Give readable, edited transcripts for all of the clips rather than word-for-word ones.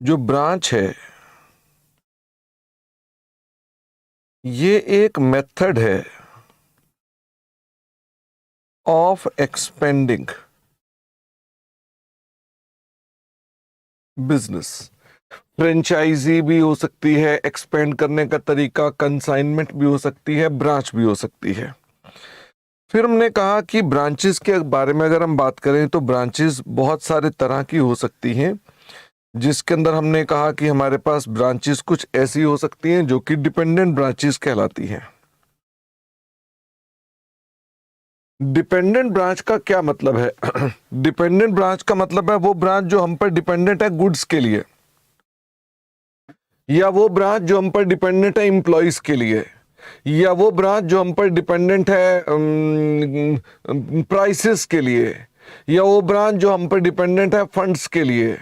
जो ब्रांच है ये एक मेथड है ऑफ एक्सपेंडिंग बिजनेस। फ्रेंचाइजी भी हो सकती है, एक्सपेंड करने का तरीका कंसाइनमेंट भी हो सकती है, ब्रांच भी हो सकती है। फिर हमने कहा कि ब्रांचेस के बारे में अगर हम बात करें तो ब्रांचेस बहुत सारे तरह की हो सकती हैं, जिसके अंदर हमने कहा कि हमारे पास ब्रांचेस कुछ ऐसी हो सकती हैं जो कि डिपेंडेंट ब्रांचेस कहलाती हैं। डिपेंडेंट ब्रांच का क्या मतलब है? डिपेंडेंट ब्रांच का मतलब है वो ब्रांच जो हम पर डिपेंडेंट है गुड्स के लिए, या वो ब्रांच जो हम पर डिपेंडेंट है एम्प्लॉइज के लिए, या वो ब्रांच जो हम पर डिपेंडेंट है प्राइसेस के लिए, या वो ब्रांच जो हम पर डिपेंडेंट है फंड्स के लिए,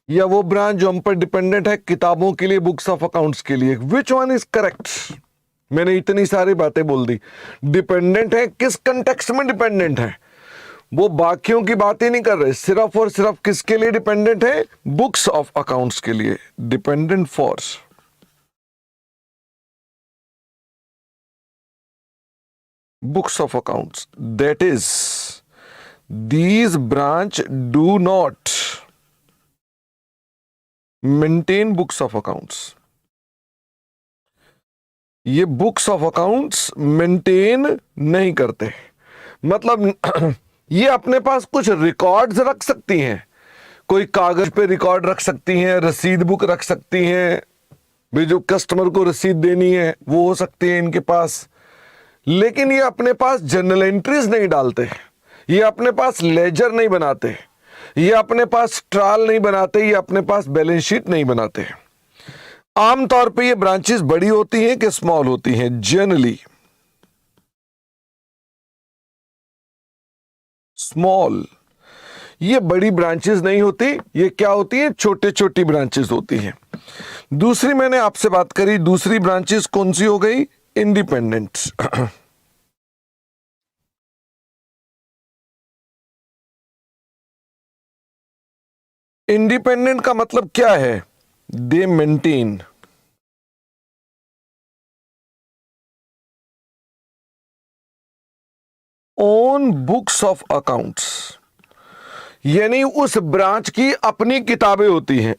या वो ब्रांच जो हम पर डिपेंडेंट है किताबों के लिए, बुक्स ऑफ अकाउंट्स के लिए। विच वन इज करेक्ट? मैंने इतनी सारी बातें बोल दी। डिपेंडेंट है, किस कंटेक्स्ट में डिपेंडेंट है? वो बाकियों की बात ही नहीं कर रहे, सिर्फ और सिर्फ किसके लिए डिपेंडेंट है? बुक्स ऑफ अकाउंट्स के लिए dependent for books of accounts. That is, these branch do not maintain books of accounts. ये बुक्स ऑफ अकाउंट्स मेंटेन नहीं करते। मतलब ये अपने पास कुछ रिकॉर्ड्स रख सकती हैं, कोई कागज पे रिकॉर्ड रख सकती हैं, रसीद बुक रख सकती हैं, भी जो कस्टमर को रसीद देनी है वो हो सकती है इनके पास, लेकिन ये अपने पास जर्नल एंट्रीज नहीं डालते, ये अपने पास लेजर नहीं बनाते, ये अपने पास ट्रायल नहीं बनाते, ये अपने पास बैलेंस शीट नहीं बनाते। आमतौर पे ये ब्रांचेस बड़ी होती हैं कि स्मॉल होती हैं? Generally small. ये बड़ी ब्रांचेस नहीं होती, ये क्या होती है? छोटे छोटी ब्रांचेस होती हैं। दूसरी मैंने आपसे बात करी, दूसरी ब्रांचेस कौन सी हो गई? इंडिपेंडेंट। इंडिपेंडेंट का मतलब क्या है? दे maintain own books of accounts, यानी उस ब्रांच की अपनी किताबें होती हैं।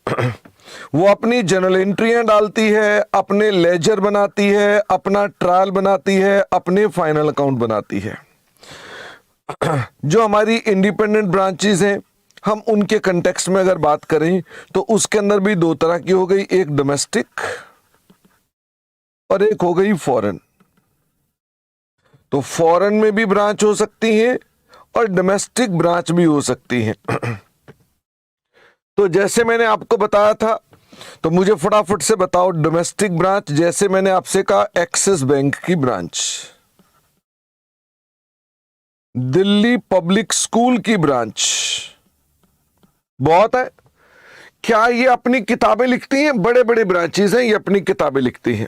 वो अपनी जर्नल एंट्रियां डालती है, अपने लेजर बनाती है, अपना ट्रायल बनाती है, अपने फाइनल अकाउंट बनाती है। जो हमारी इंडिपेंडेंट ब्रांचेस हैं, हम उनके कंटेक्स्ट में अगर बात करें तो उसके अंदर भी दो तरह की हो गई, एक डोमेस्टिक और एक हो गई फॉरेन। तो फॉरेन में भी ब्रांच हो सकती है और डोमेस्टिक ब्रांच भी हो सकती है। तो जैसे मैंने आपको बताया था, तो मुझे फटाफट से बताओ डोमेस्टिक ब्रांच। जैसे मैंने आपसे कहा एक्सिस बैंक की ब्रांच, दिल्ली पब्लिक स्कूल की ब्रांच, बहुत है। क्या ये अपनी किताबें लिखती हैं? बड़े बड़े ब्रांचेस हैं, ये अपनी किताबें लिखती हैं।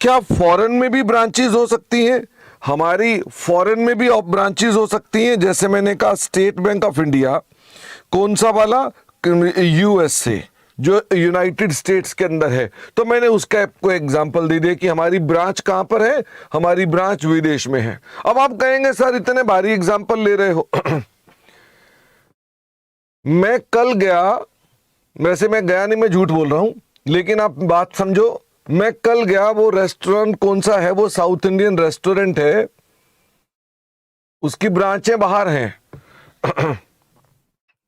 क्या फॉरेन में भी ब्रांचेस हो सकती हैं? हमारी फॉरेन में भी ब्रांचेस हो सकती हैं। जैसे मैंने कहा स्टेट बैंक ऑफ इंडिया, कौन सा वाला? यूएसए, जो यूनाइटेड स्टेट्स के अंदर है। तो मैंने उसका आपको एग्जांपल दे दिया कि हमारी ब्रांच कहां पर है, हमारी ब्रांच विदेश में है। अब आप कहेंगे सर इतने भारी एग्जांपल ले रहे हो। मैं कल गया, वैसे मैं गया नहीं, मैं झूठ बोल रहा हूं, लेकिन आप बात समझो। मैं कल गया, वो रेस्टोरेंट कौन सा है? वो साउथ इंडियन रेस्टोरेंट है, उसकी ब्रांचें बाहर हैं।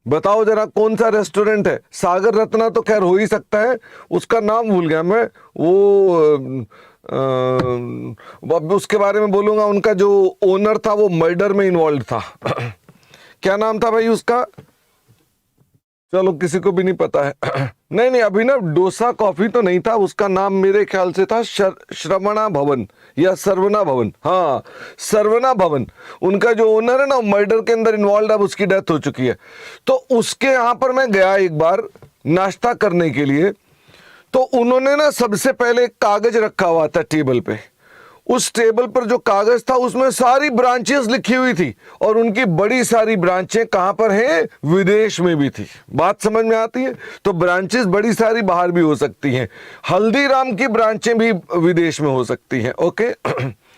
बताओ जरा कौन सा रेस्टोरेंट है? सागर रत्ना तो खैर हो ही सकता है, उसका नाम भूल गया मैं। वो उसके बारे में बोलूंगा, उनका जो ओनर था वो मर्डर में इन्वॉल्व था। क्या नाम था भाई उसका? चलो किसी को भी नहीं पता है। नहीं नहीं, अभिनव डोसा कॉफी तो नहीं था, उसका नाम मेरे ख्याल से था श्रवणा भवन या सरवना भवन। हाँ, सरवना भवन। उनका जो ओनर है ना, मर्डर के अंदर इन्वॉल्व, अब उसकी डेथ हो चुकी है। तो उसके यहां पर मैं गया एक बार नाश्ता करने के लिए, तो उन्होंने ना सबसे पहले कागज रखा हुआ था टेबल पे। उस टेबल पर जो कागज था उसमें सारी ब्रांचेस लिखी हुई थी और उनकी बड़ी सारी ब्रांचें कहां पर हैं, विदेश में भी थी। बात समझ में आती है? तो ब्रांचेस बड़ी सारी बाहर भी हो सकती हैं, हल्दीराम की ब्रांचें भी विदेश में हो सकती हैं। ओके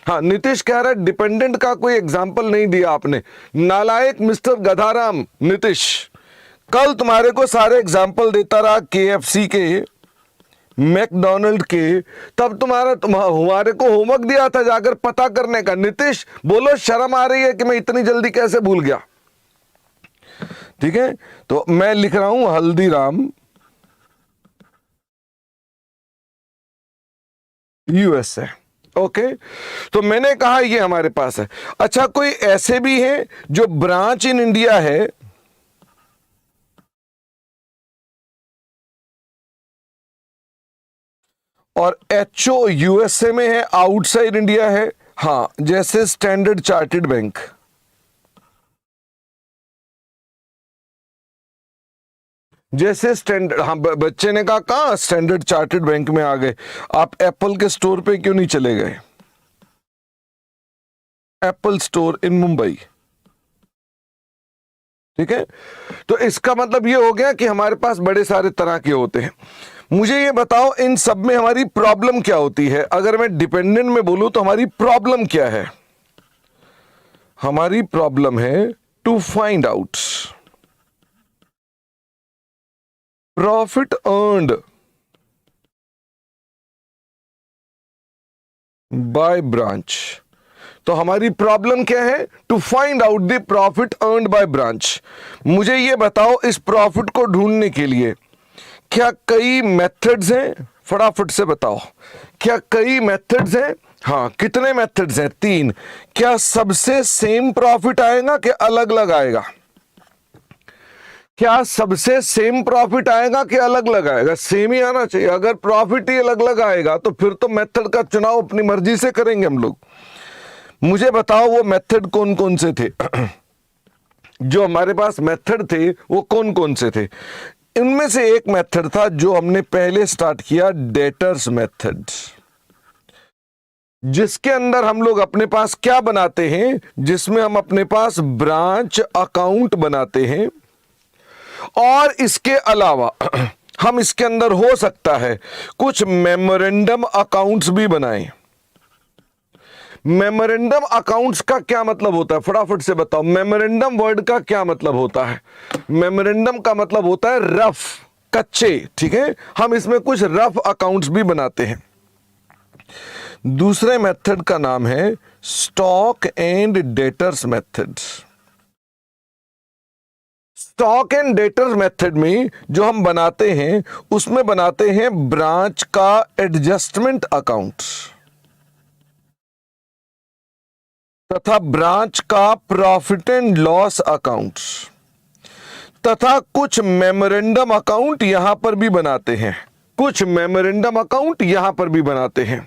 हाँ, नीतीश कह रहा है डिपेंडेंट का कोई एग्जाम्पल नहीं दिया आपने, नालायक मिस्टर गधाराम नीतीश। कल तुम्हारे को सारे एग्जाम्पल देता रहा KFC के, मैकडोनल्ड के, तब हमारे को होमवर्क दिया था जाकर पता करने का। नीतीश बोलो शर्म आ रही है कि मैं इतनी जल्दी कैसे भूल गया? ठीक है, तो मैं लिख रहा हूं हल्दीराम USA। ओके, तो मैंने कहा ये हमारे पास है। अच्छा, कोई ऐसे भी है जो ब्रांच इन इंडिया है और HO USA में है, आउटसाइड इंडिया है? हाँ, जैसे स्टैंडर्ड चार्टर्ड बैंक। जैसे स्टैंडर्ड, हाँ बच्चे ने कहा कहां स्टैंडर्ड चार्टर्ड बैंक में आ गए, आप एप्पल के स्टोर पे क्यों नहीं चले गए? Apple store in Mumbai. ठीक है, तो इसका मतलब ये हो गया कि हमारे पास बड़े सारे तरह के होते हैं। मुझे ये बताओ इन सब में हमारी प्रॉब्लम क्या होती है? अगर मैं डिपेंडेंट में बोलूं तो हमारी प्रॉब्लम क्या है? हमारी प्रॉब्लम है to find out profit earned by branch. तो हमारी प्रॉब्लम क्या है? To find out the profit earned by branch. मुझे ये बताओ इस प्रॉफिट को ढूंढने के लिए क्या कई मेथड्स हैं? फटाफट से बताओ, क्या कई मेथड्स हैं? हाँ, कितने मेथड्स हैं? 3। क्या सबसे सेम प्रॉफिट आएगा कि अलग अलग आएगा? क्या सबसे सेम प्रॉफिट आएगा कि अलग अलग आएगा? सेम ही आना चाहिए। अगर प्रॉफिट ही अलग अलग आएगा तो फिर तो मेथड का चुनाव अपनी मर्जी से करेंगे हम लोग। मुझे बताओ वो मेथड कौन कौन से थे? जो हमारे पास मेथड थे वो कौन कौन से थे? इनमें से एक मेथड था जो हमने पहले स्टार्ट किया, डेटर्स मेथड, जिसके अंदर हम लोग अपने पास क्या बनाते हैं, जिसमें हम अपने पास ब्रांच अकाउंट बनाते हैं और इसके अलावा हम इसके अंदर हो सकता है कुछ मेमोरेंडम अकाउंट्स भी बनाएं। मेमोरेंडम अकाउंट्स का क्या मतलब होता है? फटाफट से बताओ, मेमोरेंडम वर्ड का क्या मतलब होता है? मेमोरेंडम का मतलब होता है रफ, कच्चे। ठीक है, हम इसमें कुछ रफ अकाउंट्स भी बनाते हैं। दूसरे मेथड का नाम है stock and debtors method. Stock and debtors method में जो हम बनाते हैं उसमें बनाते हैं ब्रांच का एडजस्टमेंट अकाउंट तथा ब्रांच का प्रॉफिट एंड लॉस अकाउंट तथा कुछ मेमोरेंडम अकाउंट यहां पर भी बनाते हैं, कुछ मेमोरेंडम अकाउंट यहां पर भी बनाते हैं।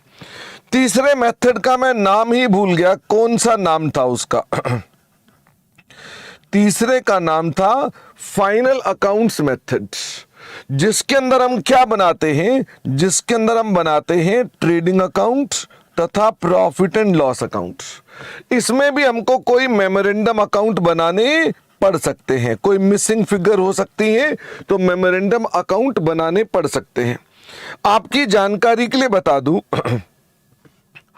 तीसरे मेथड का मैं नाम ही भूल गया, कौन सा नाम था उसका? तीसरे का नाम था फाइनल अकाउंट्स मेथड, जिसके अंदर हम क्या बनाते हैं? जिसके अंदर हम बनाते हैं ट्रेडिंग अकाउंट तथा प्रॉफिट एंड लॉस अकाउंट। इसमें भी हमको कोई मेमोरेंडम अकाउंट बनाने पड़ सकते हैं, कोई मिसिंग फिगर हो सकती है तो मेमोरेंडम अकाउंट बनाने पड़ सकते हैं। आपकी जानकारी के लिए बता दूं,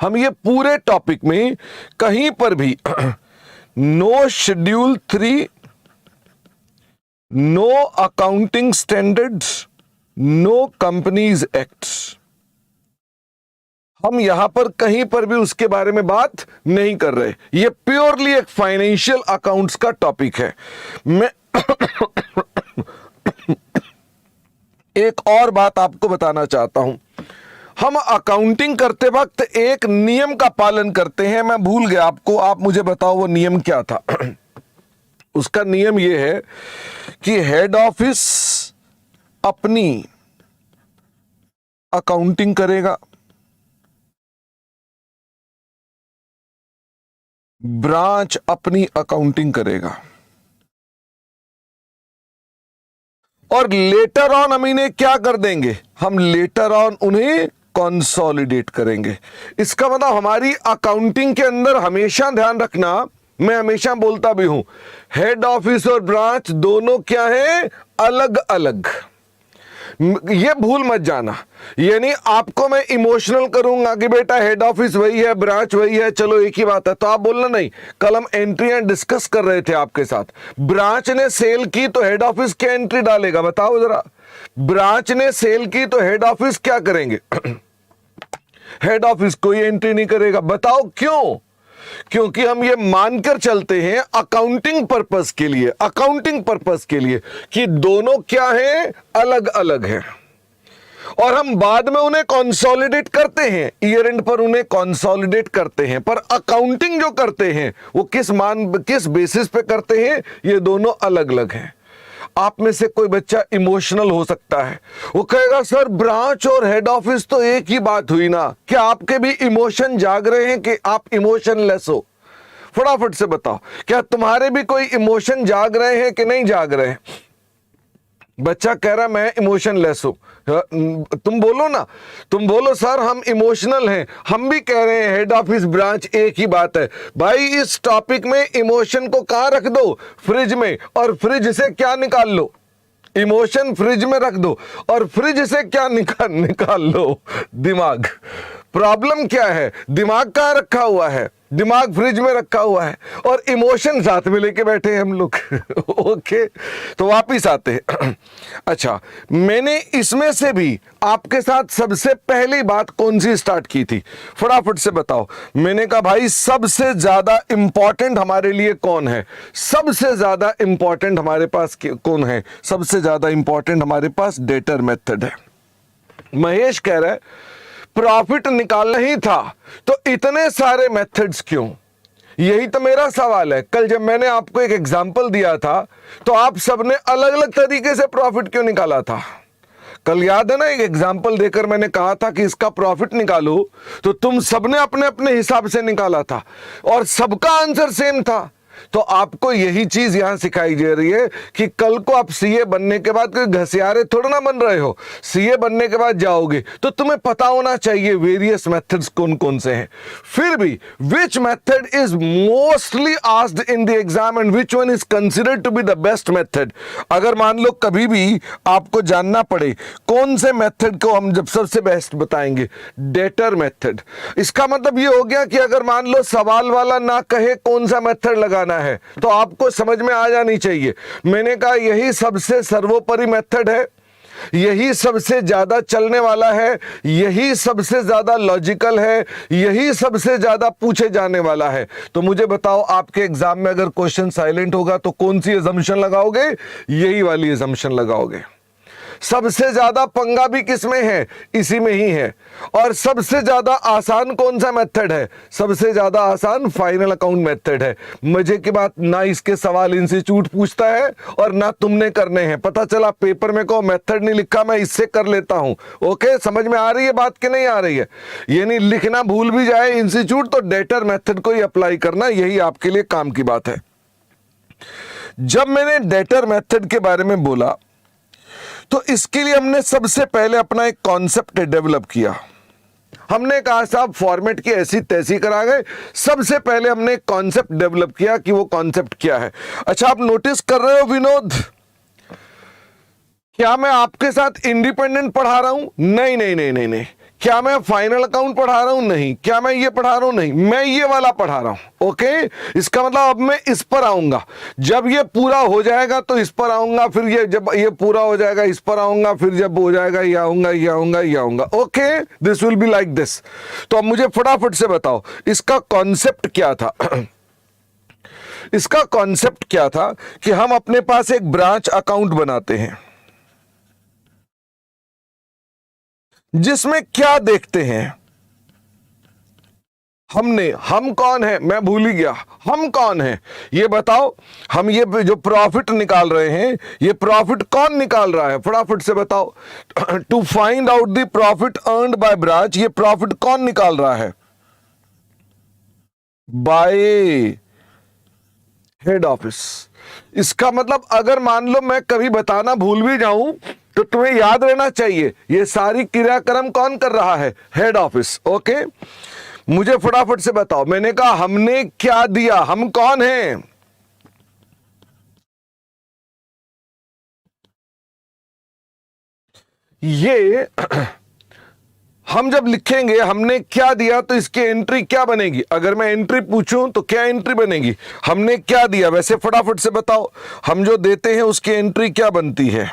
हम ये पूरे टॉपिक में कहीं पर भी no schedule 3, no accounting standards, no companies act, हम यहां पर कहीं पर भी उसके बारे में बात नहीं कर रहे। ये प्योरली एक फाइनेंशियल अकाउंट्स का टॉपिक है। मैं एक और बात आपको बताना चाहता हूं, हम अकाउंटिंग करते वक्त एक नियम का पालन करते हैं, मैं भूल गया आपको, आप मुझे बताओ वो नियम क्या था? उसका नियम यह है कि हेड ऑफिस अपनी अकाउंटिंग करेगा, ब्रांच अपनी अकाउंटिंग करेगा और लेटर ऑन हम इन्हें क्या कर देंगे? हम लेटर ऑन उन्हें कंसोलिडेट करेंगे। इसका मतलब हमारी अकाउंटिंग के अंदर हमेशा ध्यान रखना, मैं हमेशा बोलता भी हूं, हेड ऑफिस और ब्रांच दोनों क्या है, अलग अलग। ये भूल मत जाना, यानी आपको मैं इमोशनल करूंगा कि बेटा हेड ऑफिस वही है, ब्रांच वही है, चलो एक ही बात है, तो आप बोलना नहीं। कल हम एंट्रियां डिस्कस कर रहे थे आपके साथ, ब्रांच ने सेल की तो हेड ऑफिस क्या एंट्री डालेगा, बताओ जरा। ब्रांच ने सेल की तो हेड ऑफिस क्या करेंगे हेड ऑफिस कोई एंट्री नहीं करेगा। बताओ क्यों? क्योंकि हम ये मानकर चलते हैं अकाउंटिंग पर्पस के लिए, अकाउंटिंग पर्पस के लिए कि दोनों क्या हैं, अलग अलग हैं, और हम बाद में उन्हें कंसोलिडेट करते हैं, ईयर एंड पर उन्हें कंसोलिडेट करते हैं। पर अकाउंटिंग जो करते हैं वो किस बेसिस पे करते हैं, ये दोनों अलग अलग हैं। आप में से कोई बच्चा इमोशनल हो सकता है, वो कहेगा सर ब्रांच और हेड ऑफिस तो एक ही बात हुई ना। क्या आपके भी इमोशन जाग रहे हैं कि आप इमोशनलेस हो? फटाफट से बताओ, क्या तुम्हारे भी कोई इमोशन जाग रहे हैं कि नहीं जाग रहे हैं? बच्चा कह रहा मैं इमोशनलेस हूं, तुम बोलो ना, तुम बोलो सर हम इमोशनल हैं। हम भी कह रहे हैं हेड ऑफिस ब्रांच एक ही बात है। भाई इस टॉपिक में इमोशन को कहां रख दो, फ्रिज में, और फ्रिज से क्या निकाल लो, इमोशन फ्रिज में रख दो और फ्रिज से क्या निकाल लो, दिमाग। प्रॉब्लम क्या है, दिमाग कहां रखा हुआ है, दिमाग फ्रिज में रखा हुआ है और इमोशन साथ में लेके बैठे हैं हम लोग ओके, तो वापिस आते हैं अच्छा, मैंने इसमें से भी आपके साथ सबसे पहली बात कौन सी स्टार्ट की थी, फटाफट से बताओ। मैंने कहा भाई सबसे ज्यादा इंपॉर्टेंट हमारे लिए कौन है, सबसे ज्यादा इंपॉर्टेंट हमारे पास कौन है, सबसे ज्यादा इंपॉर्टेंट हमारे पास डेटर मेथड है। महेश कह रहा है प्रॉफिट निकालना ही था तो इतने सारे मेथड्स क्यों, यही तो मेरा सवाल है। कल जब मैंने आपको एक एग्जांपल दिया था तो आप सबने अलग अलग तरीके से प्रॉफिट क्यों निकाला था? कल याद है ना, एक एग्जांपल देकर मैंने कहा था कि इसका प्रॉफिट निकालो, तो तुम सबने अपने अपने हिसाब से निकाला था और सबका आंसर सेम था। तो आपको यही चीज यहां सिखाई जा रही है कि कल को आप सीए बनने के बाद कोई घसियारे थोड़ा ना बन रहे हो, सीए बनने के बाद जाओगे तो तुम्हें पता होना चाहिए वेरियस मेथड्स कौन कौन से हैं। फिर भी which method is mostly asked in the exam and which one is considered to be the best method. अगर मान लो कभी भी आपको जानना पड़े कौन से मेथड को हम जब सबसे बेस्ट बताएंगे, डेटर मेथड। इसका मतलब ये हो गया कि अगर मान लो सवाल वाला ना कहे कौन सा मेथड लगाना है तो आपको समझ में आ जानी चाहिए। मैंने कहा यही सबसे सर्वोपरि मेथड है, यही सबसे ज्यादा चलने वाला है, यही सबसे ज्यादा लॉजिकल है, यही सबसे ज्यादा पूछे जाने वाला है। तो मुझे बताओ आपके एग्जाम में अगर क्वेश्चन साइलेंट होगा तो कौन सी अजम्पशन लगाओगे? यही वाली अजम्पशन लगाओगे। सबसे ज्यादा पंगा भी किसमें है? इसी में ही है। और सबसे ज्यादा आसान कौन सा मेथड है? सबसे ज्यादा आसान फाइनल अकाउंट मेथड है। मजे की बात, ना इसके सवाल इंस्टीट्यूट पूछता है और ना तुमने करने हैं। पता चला पेपर में को मेथड नहीं लिखा, मैं इससे कर लेता हूं। ओके, समझ में आ रही है बात कि नहीं आ रही है? यानी लिखना भूल भी जाए इंस्टीट्यूट तो डेटर मेथड को ही अप्लाई करना, यही आपके लिए काम की बात है। जब मैंने डेटर मेथड के बारे में बोला तो इसके लिए हमने सबसे पहले अपना एक कॉन्सेप्ट डेवलप किया। हमने कहा साहब फॉर्मेट की ऐसी तैसी करा गए, सबसे पहले हमने एक कॉन्सेप्ट डेवलप किया कि वो कॉन्सेप्ट क्या है। अच्छा, आप नोटिस कर रहे हो विनोद, क्या मैं आपके साथ इंडिपेंडेंट पढ़ा रहा हूं? नहीं नहीं नहीं नहीं नहीं। क्या मैं फाइनल अकाउंट पढ़ा रहा हूं? नहीं। क्या मैं ये पढ़ा रहा हूं? नहीं, मैं ये वाला पढ़ा रहा हूं। ओके, इसका मतलब अब मैं इस पर आऊंगा, जब ये पूरा हो जाएगा तो इस पर आऊंगा, फिर ये जब ये पूरा हो जाएगा इस पर आऊंगा, फिर जब हो जाएगा ये आऊंगा ये आऊंगा ये आऊंगा। Okay, this will be like this. तो अब मुझे फटाफट से बताओ इसका कॉन्सेप्ट क्या था। इसका कॉन्सेप्ट क्या था कि हम अपने पास एक ब्रांच अकाउंट बनाते हैं जिसमें क्या देखते हैं हम कौन है, मैं भूल ही गया, हम कौन है ये बताओ। हम ये जो प्रॉफिट निकाल रहे हैं ये प्रॉफिट कौन निकाल रहा है, फटाफट से बताओ। To find out the profit earned by branch, ये प्रॉफिट कौन निकाल रहा है? By head office. इसका मतलब अगर मान लो मैं कभी बताना भूल भी जाऊं तो तुम्हें याद रहना चाहिए ये सारी क्रियाक्रम कौन कर रहा है, हेड ऑफिस। ओके, मुझे फटाफट से बताओ, मैंने कहा हमने क्या दिया, हम कौन हैं? ये हम जब लिखेंगे हमने क्या दिया तो इसकी एंट्री क्या बनेगी? अगर मैं एंट्री पूछूं तो क्या एंट्री बनेगी? हमने क्या दिया, वैसे फटाफट से बताओ, हम जो देते हैं उसकी एंट्री क्या बनती है?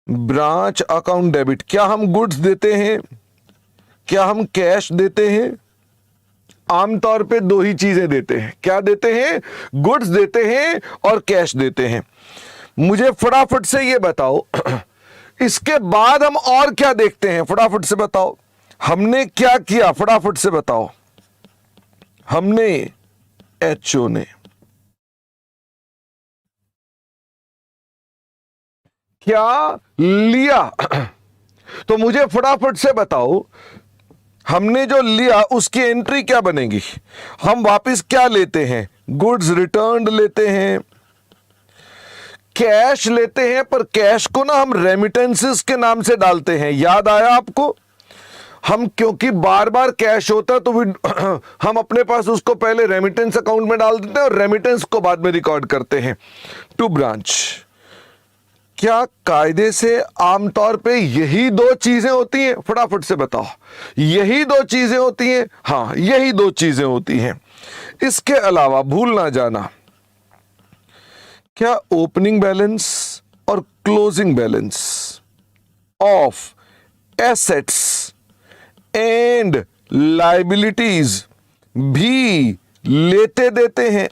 Branch account debit. क्या हम गुड्स देते हैं, क्या हम कैश देते हैं? आमतौर पे दो ही चीजें देते हैं। क्या देते हैं? गुड्स देते हैं और कैश देते हैं। मुझे फटाफट से ये बताओ इसके बाद हम और क्या देखते हैं? फटाफट से बताओ, हमने क्या किया? फटाफट से बताओ, हमने एचओ ने क्या लिया? तो मुझे फटाफट से बताओ, हमने जो लिया उसकी एंट्री क्या बनेगी? हम वापस क्या लेते हैं? गुड्स रिटर्न्ड लेते हैं, कैश लेते हैं, पर कैश को ना हम रेमिटेंसेस के नाम से डालते हैं। याद आया आपको? हम क्योंकि बार बार कैश होता है तो हम अपने पास उसको पहले रेमिटेंस अकाउंट में डाल देते हैं और रेमिटेंस को बाद में रिकॉर्ड करते हैं। टू ब्रांच, क्या कायदे से आमतौर पे यही दो चीजें होती हैं? फटाफट से बताओ, यही दो चीजें होती हैं? हाँ, यही दो चीजें होती हैं। इसके अलावा भूल ना जाना, क्या ओपनिंग बैलेंस और closing balance of assets and liabilities भी लेते देते हैं?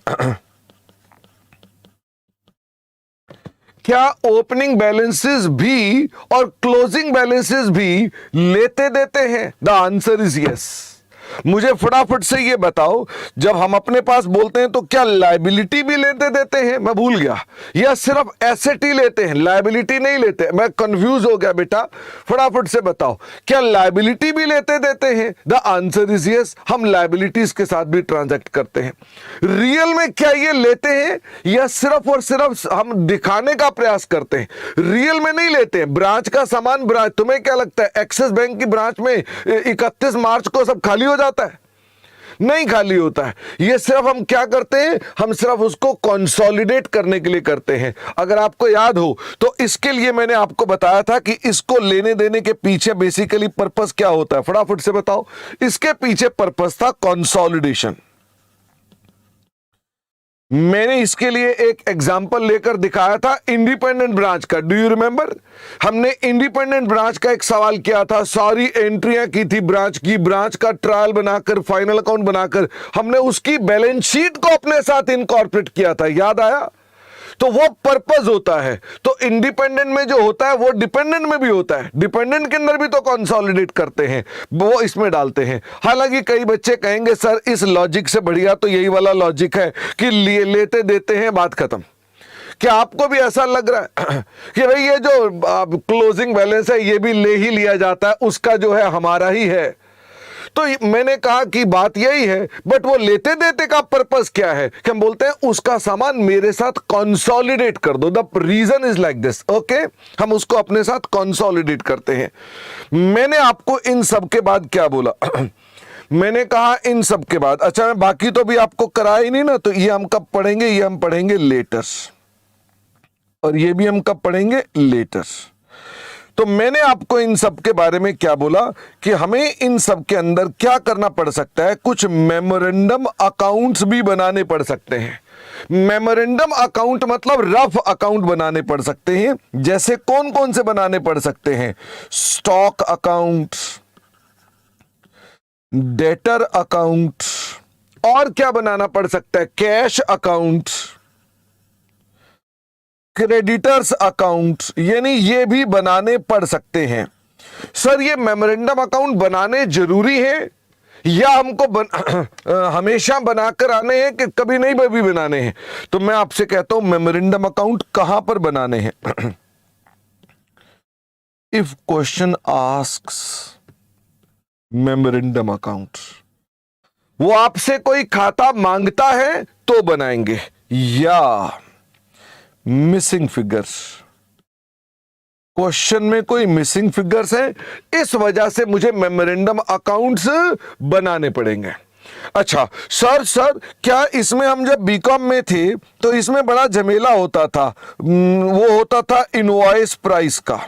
क्या ओपनिंग बैलेंसेस भी और क्लोजिंग बैलेंसेस भी लेते देते हैं? The answer is yes. मुझे फटाफट से ये बताओ, जब हम अपने पास बोलते हैं तो क्या लायबिलिटी भी लेते देते हैं? मैं भूल गया, या सिर्फ एसेट ही लेते हैं, लायबिलिटी नहीं लेते? मैं कंफ्यूज हो गया बेटा, फटाफट से बताओ, क्या लायबिलिटी भी लेते देते हैं? द आंसर इज यस, हम लायबिलिटीज के साथ भी ट्रांजैक्ट करते हैं। रियल में क्या ये लेते हैं या सिर्फ और सिर्फ हम दिखाने का प्रयास करते हैं? रियल में नहीं लेते हैं। ब्रांच का सामान ब्रांच, तुम्हें क्या लगता है एक्सिस बैंक की ब्रांच में 31 मार्च को सब खाली हो जाता है? नहीं खाली होता है। ये सिर्फ हम क्या करते हैं, हम सिर्फ उसको कंसोलिडेट करने के लिए करते हैं। अगर आपको याद हो तो इसके लिए मैंने आपको बताया था कि इसको लेने देने के पीछे बेसिकली पर्पस क्या होता है? फटाफट से बताओ, इसके पीछे पर्पस था कंसोलिडेशन। मैंने इसके लिए एक एग्जाम्पल लेकर दिखाया था इंडिपेंडेंट ब्रांच का। Do you remember? हमने इंडिपेंडेंट ब्रांच का एक सवाल किया था, सारी एंट्रियां की थी ब्रांच की, ब्रांच का ट्रायल बनाकर, फाइनल अकाउंट बनाकर हमने उसकी बैलेंस शीट को अपने साथ इनकॉर्पोरेट किया था। याद आया? तो वो पर्पस होता है। तो इंडिपेंडेंट में जो होता है वो डिपेंडेंट में भी होता है। डिपेंडेंट के अंदर भी तो कंसोलिडेट करते हैं, वो इसमें डालते हैं। हालांकि कई बच्चे कहेंगे सर इस लॉजिक से बढ़िया तो यही वाला लॉजिक है कि लेते देते हैं, बात खत्म। क्या आपको भी ऐसा लग रहा है कि भाई ये जो क्लोजिंग बैलेंस है ये भी ले ही लिया जाता है, उसका जो है हमारा ही है? तो मैंने कहा कि बात यही है, बट वो लेते देते का पर्पस क्या है कि हम बोलते हैं उसका सामान मेरे साथ कंसोलिडेट कर दो। The reason is like this. Okay, हम उसको अपने साथ कंसोलिडेट करते हैं। मैंने आपको इन सब के बाद क्या बोला? मैंने कहा इन सब के बाद, अच्छा मैं बाकी तो भी आपको कराया ही नहीं ना, तो ये हम कब पढ़ेंगे? ये हम पढ़ेंगे लेटर, और ये भी हम कब पढ़ेंगे? लेटर। तो मैंने आपको इन सब के बारे में क्या बोला कि हमें इन सब के अंदर क्या करना पड़ सकता है, कुछ मेमोरेंडम अकाउंट्स भी बनाने पड़ सकते हैं। मेमोरेंडम अकाउंट मतलब रफ अकाउंट बनाने पड़ सकते हैं। जैसे कौन कौन से बनाने पड़ सकते हैं? स्टॉक अकाउंट, डेटर अकाउंट, और क्या बनाना पड़ सकता है? कैश अकाउंट, क्रेडिटर्स अकाउंट, यानी ये भी बनाने पड़ सकते हैं। सर ये मेमोरेंडम अकाउंट बनाने जरूरी है या हमको हमेशा बनाकर आने हैं कि कभी नहीं भी बनाने हैं? तो मैं आपसे कहता हूं मेमोरेंडम अकाउंट कहां पर बनाने हैं? If question asks memorandum account, वो आपसे कोई खाता मांगता है तो बनाएंगे, या मिसिंग फिगर्स, क्वेश्चन में कोई मिसिंग फिगर्स हैं, इस वजह से मुझे मेमोरेंडम अकाउंट्स बनाने पड़ेंगे। अच्छा सर क्या इसमें हम जब बीकॉम में थे तो इसमें बड़ा झमेला होता था, वो होता था इनवॉइस प्राइस का,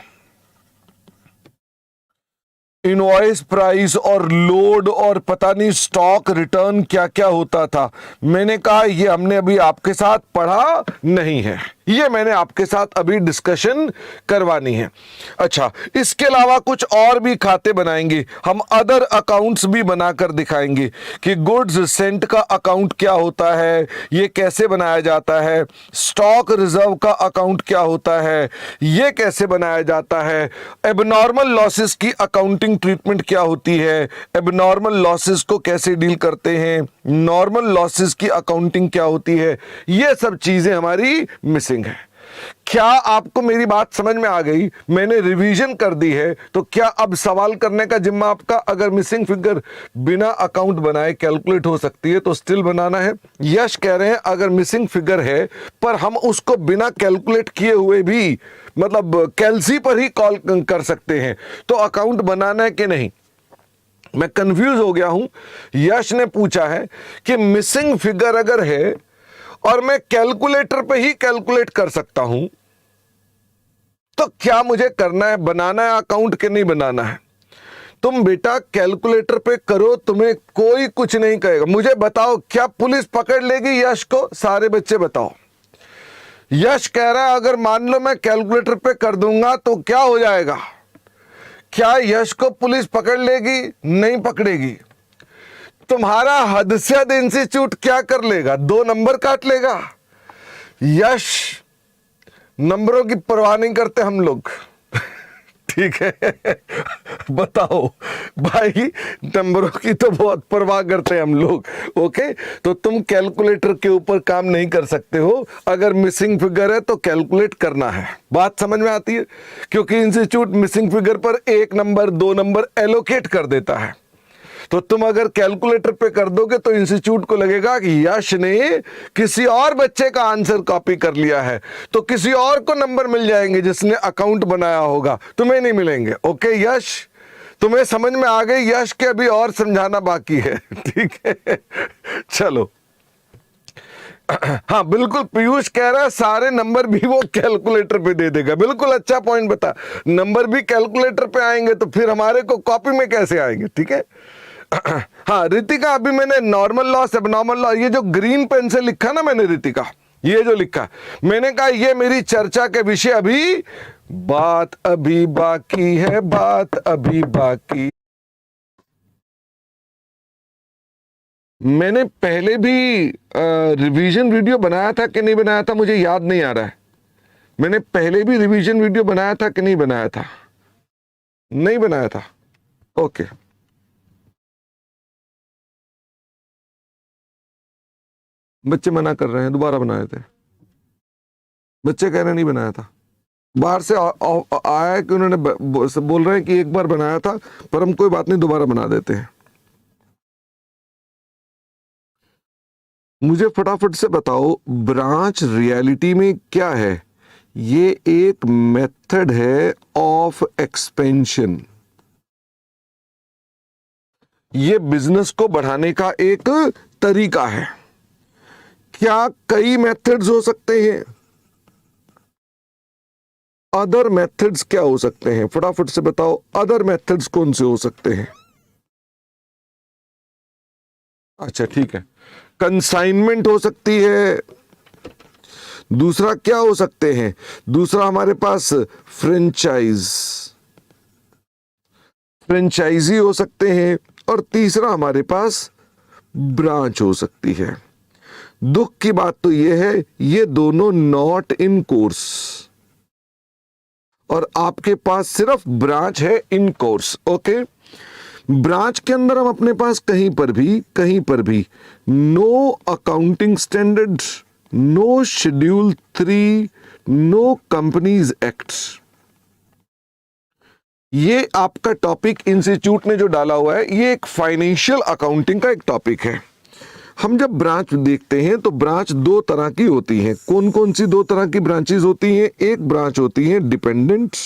इनवॉइस प्राइस और लोड और पता नहीं स्टॉक रिटर्न क्या क्या होता था। मैंने कहा ये हमने अभी आपके साथ पढ़ा नहीं है, ये मैंने आपके साथ अभी डिस्कशन करवानी है। अच्छा इसके अलावा कुछ और भी खाते बनाएंगे हम, अदर अकाउंट्स भी बनाकर दिखाएंगे कि गुड्स सेंट का अकाउंट क्या होता है, ये कैसे बनाया जाता है, स्टॉक रिजर्व का अकाउंट क्या होता है, ये कैसे बनाया जाता है, एबनॉर्मल लॉसेस की अकाउंटिंग ट्रीटमेंट क्या होती है, एबनॉर्मल लॉसेस को कैसे डील करते हैं, नॉर्मल लॉसेस की अकाउंटिंग क्या होती है, ये सब चीजें हमारी मिसिंग है। क्या आपको मेरी बात समझ में आ गई? मैंने रिवीजन कर दी है, तो क्या अब सवाल करने का जिम्मा आपका? अगर मिसिंग फिगर बिना अकाउंट बनाए कैलकुलेट हो सकती है तो स्टिल बनाना है। यश कह रहे हैं अगर मिसिंग फिगर है पर हम उसको बिना कैलकुलेट किए हुए भी मतलब कैलसी पर ही कॉल कर सकते हैं, तो अकाउंट बनाना है कि नहीं? मैं कंफ्यूज हो गया हूं। यश ने पूछा है कि मिसिंग फिगर अगर है और मैं कैलकुलेटर पे ही कैलकुलेट कर सकता हूं तो क्या मुझे करना है, बनाना है अकाउंट के नहीं बनाना है? तुम बेटा कैलकुलेटर पे करो, तुम्हें कोई कुछ नहीं कहेगा। मुझे बताओ क्या पुलिस पकड़ लेगी यश को? सारे बच्चे बताओ। यश कह रहा है अगर मान लो मैं कैलकुलेटर पे कर दूंगा तो क्या हो जाएगा? क्या यश को पुलिस पकड़ लेगी? नहीं पकड़ेगी। तुम्हारा हदसियत इंस्टीट्यूट क्या कर लेगा? 2 नंबर काट लेगा। यश नंबरों की परवाह नहीं करते हम लोग ठीक है बताओ भाई, नंबरों की तो बहुत परवाह करते हैं हम लोग। ओके, तो तुम कैलकुलेटर के ऊपर काम नहीं कर सकते हो। अगर मिसिंग फिगर है तो कैलकुलेट करना है। बात समझ में आती है? क्योंकि इंस्टीट्यूट मिसिंग फिगर पर 1 नंबर 2 नंबर एलोकेट कर देता है। तो तुम अगर कैलकुलेटर पे कर दोगे तो इंस्टीट्यूट को लगेगा कि यश ने किसी और बच्चे का आंसर कॉपी कर लिया है, तो किसी और को नंबर मिल जाएंगे जिसने अकाउंट बनाया होगा, तुम्हें नहीं मिलेंगे। ओके यश, तुम्हें समझ में आ गई? यश के अभी और समझाना बाकी है ठीक है चलो हाँ बिल्कुल, पीयूष कह रहा है सारे नंबर भी वो कैलकुलेटर पे दे देगा। बिल्कुल अच्छा पॉइंट बता, नंबर भी कैलकुलेटर पे आएंगे तो फिर हमारे को कॉपी में कैसे आएंगे? ठीक है हाँ रितिका, अभी मैंने नॉर्मल लॉस एबनॉर्मल लॉस, ये जो ग्रीन पेन से लिखा ना मैंने रितिका, ये जो लिखा, मैंने कहा ये मेरी चर्चा के विषय अभी, बात अभी बाकी है, बात अभी बाकी। मैंने पहले भी रिवीजन वीडियो बनाया था कि नहीं बनाया था, मुझे याद नहीं आ रहा है। मैंने पहले भी रिवीजन वीडियो बनाया था कि नहीं बनाया था? नहीं बनाया था। ओके, बच्चे मना कर रहे हैं, दोबारा बनाए थे। बच्चे कह रहे नहीं बनाया था। बाहर से आया है कि उन्होंने बोल रहे हैं कि एक बार बनाया था, पर हम कोई बात नहीं, दोबारा बना देते हैं। मुझे फटाफट से बताओ ब्रांच रियलिटी में क्या है? ये एक मेथड है ऑफ एक्सपेंशन, ये बिजनेस को बढ़ाने का एक तरीका है। क्या कई मेथड्स हो सकते हैं? अदर मेथड्स क्या हो सकते हैं? फटाफट से बताओ, अदर मेथड्स कौन से हो सकते हैं? अच्छा ठीक है, कंसाइनमेंट हो सकती है। दूसरा क्या हो सकते हैं? दूसरा हमारे पास फ्रेंचाइजी हो सकते हैं, और तीसरा हमारे पास ब्रांच हो सकती है। दुख की बात तो यह है ये दोनों नॉट इन कोर्स, और आपके पास सिर्फ ब्रांच है इन कोर्स। ओके, ब्रांच के अंदर हम अपने पास कहीं पर भी no accounting standard, no schedule 3, no companies act, ये आपका टॉपिक इंस्टीट्यूट ने जो डाला हुआ है, ये एक फाइनेंशियल अकाउंटिंग का एक टॉपिक है। हम जब ब्रांच देखते हैं तो ब्रांच 2 तरह की होती हैं। कौन कौन सी 2 तरह की ब्रांचेस होती हैं? एक ब्रांच होती है डिपेंडेंट,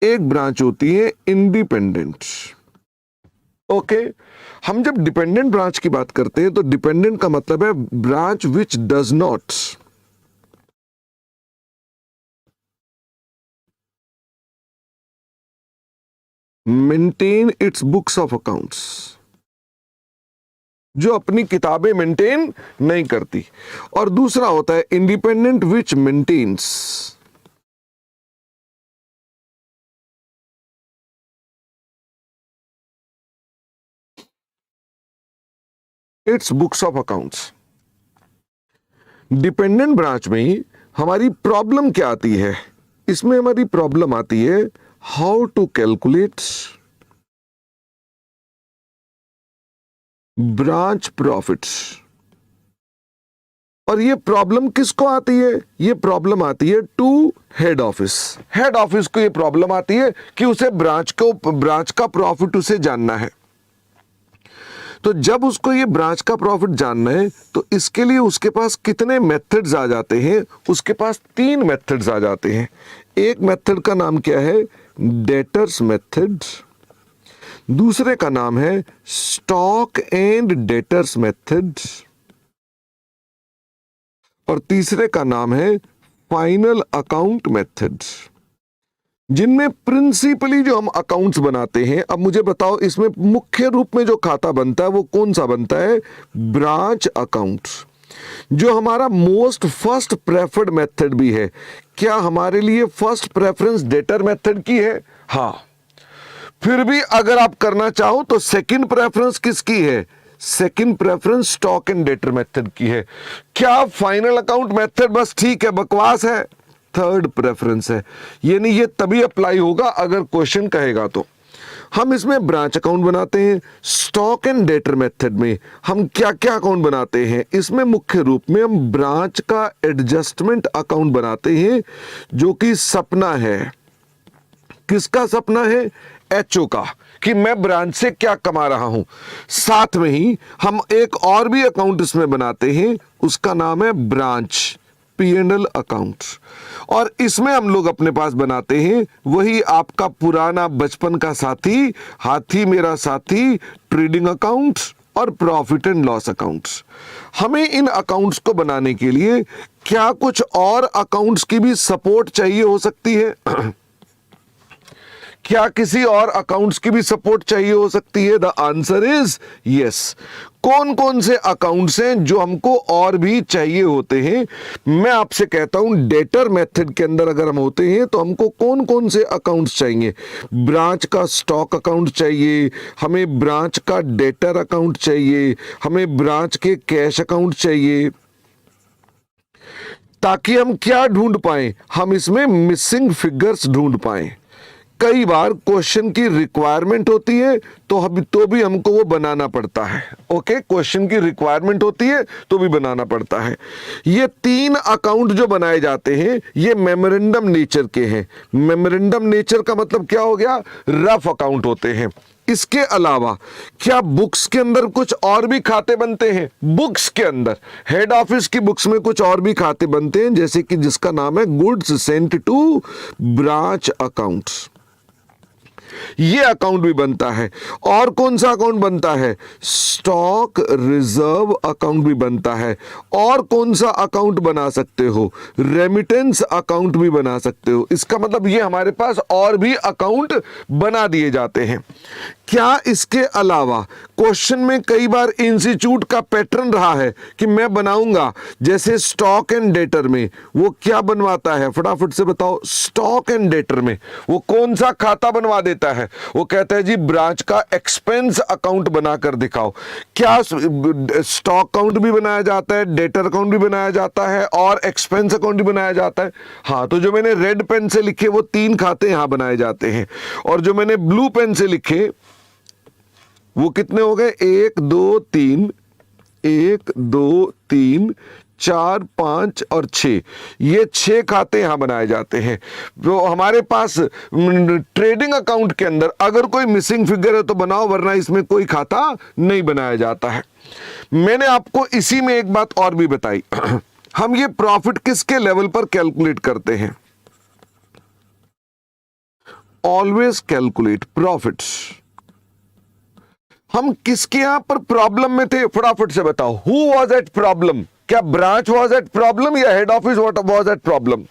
एक ब्रांच होती है इंडिपेंडेंट। ओके, हम जब डिपेंडेंट ब्रांच की बात करते हैं तो डिपेंडेंट का मतलब है branch which does not maintain its books of accounts, जो अपनी किताबें मेंटेन नहीं करती। और दूसरा होता है independent which maintains its books of accounts. Dependent branch में ही हमारी प्रॉब्लम क्या आती है? इसमें हमारी प्रॉब्लम आती है how to calculate branch profits. और ये प्रॉब्लम किसको आती है? ये प्रॉब्लम आती है to head office. Head office को ये प्रॉब्लम आती है कि उसे ब्रांच का प्रॉफिट उसे जानना है। तो जब उसको ये ब्रांच का प्रॉफिट जानना है तो इसके लिए उसके पास कितने मेथड्स आ जाते हैं? उसके पास 3 मेथड्स आ जाते हैं। एक मेथड का नाम क्या है? Debtors method. दूसरे का नाम है स्टॉक एंड डेटर्स मेथड। और तीसरे का नाम है फाइनल अकाउंट मेथड। जिनमें प्रिंसिपली जो हम अकाउंट्स बनाते हैं, अब मुझे बताओ इसमें मुख्य रूप में जो खाता बनता है वो कौन सा बनता है? ब्रांच अकाउंट, जो हमारा मोस्ट फर्स्ट प्रेफर्ड मेथड भी है। क्या हमारे लिए फर्स्ट प्रेफरेंस डेटर मेथड की है? हाँ। फिर भी अगर आप करना चाहो तो सेकंड प्रेफरेंस किसकी है? Second preference stock and debtor method की है। क्या फाइनल अकाउंट मेथड बस ठीक है, बकवास है? थर्ड प्रेफरेंस है। यानी ये तभी अप्लाई होगा अगर क्वेश्चन कहेगा तो। हम इसमें ब्रांच अकाउंट बनाते हैं। स्टॉक एंड डेटर मेथड में हम क्या क्या अकाउंट बनाते हैं? इसमें मुख्य रूप में हम ब्रांच का एडजस्टमेंट अकाउंट बनाते हैं, जो कि सपना है। किसका सपना है? एचओ का, कि मैं ब्रांच से क्या कमा रहा हूं। साथ में ही हम एक और भी अकाउंट इसमें बनाते हैं, उसका नाम है ब्रांच P&L अकाउंट। और इसमें हम लोग अपने पास बनाते हैं वही आपका पुराना बचपन का साथी, हाथी मेरा साथी, ट्रेडिंग अकाउंट और प्रॉफिट एंड लॉस अकाउंट्स। हमें इन अकाउंट्स को बनाने के लिए क्या कुछ और अकाउंट्स की भी सपोर्ट चाहिए हो सकती है? क्या किसी और अकाउंट्स की भी सपोर्ट चाहिए हो सकती है? The answer is yes. कौन कौन से अकाउंट्स हैं जो हमको और भी चाहिए होते हैं? मैं आपसे कहता हूं डेटर मेथड के अंदर अगर हम होते हैं तो हमको कौन कौन से अकाउंट्स चाहिए? ब्रांच का स्टॉक अकाउंट चाहिए, हमें ब्रांच का डेटर अकाउंट चाहिए, हमें ब्रांच के कैश अकाउंट चाहिए, ताकि हम क्या ढूंढ पाए? हम इसमें मिसिंग फिगर्स ढूंढ पाए। कई बार क्वेश्चन की रिक्वायरमेंट होती है तो भी हमको वो बनाना पड़ता है। ओके, क्वेश्चन की रिक्वायरमेंट होती है तो भी बनाना पड़ता है। ये 3 अकाउंट जो बनाए जाते हैं ये मेमोरेंडम नेचर के हैं। मेमोरेंडम नेचर का मतलब क्या हो गया? रफ अकाउंट होते हैं। इसके अलावा क्या बुक्स के अंदर कुछ और भी खाते बनते हैं? बुक्स के अंदर हेड ऑफिस की बुक्स में कुछ और भी खाते बनते हैं, जैसे कि जिसका नाम है goods sent to branch accounts. ये अकाउंट भी बनता है। और कौन सा अकाउंट बनता है? स्टॉक रिजर्व अकाउंट भी बनता है। और कौन सा अकाउंट बना सकते हो? रेमिटेंस अकाउंट भी बना सकते हो। इसका मतलब ये हमारे पास और भी अकाउंट बना दिए जाते हैं। क्या इसके अलावा क्वेश्चन में कई बार इंस्टीट्यूट का पैटर्न रहा है कि मैं बनाऊंगा, जैसे स्टॉक एंड डेटर में वो क्या बनवाता है? फटाफट से बताओ। स्टॉक एंड डेटर में वो कौन सा खाता बनवा देता है? वो कहता है जी ब्रांच का एक्सपेंस अकाउंट बनाकर दिखाओ। क्या स्टॉक अकाउंट भी बनाया जाता है, डेटर अकाउंट भी बनाया जाता है और एक्सपेंस अकाउंट भी बनाया जाता है? हाँ, तो जो मैंने रेड पेन से लिखे वो 3 खाते यहां बनाए जाते हैं, और जो मैंने ब्लू पेन से लिखे वो कितने हो गए? 1 2 3, 1 2 3 4 5 और 6। ये 6 खाते यहां बनाए जाते हैं। तो हमारे पास ट्रेडिंग अकाउंट के अंदर अगर कोई मिसिंग फिगर है तो बनाओ, वरना इसमें कोई खाता नहीं बनाया जाता है। मैंने आपको इसी में एक बात और भी बताई। हम ये प्रॉफिट किसके लेवल पर कैलकुलेट करते हैं? Always calculate profits. हम किसके यहां पर प्रॉब्लम में थे, फटाफट से बताओ। Who was at problem? क्या ब्रांच वॉज एट प्रॉब्लम या head office was at problem?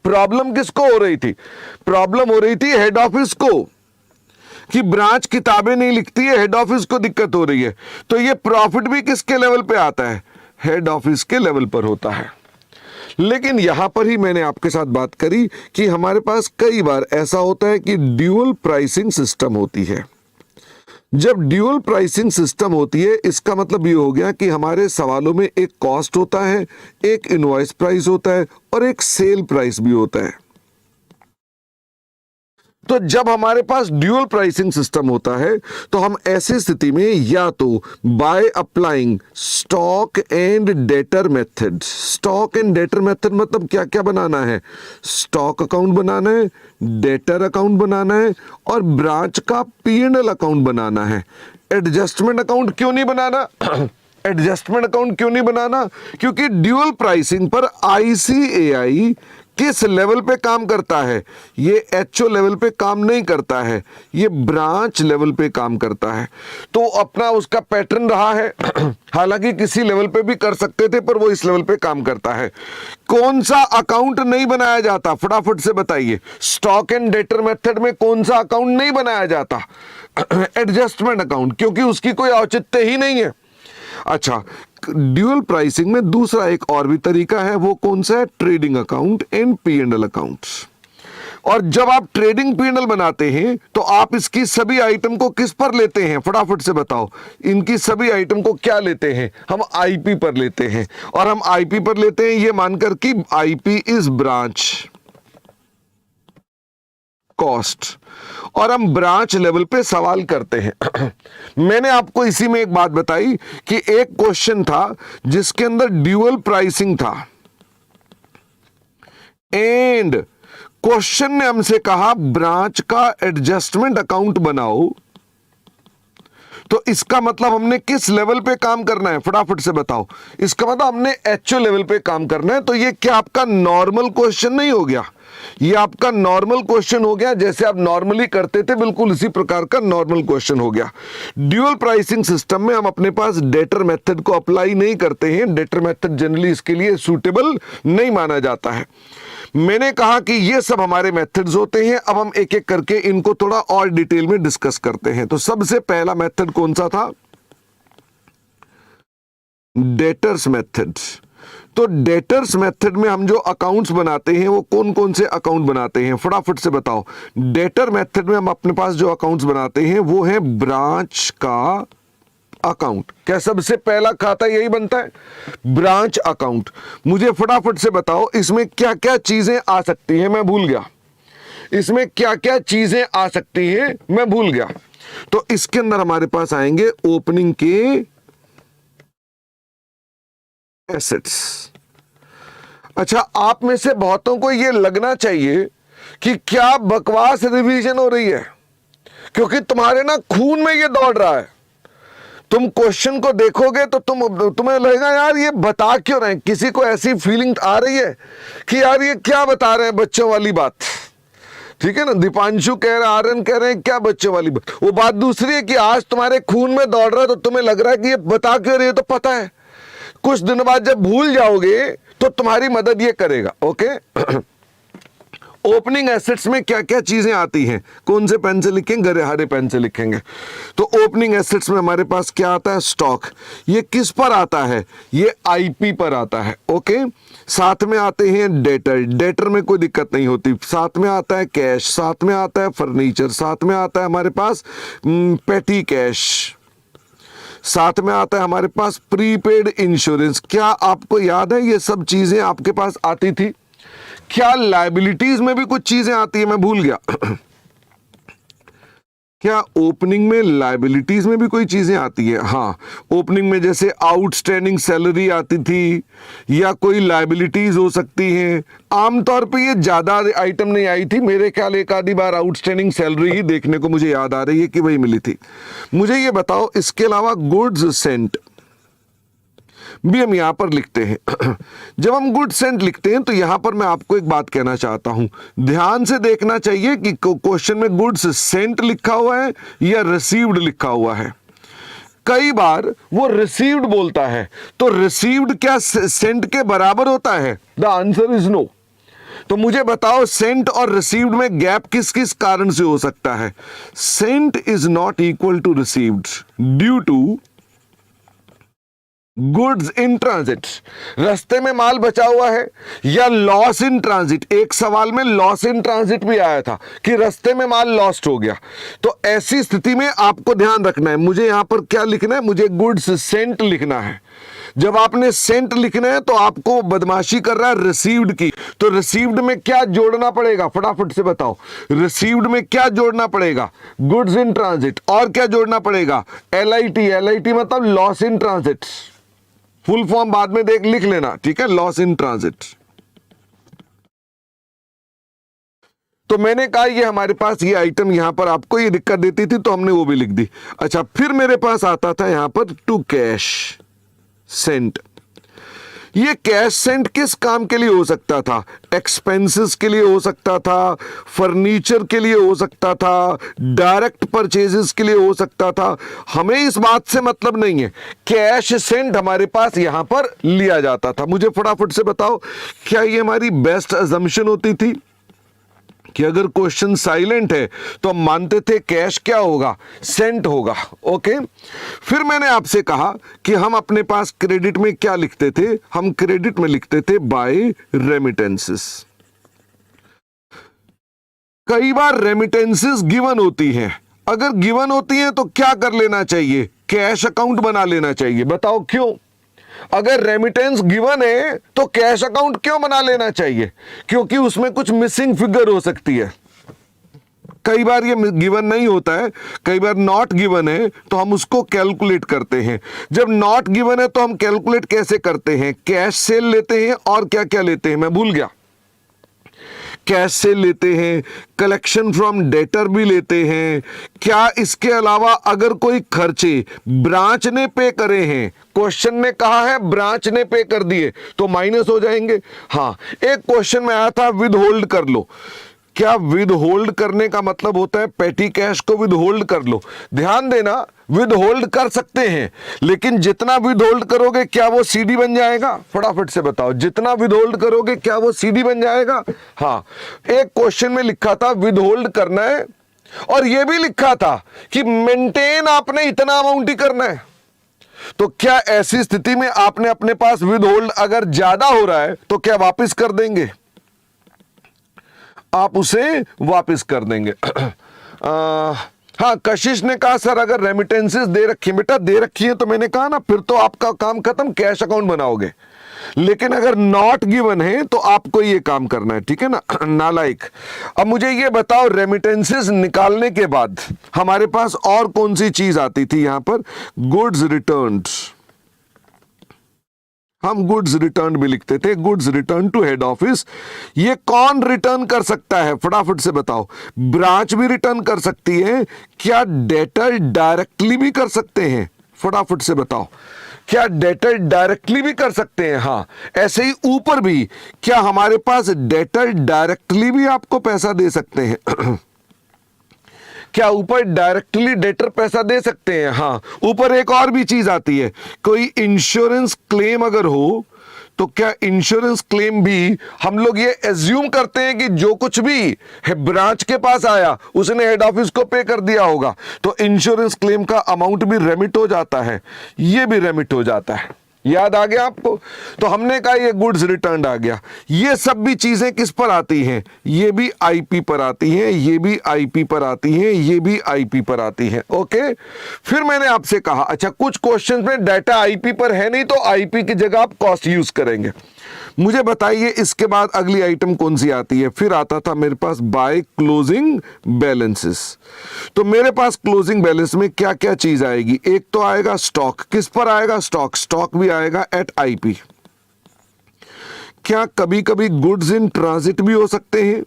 Problem किसको हो रही थी? प्रॉब्लम हो रही थी हेड ऑफिस को, कि ब्रांच किताबें नहीं लिखती है, हेड ऑफिस को दिक्कत हो रही है। तो ये प्रॉफिट भी किसके लेवल पे आता है? हेड ऑफिस के लेवल पर होता है। लेकिन यहां पर ही मैंने आपके साथ बात करी कि हमारे पास कई बार ऐसा होता है कि ड्यूअल प्राइसिंग सिस्टम होती है। जब ड्यूअल प्राइसिंग सिस्टम होती है, इसका मतलब ये हो गया कि हमारे सवालों में एक कॉस्ट होता है, एक इनवॉइस प्राइस होता है और एक सेल प्राइस भी होता है। तो जब हमारे पास ड्यूअल प्राइसिंग सिस्टम होता है तो हम ऐसी स्थिति में या तो by applying stock and debtor method, stock and debtor method मतलब क्या क्या बनाना है? स्टॉक अकाउंट बनाना है, डेटर अकाउंट बनाना है और ब्रांच का P&L अकाउंट बनाना है। एडजस्टमेंट अकाउंट क्यों नहीं बनाना? एडजस्टमेंट अकाउंट क्यों नहीं बनाना? क्योंकि ड्यूअल प्राइसिंग पर ICAI किस लेवल पे काम करता है? ये HO लेवल पे काम नहीं करता है, ये ब्रांच लेवल पे काम करता है। तो अपना उसका पैटर्न रहा है हालांकि किसी लेवल पे भी कर सकते थे, पर वो इस लेवल पे काम करता है। कौन सा अकाउंट नहीं बनाया जाता? फटाफट से बताइए। स्टॉक एंड डेटर मेथड में कौन सा अकाउंट नहीं बनाया जाता? एडजस्टमेंट अकाउंट, क्योंकि उसकी कोई औचित्य ही नहीं है। अच्छा, ड्यूअल प्राइसिंग में दूसरा एक और भी तरीका है, वो कौन सा है? Trading account and P&L accounts. और जब आप ट्रेडिंग P&L बनाते हैं तो आप इसकी सभी आइटम को किस पर लेते हैं? फटाफट से बताओ। इनकी सभी आइटम को क्या लेते हैं? हम IP पर लेते हैं। और हम IP पर लेते हैं ये मानकर कि IP इज ब्रांच कॉस्ट, और हम ब्रांच लेवल पे सवाल करते हैं। मैंने आपको इसी में एक बात बताई कि एक क्वेश्चन था जिसके अंदर ड्यूअल प्राइसिंग था एंड क्वेश्चन ने हमसे कहा ब्रांच का एडजस्टमेंट अकाउंट बनाओ। तो इसका मतलब हमने किस लेवल पे काम करना है? फटाफट से बताओ। इसका मतलब हमने HO लेवल पे काम करना है। तो ये क्या आपका नॉर्मल क्वेश्चन नहीं हो गया? ये आपका नॉर्मल क्वेश्चन हो गया, जैसे आप नॉर्मली करते थे, बिल्कुल इसी प्रकार का नॉर्मल क्वेश्चन हो गया। ड्यूअल प्राइसिंग सिस्टम में हम अपने पास डेटर मेथड को अप्लाई नहीं करते हैं। डेटर मेथड जनरली इसके लिए सूटेबल नहीं माना जाता है। मैंने कहा कि ये सब हमारे मेथड्स होते हैं। अब हम एक एक करके इनको थोड़ा और डिटेल में डिस्कस करते हैं। तो सबसे पहला मेथड कौन सा था? Debtors method. तो डेटर्स मेथड में हम जो अकाउंट्स बनाते हैं वो कौन कौन से अकाउंट बनाते हैं? फटाफट से बताओ। डेटर मेथड में हम अपने पास जो अकाउंट्स बनाते हैं वो है ब्रांच का अकाउंट। क्या सबसे पहला खाता यही बनता है? Branch account. मुझे फटाफट से बताओ इसमें क्या क्या चीजें आ सकती हैं? मैं भूल गया। इसमें क्या क्या चीजें आ सकती हैं? मैं भूल गया। तो इसके अंदर हमारे पास आएंगे ओपनिंग के एसेट्स। अच्छा, आप में से बहुतों को यह लगना चाहिए कि क्या बकवास रिवीजन हो रही है, क्योंकि तुम्हारे ना खून में यह दौड़ रहा है। तुम क्वेश्चन को देखोगे तो तुम्हें लगेगा यार ये बता क्यों रहे हैं। किसी को ऐसी फीलिंग आ रही है कि यार ये क्या बता रहे हैं, बच्चों वाली बात। ठीक है ना? दीपांशु कह रहे, आर्यन कह रहे हैं क्या बच्चों वाली बात। वो बात दूसरी है कि आज तुम्हारे खून में दौड़ रहा है तो तुम्हें लग रहा है कि ये बता क्यों रही है। तो पता है कुछ दिन बाद जब भूल जाओगे तो तुम्हारी मदद ये करेगा। ओके, ओपनिंग एसेट्स में क्या क्या चीजें आती हैं? कौन से पेन से लिखेंगे? हरे पेन से लिखेंगे। तो ओपनिंग एसेट्स में हमारे पास क्या आता है? स्टॉक। ये किस पर आता है? ये IP पर आता है। ओके, साथ में आते हैं डेटर। डेटर में कोई दिक्कत नहीं होती। साथ में आता है कैश, साथ में आता है फर्नीचर, साथ में आता है हमारे पास पेटी कैश, साथ में आता है हमारे पास प्रीपेड इंश्योरेंस। क्या आपको याद है ये सब चीजें आपके पास आती थी? क्या लायबिलिटीज में भी कुछ चीजें आती है? मैं भूल गया। क्या ओपनिंग में लायबिलिटीज में भी कोई चीजें आती है? हाँ, ओपनिंग में जैसे आउटस्टैंडिंग सैलरी आती थी या कोई लायबिलिटीज हो सकती हैं। आमतौर पे ये ज्यादा आइटम नहीं आई थी। मेरे ख्याल एक आधी बार आउटस्टैंडिंग सैलरी ही देखने को मुझे याद आ रही है कि वही मिली थी। मुझे ये बताओ इसके अलावा गुड्स सेंट, भी हम यहां पर लिखते हैं। जब हम गुड सेंट लिखते हैं तो यहां पर मैं आपको एक बात कहना चाहता हूं, ध्यान से देखना चाहिए कि क्वेश्चन में गुड्स सेंट लिखा हुआ है या रिसीव्ड लिखा हुआ है। कई बार वो रिसीव्ड बोलता है, तो रिसीव्ड क्या सेंट के बराबर होता है? The answer is no. तो मुझे बताओ सेंट और रिसीव्ड में गैप किस किस कारण से हो सकता है? Sent is not equal to received due to goods in transit, रास्ते में माल बचा हुआ है, या लॉस इन ट्रांजिट। एक सवाल में लॉस इन ट्रांजिट भी आया था कि रास्ते में माल लॉस्ट हो गया। तो ऐसी स्थिति में आपको ध्यान रखना है, मुझे यहां पर क्या लिखना है? मुझे गुड्स सेंट लिखना है। जब आपने सेंट लिखना है तो आपको बदमाशी कर रहा है रिसीव्ड की, तो रिसीव्ड में क्या जोड़ना पड़ेगा? फटाफट से बताओ, रिसीव्ड में क्या जोड़ना पड़ेगा? Goods in transit. और क्या जोड़ना पड़ेगा? LIT। LIT मतलब loss in transit, full form बाद में लिख लेना, ठीक है? Loss in transit. तो मैंने कहा ये हमारे पास ये आइटम यहां पर आपको ये दिक्कत देती थी, तो हमने वो भी लिख दी। अच्छा, फिर मेरे पास आता था यहां पर टू कैश सेंट। ये कैश सेंट किस काम के लिए हो सकता था? एक्सपेंसेस के लिए हो सकता था, फर्नीचर के लिए हो सकता था, डायरेक्ट परचेजेस के लिए हो सकता था। हमें इस बात से मतलब नहीं है, कैश सेंट हमारे पास यहां पर लिया जाता था। मुझे फटाफट से बताओ, क्या ये हमारी बेस्ट अजम्पशन होती थी कि अगर क्वेश्चन साइलेंट है तो हम मानते थे कैश क्या होगा? सेंट होगा। ओके, फिर मैंने आपसे कहा कि हम अपने पास क्रेडिट में क्या लिखते थे? हम क्रेडिट में लिखते थे बाय रेमिटेंसेस। कई बार रेमिटेंसेस गिवन होती हैं। अगर गिवन होती हैं तो क्या कर लेना चाहिए? कैश अकाउंट बना लेना चाहिए। बताओ क्यों? अगर रेमिटेंस गिवन है तो कैश अकाउंट क्यों बना लेना चाहिए? क्योंकि उसमें कुछ मिसिंग फिगर हो सकती है। कई बार ये गिवन नहीं होता है, कई बार नॉट गिवन है, तो हम उसको कैलकुलेट करते हैं। जब नॉट गिवन है तो हम कैलकुलेट कैसे करते हैं? कैश सेल लेते हैं और क्या क्या लेते हैं, मैं भूल गया। कैश से लेते हैं, कलेक्शन फ्रॉम डेटर भी लेते हैं। क्या इसके अलावा अगर कोई खर्चे ब्रांच ने पे करे हैं, क्वेश्चन ने कहा है ब्रांच ने पे कर दिए, तो माइनस हो जाएंगे। हाँ, एक क्वेश्चन में आया था विद होल्ड कर लो। क्या विद होल्ड करने का मतलब होता है पेटी कैश को विद होल्ड कर लो? ध्यान देना, विद होल्ड कर सकते हैं, लेकिन जितना विद होल्ड करोगे क्या वो सीडी बन जाएगा? फटाफट से बताओ, जितना विद होल्ड करोगे क्या वो सीडी बन जाएगा? हाँ, एक क्वेश्चन में लिखा था विद होल्ड करना है, और यह भी लिखा था कि मेंटेन आपने इतना अमाउंट ही करना है। तो क्या ऐसी स्थिति में आपने अपने पास विद होल्ड अगर ज्यादा हो रहा है तो क्या वापस कर देंगे? आप उसे वापस कर देंगे। हाँ, कशिश ने कहा सर अगर रेमिटेंसेस दे रखी है, बेटा दे रखी है तो मैंने कहा ना फिर तो आपका काम खत्म, कैश अकाउंट बनाओगे। लेकिन अगर नॉट गिवन है तो आपको ये काम करना है, ठीक है ना? नालायक। अब मुझे ये बताओ, रेमिटेंसेस निकालने के बाद हमारे पास और कौन सी चीज आती थी यहां पर? Goods returned. हम गुड्स रिटर्न भी लिखते थे, goods return to head office. ये कौन रिटर्न कर सकता है? फटाफट से बताओ। ब्रांच भी रिटर्न कर सकती है। क्या डेटर डायरेक्टली भी कर सकते हैं? फटाफट से बताओ, क्या डेटर डायरेक्टली भी कर सकते हैं? हाँ, ऐसे ही ऊपर भी क्या हमारे पास डेटर डायरेक्टली भी आपको पैसा दे सकते हैं? क्या ऊपर डायरेक्टली डेटर पैसा दे सकते हैं? हाँ, ऊपर एक और भी चीज आती है, कोई इंश्योरेंस क्लेम अगर हो तो क्या इंश्योरेंस क्लेम भी हम लोग ये एज्यूम करते हैं कि जो कुछ भी ब्रांच के पास आया उसने हेड ऑफिस को पे कर दिया होगा, तो इंश्योरेंस क्लेम का अमाउंट भी रेमिट हो जाता है, ये भी रेमिट हो जाता है। याद आ गया आपको? तो हमने कहा ये गुड्स रिटर्न आ गया। ये सब भी चीजें किस पर आती हैं? ये भी आईपी पर आती हैं, ये भी आईपी पर आती हैं, ये भी आईपी पर आती हैं। ओके, फिर मैंने आपसे कहा अच्छा कुछ क्वेश्चंस में डाटा आईपी पर है नहीं, तो आईपी की जगह आप कॉस्ट यूज करेंगे। मुझे बताइए इसके बाद अगली आइटम कौन सी आती है? फिर आता था मेरे पास बाय क्लोजिंग बैलेंसेस। तो मेरे पास क्लोजिंग बैलेंस में क्या क्या चीज आएगी? एक तो आएगा स्टॉक। किस पर आएगा? स्टॉक। स्टॉक भी आएगा एट आईपी। क्या कभी कभी गुड्स इन ट्रांजिट भी हो सकते हैं?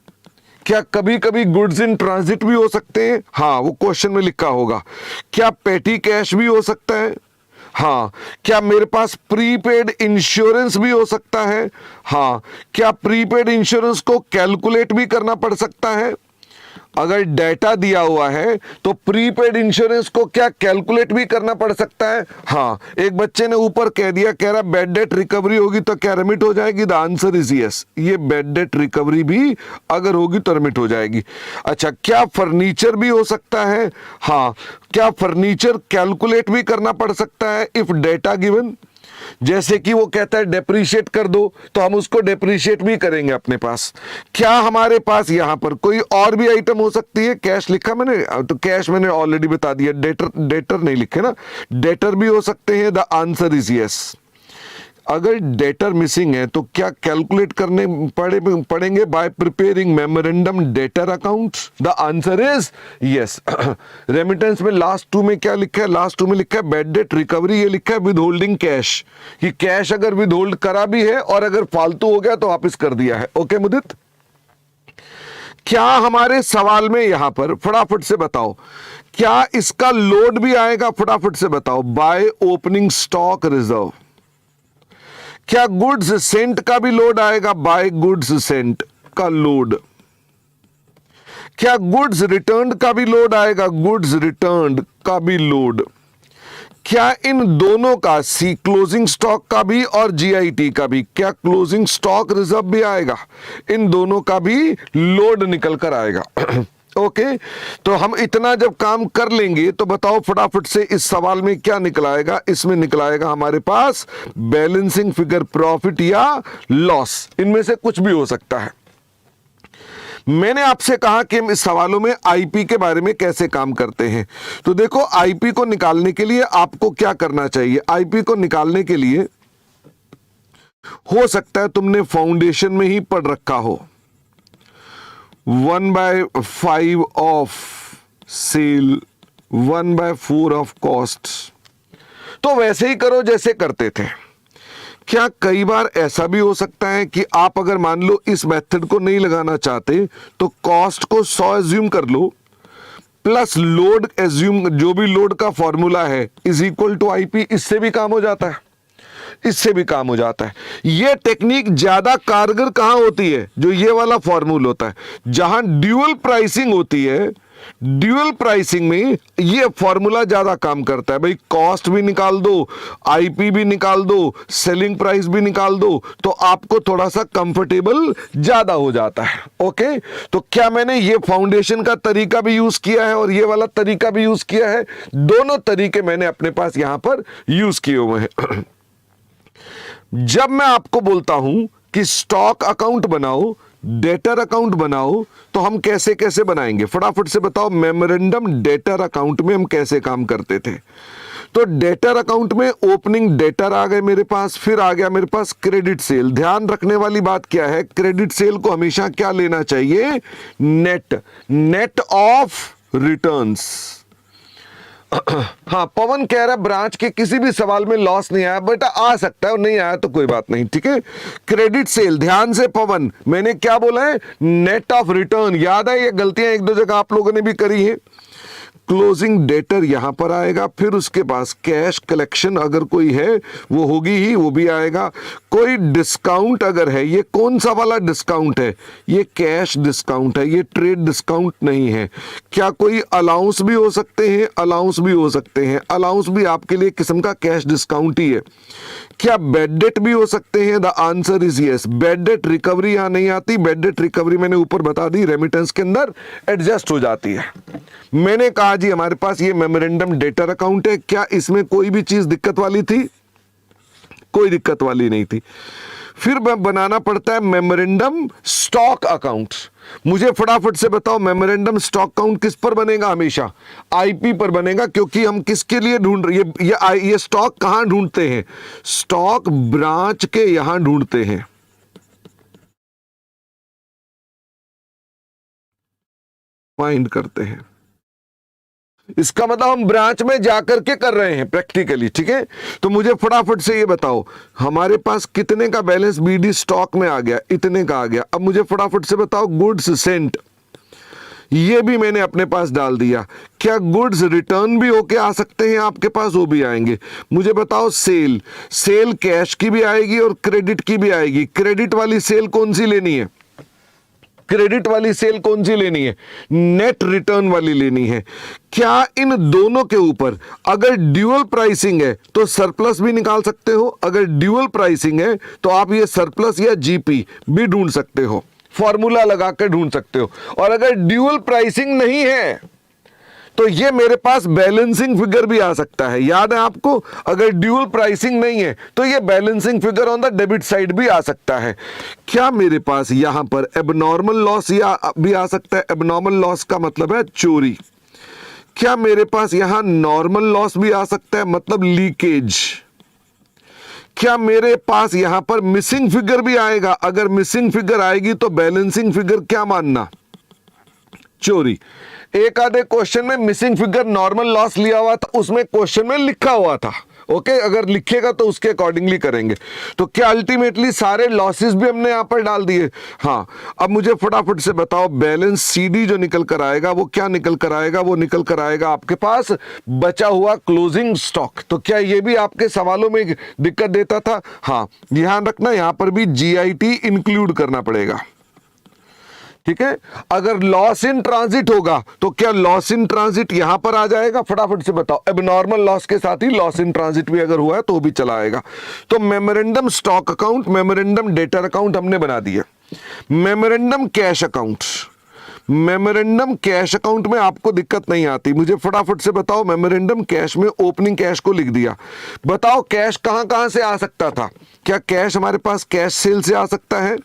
क्या कभी कभी गुड्स इन ट्रांजिट भी हो सकते हैं? हाँ, वो क्वेश्चन में लिखा होगा। क्या पेटी कैश भी हो सकता है? हाँ। क्या मेरे पास प्रीपेड इंश्योरेंस भी हो सकता है? हाँ। क्या प्रीपेड इंश्योरेंस को कैलकुलेट भी करना पड़ सकता है? अगर डेटा दिया हुआ है तो प्रीपेड इंश्योरेंस को क्या कैलकुलेट भी करना पड़ सकता है? हाँ। एक बच्चे ने ऊपर कह दिया, कह रहा बैड डेट रिकवरी होगी तो क्या रिमिट हो जाएगी? The answer is yes. ये बैड डेट रिकवरी भी अगर होगी तो रिमिट हो जाएगी। अच्छा, क्या फर्नीचर भी हो सकता है? हाँ। क्या फर्नीचर कैलकुलेट भी करना पड़ सकता है इफ डेटा गिवन? जैसे कि वो कहता है डेप्रीशिएट कर दो, तो हम उसको डेप्रीशिएट भी करेंगे अपने पास। क्या हमारे पास यहां पर कोई और भी आइटम हो सकती है? कैश लिखा मैंने, तो कैश मैंने ऑलरेडी बता दिया। डेटर नहीं लिखे ना, डेटर भी हो सकते हैं। The answer is yes. अगर डेटर मिसिंग है तो क्या कैलकुलेट करने पड़ेंगे bye preparing memorandum debtor account? The answer is yes. Remittance में लास्ट टू में क्या लिखा है? लास्ट टू में लिखा है बैड डेट रिकवरी, ये लिखा है विद होल्डिंग कैश, कि कैश अगर विद होल्ड करा भी है और अगर फालतू हो गया तो वापिस कर दिया है। ओके मुदित, क्या हमारे सवाल में यहां पर फटाफट से बताओ, क्या इसका लोड भी आएगा? फटाफट से बताओ। By opening stock reserve. क्या गुड्स सेंट का भी लोड आएगा? बाय गुड्स सेंट का लोड। क्या गुड्स रिटर्न का भी लोड आएगा? गुड्स रिटर्न का भी लोड। क्या इन दोनों का क्लोजिंग स्टॉक का भी और जीआईटी का भी, क्या क्लोजिंग स्टॉक रिजर्व भी आएगा? इन दोनों का भी लोड निकल कर आएगा। ओके, तो हम इतना जब काम कर लेंगे तो बताओ फटाफट से इस सवाल में क्या निकलाएगा? इसमें निकलाएगा हमारे पास बैलेंसिंग फिगर, प्रॉफिट या लॉस, इनमें से कुछ भी हो सकता है। मैंने आपसे कहा कि हम इस सवालों में आईपी के बारे में कैसे काम करते हैं। तो देखो, आईपी को निकालने के लिए आपको क्या करना चाहिए? आईपी को निकालने के लिए हो सकता है तुमने फाउंडेशन में ही पढ़ रखा हो, 1/5 ऑफ सेल, 1/4 ऑफ कॉस्ट, तो वैसे ही करो जैसे करते थे। क्या कई बार ऐसा भी हो सकता है कि आप अगर मान लो इस मेथड को नहीं लगाना चाहते तो कॉस्ट को 100 एज्यूम कर लो प्लस लोड एज्यूम, जो भी लोड का फॉर्मूला है, इज इक्वल टू आईपी। इससे भी काम हो जाता है, इससे भी काम हो जाता है। यह टेक्निक ज्यादा कारगर कहां होती है? जो ये वाला फॉर्मूला होता है, जहां ड्यूअल प्राइसिंग होती है। ड्यूअल प्राइसिंग में ये फॉर्मूला ज्यादा काम करता है। भाई कॉस्ट भी निकाल दो, आईपी भी निकाल दो, सेलिंग प्राइस भी निकाल दो, तो आपको थोड़ा सा कंफर्टेबल ज्यादा हो जाता है। ओके, तो क्या मैंने ये फाउंडेशन का तरीका भी यूज किया है और ये वाला तरीका भी यूज किया है? दोनों तरीके मैंने अपने पास यहां पर यूज किए हुए हैं। जब मैं आपको बोलता हूं कि स्टॉक अकाउंट बनाओ, डेटर अकाउंट बनाओ, तो हम कैसे कैसे बनाएंगे? फटाफट से बताओ। मेमोरेंडम डेटर अकाउंट में हम कैसे काम करते थे? तो डेटर अकाउंट में ओपनिंग डेटर आ गए मेरे पास, फिर आ गया मेरे पास क्रेडिट सेल। ध्यान रखने वाली बात क्या है? क्रेडिट सेल को हमेशा क्या लेना चाहिए? Net, net of returns. हाँ, पवन कह रहा ब्रांच के किसी भी सवाल में लॉस नहीं आया। बेटा आ सकता है, और नहीं आया तो कोई बात नहीं, ठीक है। क्रेडिट सेल, ध्यान से पवन, मैंने क्या बोला है? Net of return. याद है, ये गलतियां एक दो जगह आप लोगों ने भी करी है। क्लोजिंग डेटर यहां पर आएगा, फिर उसके पास कैश कलेक्शन अगर कोई है वो होगी ही, वो भी आएगा। कोई डिस्काउंट अगर है, ये कौन सा वाला डिस्काउंट है? ये कैश डिस्काउंट है, ये ट्रेड डिस्काउंट नहीं है। क्या कोई अलाउंस भी हो सकते हैं? अलाउंस भी हो सकते हैं। अलाउंस भी आपके लिए किस्म का कैश डिस्काउंट ही है। क्या बेड डेट भी हो सकते हैं? The answer is yes. Bed date recovery यहां नहीं आती। बेड डेट रिकवरी मैंने ऊपर बता दी, रेमिटेंस के अंदर एडजस्ट हो जाती है। मैंने कहा जी हमारे पास ये मेमोरेंडम डेटर अकाउंट है, क्या इसमें कोई भी चीज दिक्कत वाली थी? कोई दिक्कत वाली नहीं थी। फिर बनाना पड़ता है मेमोरेंडम स्टॉक अकाउंट। मुझे फटाफट से बताओ, मेमोरेंडम स्टॉक अकाउंट किस पर बनेगा? हमेशा आईपी पर बनेगा, क्योंकि हम किसके लिए ढूंढ रहे हैं? ये स्टॉक कहां ढूंढते हैं? स्टॉक ब्रांच के यहां ढूंढते हैं। फाइंड करते हैं। इसका मतलब हम ब्रांच में जाकर के कर रहे हैं प्रैक्टिकली, ठीक है। तो मुझे फटाफट से ये बताओ, हमारे पास कितने का बैलेंस बीडी स्टॉक में आ गया? इतने का आ गया। अब मुझे फटाफट से बताओ, गुड्स सेंट, ये भी मैंने अपने पास डाल दिया। क्या गुड्स रिटर्न भी होके आ सकते हैं आपके पास? वो भी आएंगे। मुझे बताओ सेल कैश की भी आएगी और क्रेडिट की भी आएगी। क्रेडिट वाली सेल कौन सी लेनी है? क्रेडिट वाली सेल कौन सी लेनी है? नेट रिटर्न वाली लेनी है। क्या इन दोनों के ऊपर अगर ड्यूअल प्राइसिंग है तो सरप्लस भी निकाल सकते हो? अगर ड्यूअल प्राइसिंग है तो आप ये सरप्लस या जीपी भी ढूंढ सकते हो, फॉर्मूला लगाकर ढूंढ सकते हो। और अगर ड्यूअल प्राइसिंग नहीं है तो ये मेरे पास बैलेंसिंग फिगर भी आ सकता है। याद है आपको, अगर ड्यूअल प्राइसिंग नहीं है तो ये balancing figure on the debit side भी आ सकता है। क्या मेरे पास यहां पर एबनॉर्मल लॉस या भी आ सकता है? एबनॉर्मल लॉस का मतलब है चोरी। क्या मेरे पास यहां नॉर्मल लॉस भी आ सकता है, मतलब लीकेज? क्या मेरे पास यहां पर मिसिंग फिगर भी आएगा? अगर मिसिंग फिगर आएगी तो बैलेंसिंग फिगर क्या मानना? चोरी। एक आधे क्वेश्चन में मिसिंग फिगर नॉर्मल लॉस लिया हुआ था, उसमें क्वेश्चन में लिखा हुआ था। ओके, अगर लिखेगा तो उसके अकॉर्डिंगली करेंगे। तो क्या अल्टीमेटली सारे लॉसेस भी हमने यहां पर डाल दिए? हाँ। अब मुझे फटाफट से बताओ, बैलेंस सीडी जो निकल कर आएगा वो क्या निकल कर आएगा? वो निकल कर आएगा आपके पास बचा हुआ क्लोजिंग स्टॉक। तो क्या ये भी आपके सवालों में दिक्कत देता था? हाँ, ध्यान रखना यहां पर भी जीआईटी इंक्लूड करना पड़ेगा। ठीक है, अगर लॉस इन ट्रांजिट होगा तो क्या लॉस इन ट्रांजिट यहां पर आ जाएगा? फटाफट से बताओ। एबनॉर्मल लॉस के साथ ही लॉस इन ट्रांजिट भी अगर हुआ है तो भी चला आएगा। तो memorandum stock account, memorandum debtor account हमने बना दिया। Memorandum cash account, memorandum cash account में आपको दिक्कत नहीं आती। मुझे फटाफट से बताओ, मेमोरेंडम कैश में ओपनिंग कैश को लिख दिया। बताओ कैश कहां कहां से आ सकता था? क्या कैश हमारे पास कैश सेल से आ सकता है?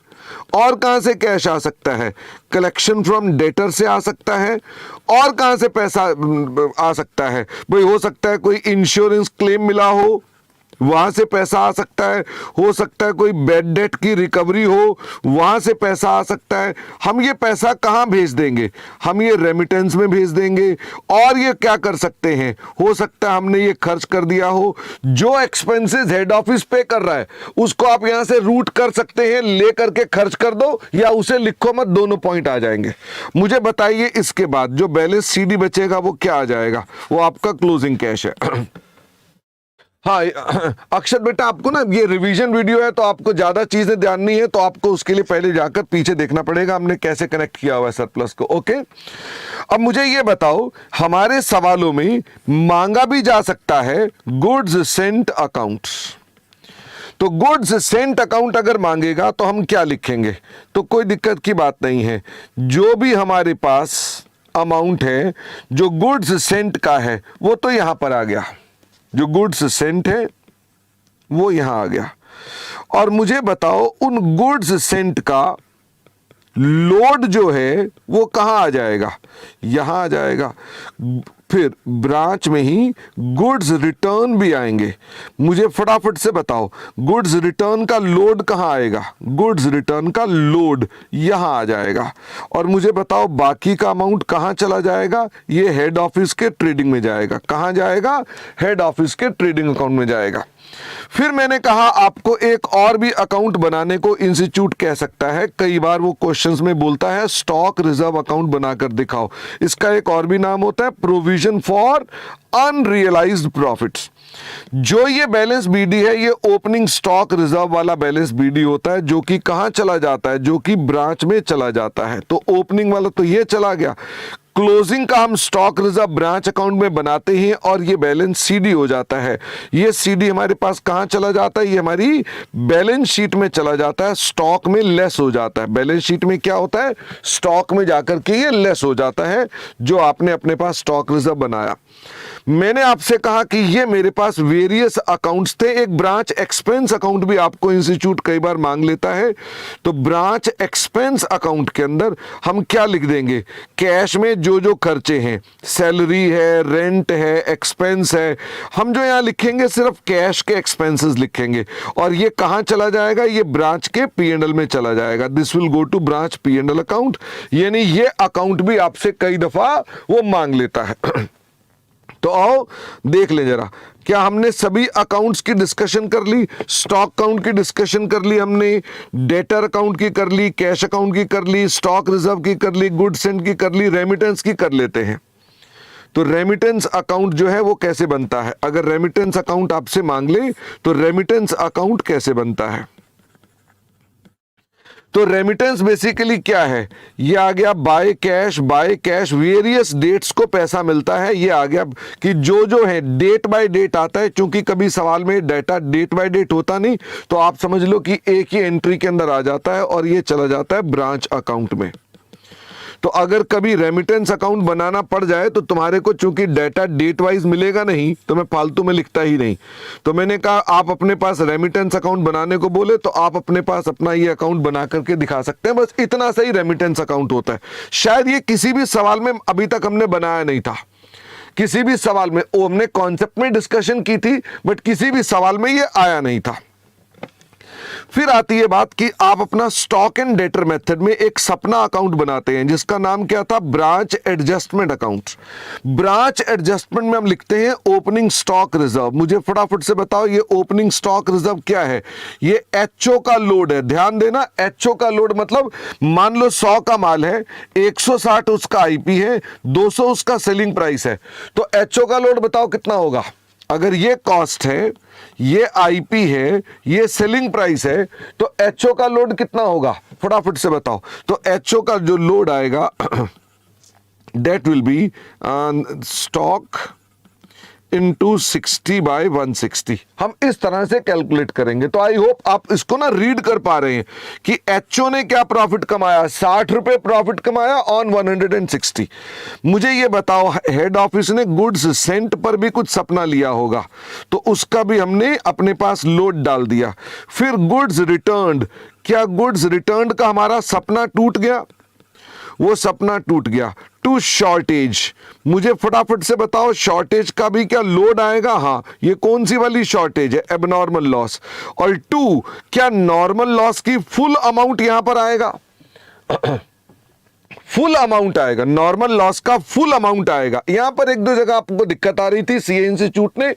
और कहां से कैश आ सकता है? कलेक्शन फ्रॉम डेटर से आ सकता है। और कहां से पैसा आ सकता है? भाई हो सकता है कोई इंश्योरेंस क्लेम मिला हो, वहां से पैसा आ सकता है। हो सकता है कोई बैड डेट की रिकवरी हो, वहां से पैसा आ सकता है। हम ये पैसा कहां भेज देंगे? हम ये रेमिटेंस में भेज देंगे। और ये क्या कर सकते हैं? हो सकता है हमने ये खर्च कर दिया हो। जो एक्सपेंसेस हेड ऑफिस पे कर रहा है उसको आप यहां से रूट कर सकते हैं, ले करके खर्च कर दो या उसे लिखो मत, दोनों पॉइंट आ जाएंगे। मुझे बताइए इसके बाद जो बैलेंस सीडी बचेगा वो क्या आ जाएगा? वो आपका क्लोजिंग कैश है। हाँ अक्षर बेटा, आपको ना ये रिवीजन वीडियो है तो आपको ज्यादा चीजें ध्यान नहीं है, तो आपको उसके लिए पहले जाकर पीछे देखना पड़ेगा हमने कैसे कनेक्ट किया हुआ है सरप्लस को। ओके, अब मुझे ये बताओ, हमारे सवालों में मांगा भी जा सकता है गुड्स सेंट अकाउंट्स। तो गुड्स सेंट अकाउंट अगर मांगेगा तो हम क्या लिखेंगे? तो कोई दिक्कत की बात नहीं है। जो भी हमारे पास अमाउंट है जो गुड्स सेंट का है वो तो यहां पर आ गया, जो गुड्स सेंट है वो यहां आ गया। और मुझे बताओ उन गुड्स सेंट का लोड जो है वो कहां आ जाएगा? यहां आ जाएगा। फिर ब्रांच में ही गुड्स रिटर्न भी आएंगे। मुझे फटाफट से बताओ गुड्स रिटर्न का लोड कहां आएगा? गुड्स रिटर्न का लोड यहां आ जाएगा। और मुझे बताओ बाकी का अमाउंट कहां चला जाएगा? ये हेड ऑफिस के ट्रेडिंग में जाएगा। कहां जाएगा? हेड ऑफिस के ट्रेडिंग अकाउंट में जाएगा। फिर मैंने कहा आपको एक और भी अकाउंट बनाने को इंस्टीट्यूट कह सकता है। कई बार वो क्वेश्चंस में बोलता है स्टॉक रिजर्व अकाउंट बनाकर दिखाओ। इसका एक और भी नाम होता है प्रोविजन फॉर अनरियलाइज्ड प्रॉफिट्स। जो ये बैलेंस बीडी है ये ओपनिंग स्टॉक रिजर्व वाला बैलेंस बीडी होता है, जो कि कहां चला जाता है? जो कि ब्रांच में चला जाता है। तो ओपनिंग वाला तो ये चला गया। क्लोजिंग का हम स्टॉक रिजर्व ब्रांच अकाउंट में बनाते हैं और ये बैलेंस सीडी हो जाता है। ये सीडी हमारे पास कहां चला जाता है? ये हमारी बैलेंस शीट में चला जाता है, स्टॉक में लेस हो जाता है। बैलेंस शीट में क्या होता है? स्टॉक में जाकर के ये लेस हो जाता है जो आपने अपने पास स्टॉक रिजर्व बनाया। मैंने आपसे कहा कि ये मेरे पास वेरियस अकाउंट्स थे। एक ब्रांच एक्सपेंस अकाउंट भी आपको इंस्टीट्यूट कई बार मांग लेता है। तो ब्रांच एक्सपेंस अकाउंट के अंदर हम क्या लिख देंगे? कैश में जो जो खर्चे हैं, सैलरी है, रेंट है, एक्सपेंस है, हम जो यहां लिखेंगे सिर्फ कैश के एक्सपेंसेस लिखेंगे। और ये कहां चला जाएगा? ये ब्रांच के P&L में चला जाएगा। This will go to branch P&L account. यानी ये अकाउंट भी आपसे कई दफा वो मांग लेता है। तो आओ देख ले जरा, क्या हमने सभी अकाउंट्स की डिस्कशन कर ली? स्टॉक अकाउंट की डिस्कशन कर ली हमने, डेटर अकाउंट की कर ली, कैश अकाउंट की कर ली, स्टॉक रिजर्व की कर ली, गुड्स सेंड की कर ली, रेमिटेंस की कर लेते हैं। तो रेमिटेंस अकाउंट जो है वो कैसे बनता है? अगर रेमिटेंस अकाउंट आपसे मांग ले तो रेमिटेंस अकाउंट कैसे बनता है? तो रेमिटेंस बेसिकली क्या है? ये आ गया बाय कैश वेरियस डेट्स को पैसा मिलता है। ये आ गया कि जो है डेट बाय डेट आता है, क्योंकि कभी सवाल में डाटा डेट बाय डेट होता नहीं, तो आप समझ लो कि एक ही एंट्री के अंदर आ जाता है और ये चला जाता है ब्रांच अकाउंट में। तो अगर कभी रेमिटेंस अकाउंट बनाना पड़ जाए तो तुम्हारे को चूंकि डाटा डेट वाइज मिलेगा नहीं, तो मैं फालतू में लिखता ही नहीं। तो मैंने कहा आप अपने पास रेमिटेंस अकाउंट बनाने को बोले तो आप अपने पास अपना ये अकाउंट बना करके दिखा सकते हैं। बस इतना सही रेमिटेंस अकाउंट होता है। शायद ये किसी भी सवाल में अभी तक हमने बनाया नहीं था, किसी भी सवाल में। हमने कॉन्सेप्ट में डिस्कशन की थी बट किसी भी सवाल में ये आया नहीं था। फिर आती है बात कि आप अपना स्टॉक एंड डेटर मेथड में एक सपना अकाउंट बनाते हैं जिसका नाम क्या था? Branch adjustment account. Branch adjustment में हम लिखते हैं ओपनिंग स्टॉक रिजर्व। मुझे फटाफट से बताओ ये ओपनिंग स्टॉक रिजर्व क्या है? ये एचओ का लोड है। ध्यान देना, एचओ का लोड मतलब मान लो 100 का माल है, 160 उसका आईपी है, 200 उसका सेलिंग प्राइस है, तो एचओ का लोड बताओ कितना होगा? अगर ये कॉस्ट है, ये आईपी है, ये सेलिंग प्राइस है, तो एचओ का लोड कितना होगा? फटाफट से बताओ। तो एचओ का जो लोड आएगा that will be stock into 60/160। हम इस तरह से कैलकुलेट करेंगे। तो आई होप आप इसको ना रीड कर पा रहे हैं कि एचओ ने क्या प्रॉफिट कमाया? 60 रुपए प्रॉफिट कमाया ऑन 160। मुझे ये बताओ, हेड ऑफिस ने गुड्स सेंट पर भी कुछ सपना लिया होगा, तो उसका भी हमने अपने पास लोड डाल दिया। फिर गुड्स रिटर्न्ड, क्या गुड्स रिटर्न्ड का हमारा सपना टूट गया? वो सपना टूट गया। टू शॉर्टेज, मुझे फटाफट से बताओ शॉर्टेज का भी क्या लोड आएगा? हाँ, ये कौन सी वाली शॉर्टेज है? Abnormal loss. और टू, क्या नॉर्मल लॉस की फुल अमाउंट यहां पर आएगा? फुल अमाउंट आएगा, नॉर्मल लॉस का फुल अमाउंट आएगा। यहां पर एक दो जगह आपको दिक्कत आ रही थी। सीए इंस्टीट्यूट ने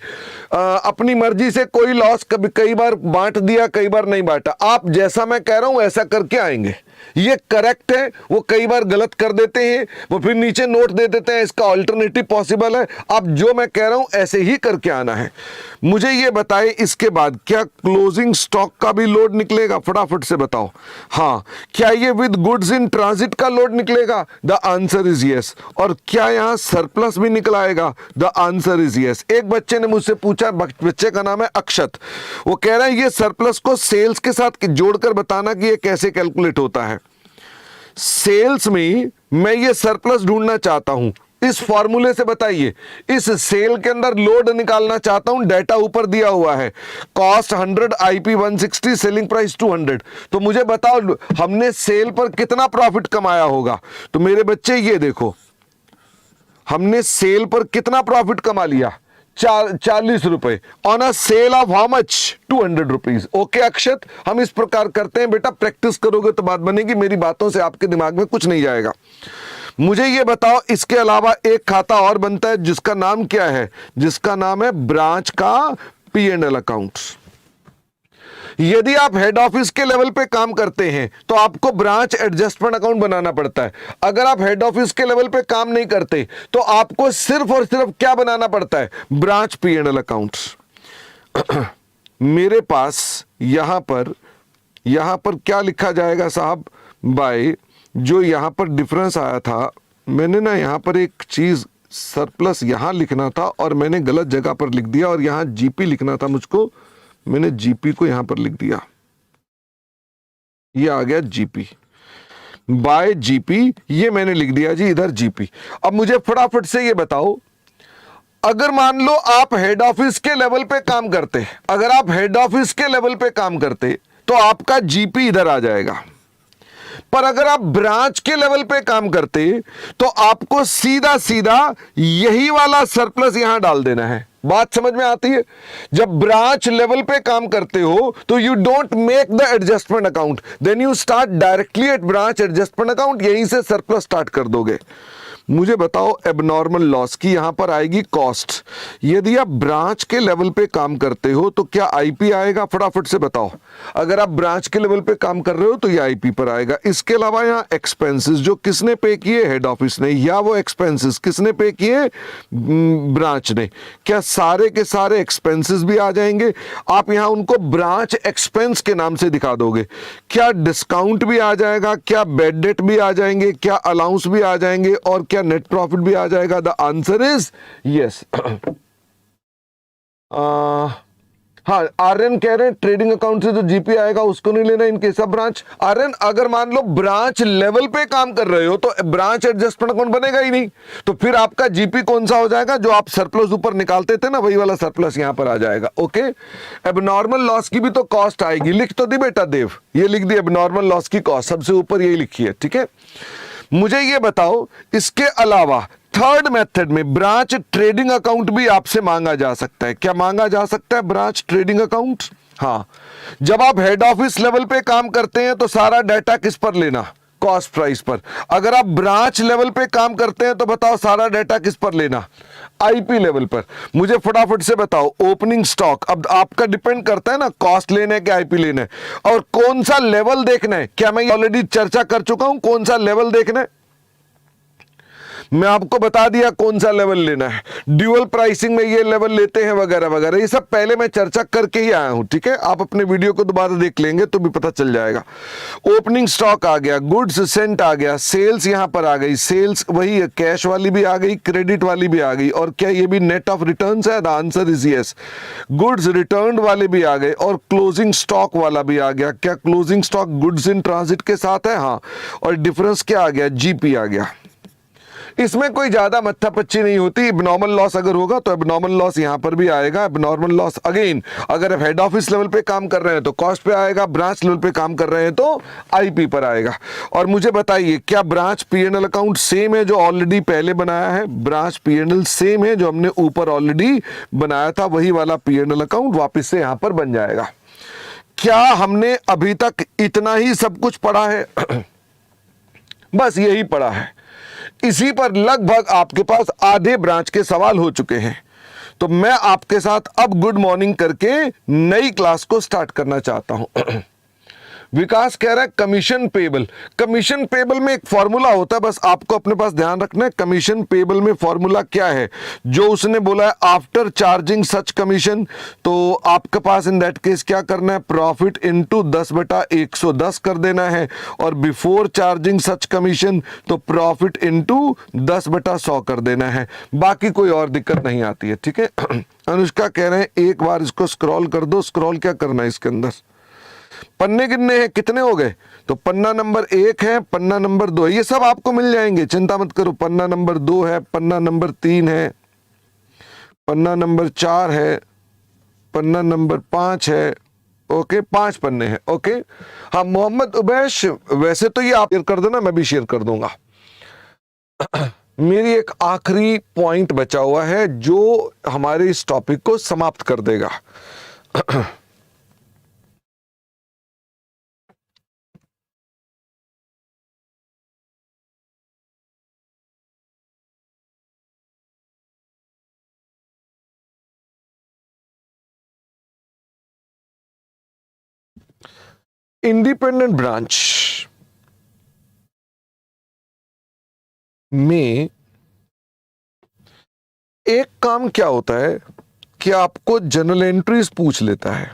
अपनी मर्जी से कोई लॉस कभी कई बार बांट दिया, कई बार नहीं बांटा। आप जैसा मैं कह रहा हूं ऐसा करके आएंगे, ये करेक्ट है। वो कई बार गलत कर देते हैं, वो फिर नीचे नोट दे देते हैं इसका ऑल्टरनेटिव पॉसिबल है। आप जो मैं कह रहा हूं ऐसे ही करके आना है। मुझे ये बताए इसके बाद क्या क्लोजिंग स्टॉक का भी लोड निकलेगा? फटाफट से बताओ। हाँ, क्या ये विद गुड्स इन ट्रांजिट का लोड निकलेगा? The answer is yes. और क्या यहां सरप्लस भी निकल आएगा? The answer is yes. एक बच्चे ने मुझसे पूछा, बच्चे का नाम है अक्षत, वो कह रहा है ये सरप्लस को सेल्स के साथ जोड़कर बताना कि ये कैसे कैलकुलेट होता है। सेल्स में मैं ये सरप्लस ढूंढना चाहता हूं, इस फॉर्मूले से बताइए। इस सेल के अंदर लोड निकालना चाहता हूं, डाटा ऊपर दिया हुआ है, कॉस्ट 100, आईपी 160, सेलिंग प्राइस 200। तो मुझे बताओ हमने सेल पर कितना प्रॉफिट कमाया होगा? तो मेरे बच्चे ये देखो, हमने सेल पर कितना प्रॉफिट कमा लिया? 40 रुपए on a sale of how much? 200 rupees. Okay Akshat, हम इस प्रकार करते हैं। बेटा प्रैक्टिस करोगे तो बात बनेगी, मेरी बातों से आपके दिमाग में कुछ नहीं जाएगा। मुझे ये बताओ, इसके अलावा एक खाता और बनता है जिसका नाम क्या है? जिसका नाम है ब्रांच का P&L अकाउंट। यदि आप हेड ऑफिस के लेवल पे काम करते हैं तो आपको ब्रांच एडजस्टमेंट अकाउंट बनाना पड़ता है। अगर आप हेड ऑफिस के लेवल पे काम नहीं करते तो आपको सिर्फ और सिर्फ क्या बनाना पड़ता है? Branch P&L account. मेरे पास यहां पर क्या लिखा जाएगा साहब? बाय, जो यहां पर डिफरेंस आया था, मैंने ना यहां पर एक चीज सरप्लस यहां लिखना था और मैंने गलत जगह पर लिख दिया, और यहां जीपी लिखना था मुझको, मैंने जीपी को यहां पर लिख दिया। ये आ गया जीपी, बाय जीपी, ये मैंने लिख दिया जी इधर जीपी। अब मुझे फटाफट से ये बताओ, अगर मान लो आप हेड ऑफिस के लेवल पे काम करते, अगर आप हेड ऑफिस के लेवल पे काम करते तो आपका जीपी इधर आ जाएगा। पर अगर आप ब्रांच के लेवल पे काम करते तो आपको सीधा सीधा यही वाला सरप्लस यहां डाल देना है। बात समझ में आती है? जब ब्रांच लेवल पे काम करते हो तो you don't make the adjustment account, then you start directly at branch adjustment account, यहीं से सरप्लस स्टार्ट कर दोगे। मुझे बताओ एबनॉर्मल लॉस की यहां पर आएगी कॉस्ट। यदि आप ब्रांच के लेवल पे काम करते हो तो क्या आईपी आएगा, फटाफट से बताओ। अगर आप ब्रांच के लेवल पे काम कर रहे हो तो ये आईपी पर आएगा। इसके अलावा यहाँ एक्सपेंसेस जो किसने पे किए, हेड ऑफिस ने, या वो एक्सपेंसेस किसने पे किए, ब्रांच ने। क्या सारे के सारे एक्सपेंसेस भी आ जाएंगे? आप यहां उनको ब्रांच एक्सपेंस के नाम से दिखा दोगे। क्या डिस्काउंट भी आ जाएगा, क्या बेड डेट भी आ जाएंगे, क्या अलाउंस भी आ जाएंगे, और क्या नेट प्रॉफिट भी आ जाएगा? The answer is yes. हाँ, आर्यन कह रहे हैं ट्रेडिंग अकाउंट से जो जीपी आएगा उसको नहीं लेना इनके सब ब्रांच। आर्यन, अगर मान लो ब्रांच लेवल पे काम कर रहे हो तो ब्रांच एडजस्टमेंट अकाउंट बनेगा ही नहीं, तो फिर आपका जीपी कौन सा हो जाएगा? जो आप सरप्लस ऊपर निकालते थे ना, वही वाला सरप्लस यहां पर आ जाएगा। ओके, एबनॉर्मल लॉस की भी तो कॉस्ट आएगी। लिख तो दी बेटा देव, ये लिख दी एबनॉर्मल लॉस की कॉस्ट, सबसे ऊपर यही लिखी है। ठीक है, मुझे ये बताओ इसके अलावा थर्ड मेथड में ब्रांच ट्रेडिंग अकाउंट भी आपसे मांगा जा सकता है। क्या मांगा जा सकता है ब्रांच ट्रेडिंग अकाउंट? हाँ, जब आप हेड ऑफिस लेवल पे काम करते हैं तो सारा डाटा किस पर लेना, कॉस्ट प्राइस पर। अगर आप ब्रांच लेवल पे काम करते हैं तो बताओ सारा डाटा किस पर लेना, आईपी लेवल पर। मुझे फटाफट से बताओ ओपनिंग स्टॉक, अब आपका डिपेंड करता है ना कॉस्ट लेने के आईपी लेने, और कौन सा लेवल देखना है। क्या मैं ऑलरेडी चर्चा कर चुका हूं कौन सा लेवल देखना है? मैं आपको बता दिया कौन सा लेवल लेना है। ड्यूअल प्राइसिंग में ये लेवल लेते हैं वगैरह वगैरह, ये सब पहले मैं चर्चा करके ही आया हूं। ठीक है, आप अपने वीडियो को दोबारा देख लेंगे तो भी पता चल जाएगा। ओपनिंग स्टॉक आ गया, गुड्स सेंट आ गया, सेल्स यहां पर आ गई, सेल्स वही है, कैश वाली भी आ गई, क्रेडिट वाली भी आ गई, और क्या ये भी नेट ऑफ रिटर्न्स है? The answer is yes. Goods return वाले भी आ गए और क्लोजिंग स्टॉक वाला भी आ गया। क्या closing stock goods in transit के साथ है? हाँ, और डिफरेंस क्या आ गया? जीपी आ गया। इसमें कोई ज्यादा मत्थापच्ची नहीं होती। एबनॉर्मल लॉस अगर होगा तो एबनॉर्मल लॉस यहां पर भी आएगा। एबनॉर्मल लॉस अगेन अगर आप हेड ऑफिस लेवल पे काम कर रहे हैं तो कॉस्ट पे आएगा, ब्रांच लेवल पे काम कर रहे हैं तो आईपी पर आएगा। और मुझे बताइए क्या ब्रांच पीएनएल अकाउंट सेम है जो ऑलरेडी पहले बनाया है? ब्रांच पीएनएल सेम है जो हमने ऊपर ऑलरेडी बनाया था, वही वाला पीएनएल अकाउंट वापस से यहां पर बन जाएगा। क्या हमने अभी तक इतना ही सब कुछ पढ़ा है? बस यही पढ़ा है। इसी पर लगभग आपके पास आधे ब्रांच के सवाल हो चुके हैं। तो मैं आपके साथ अब गुड मॉर्निंग करके नई क्लास को स्टार्ट करना चाहता हूं। विकास कह रहा है कमीशन पेबल। कमीशन पेबल में एक फॉर्मूला होता है, बस आपको अपने पास ध्यान रखना है। कमीशन पेबल में फॉर्मूला क्या है जो उसने बोला है? आफ्टर चार्जिंग सच कमीशन, तो आपके पास इन दैट केस क्या करना है? प्रॉफिट इनटू 10/110 कर देना है। और बिफोर चार्जिंग सच कमीशन तो प्रॉफिट इनटू 10/100 कर देना है। बाकी कोई और दिक्कत नहीं आती है। ठीक है, अनुष्का कह रहे हैं एक बार इसको स्क्रॉल कर दो। स्क्रॉल क्या करना है इसके अंदर? पन्ने कितने हैं, कितने हो गए? तो पन्ना नंबर 1 है, पन्ना नंबर 2 है, ये सब आपको मिल जाएंगे, चिंता मत करो। पन्ना नंबर 2 है, पन्ना नंबर 3 है, पन्ना नंबर 4 है, पन्ना नंबर 5 है। ओके, 5 पन्ने हैं। ओके, हाँ मोहम्मद उबैश, वैसे तो ये आप शेयर कर देना, मैं भी शेयर कर दूंगा। मेरी एक आखिरी पॉइंट बचा हुआ है जो हमारे इस टॉपिक को समाप्त कर देगा। इंडिपेंडेंट ब्रांच में एक काम क्या होता है कि आपको जर्नल एंट्रीज पूछ लेता है।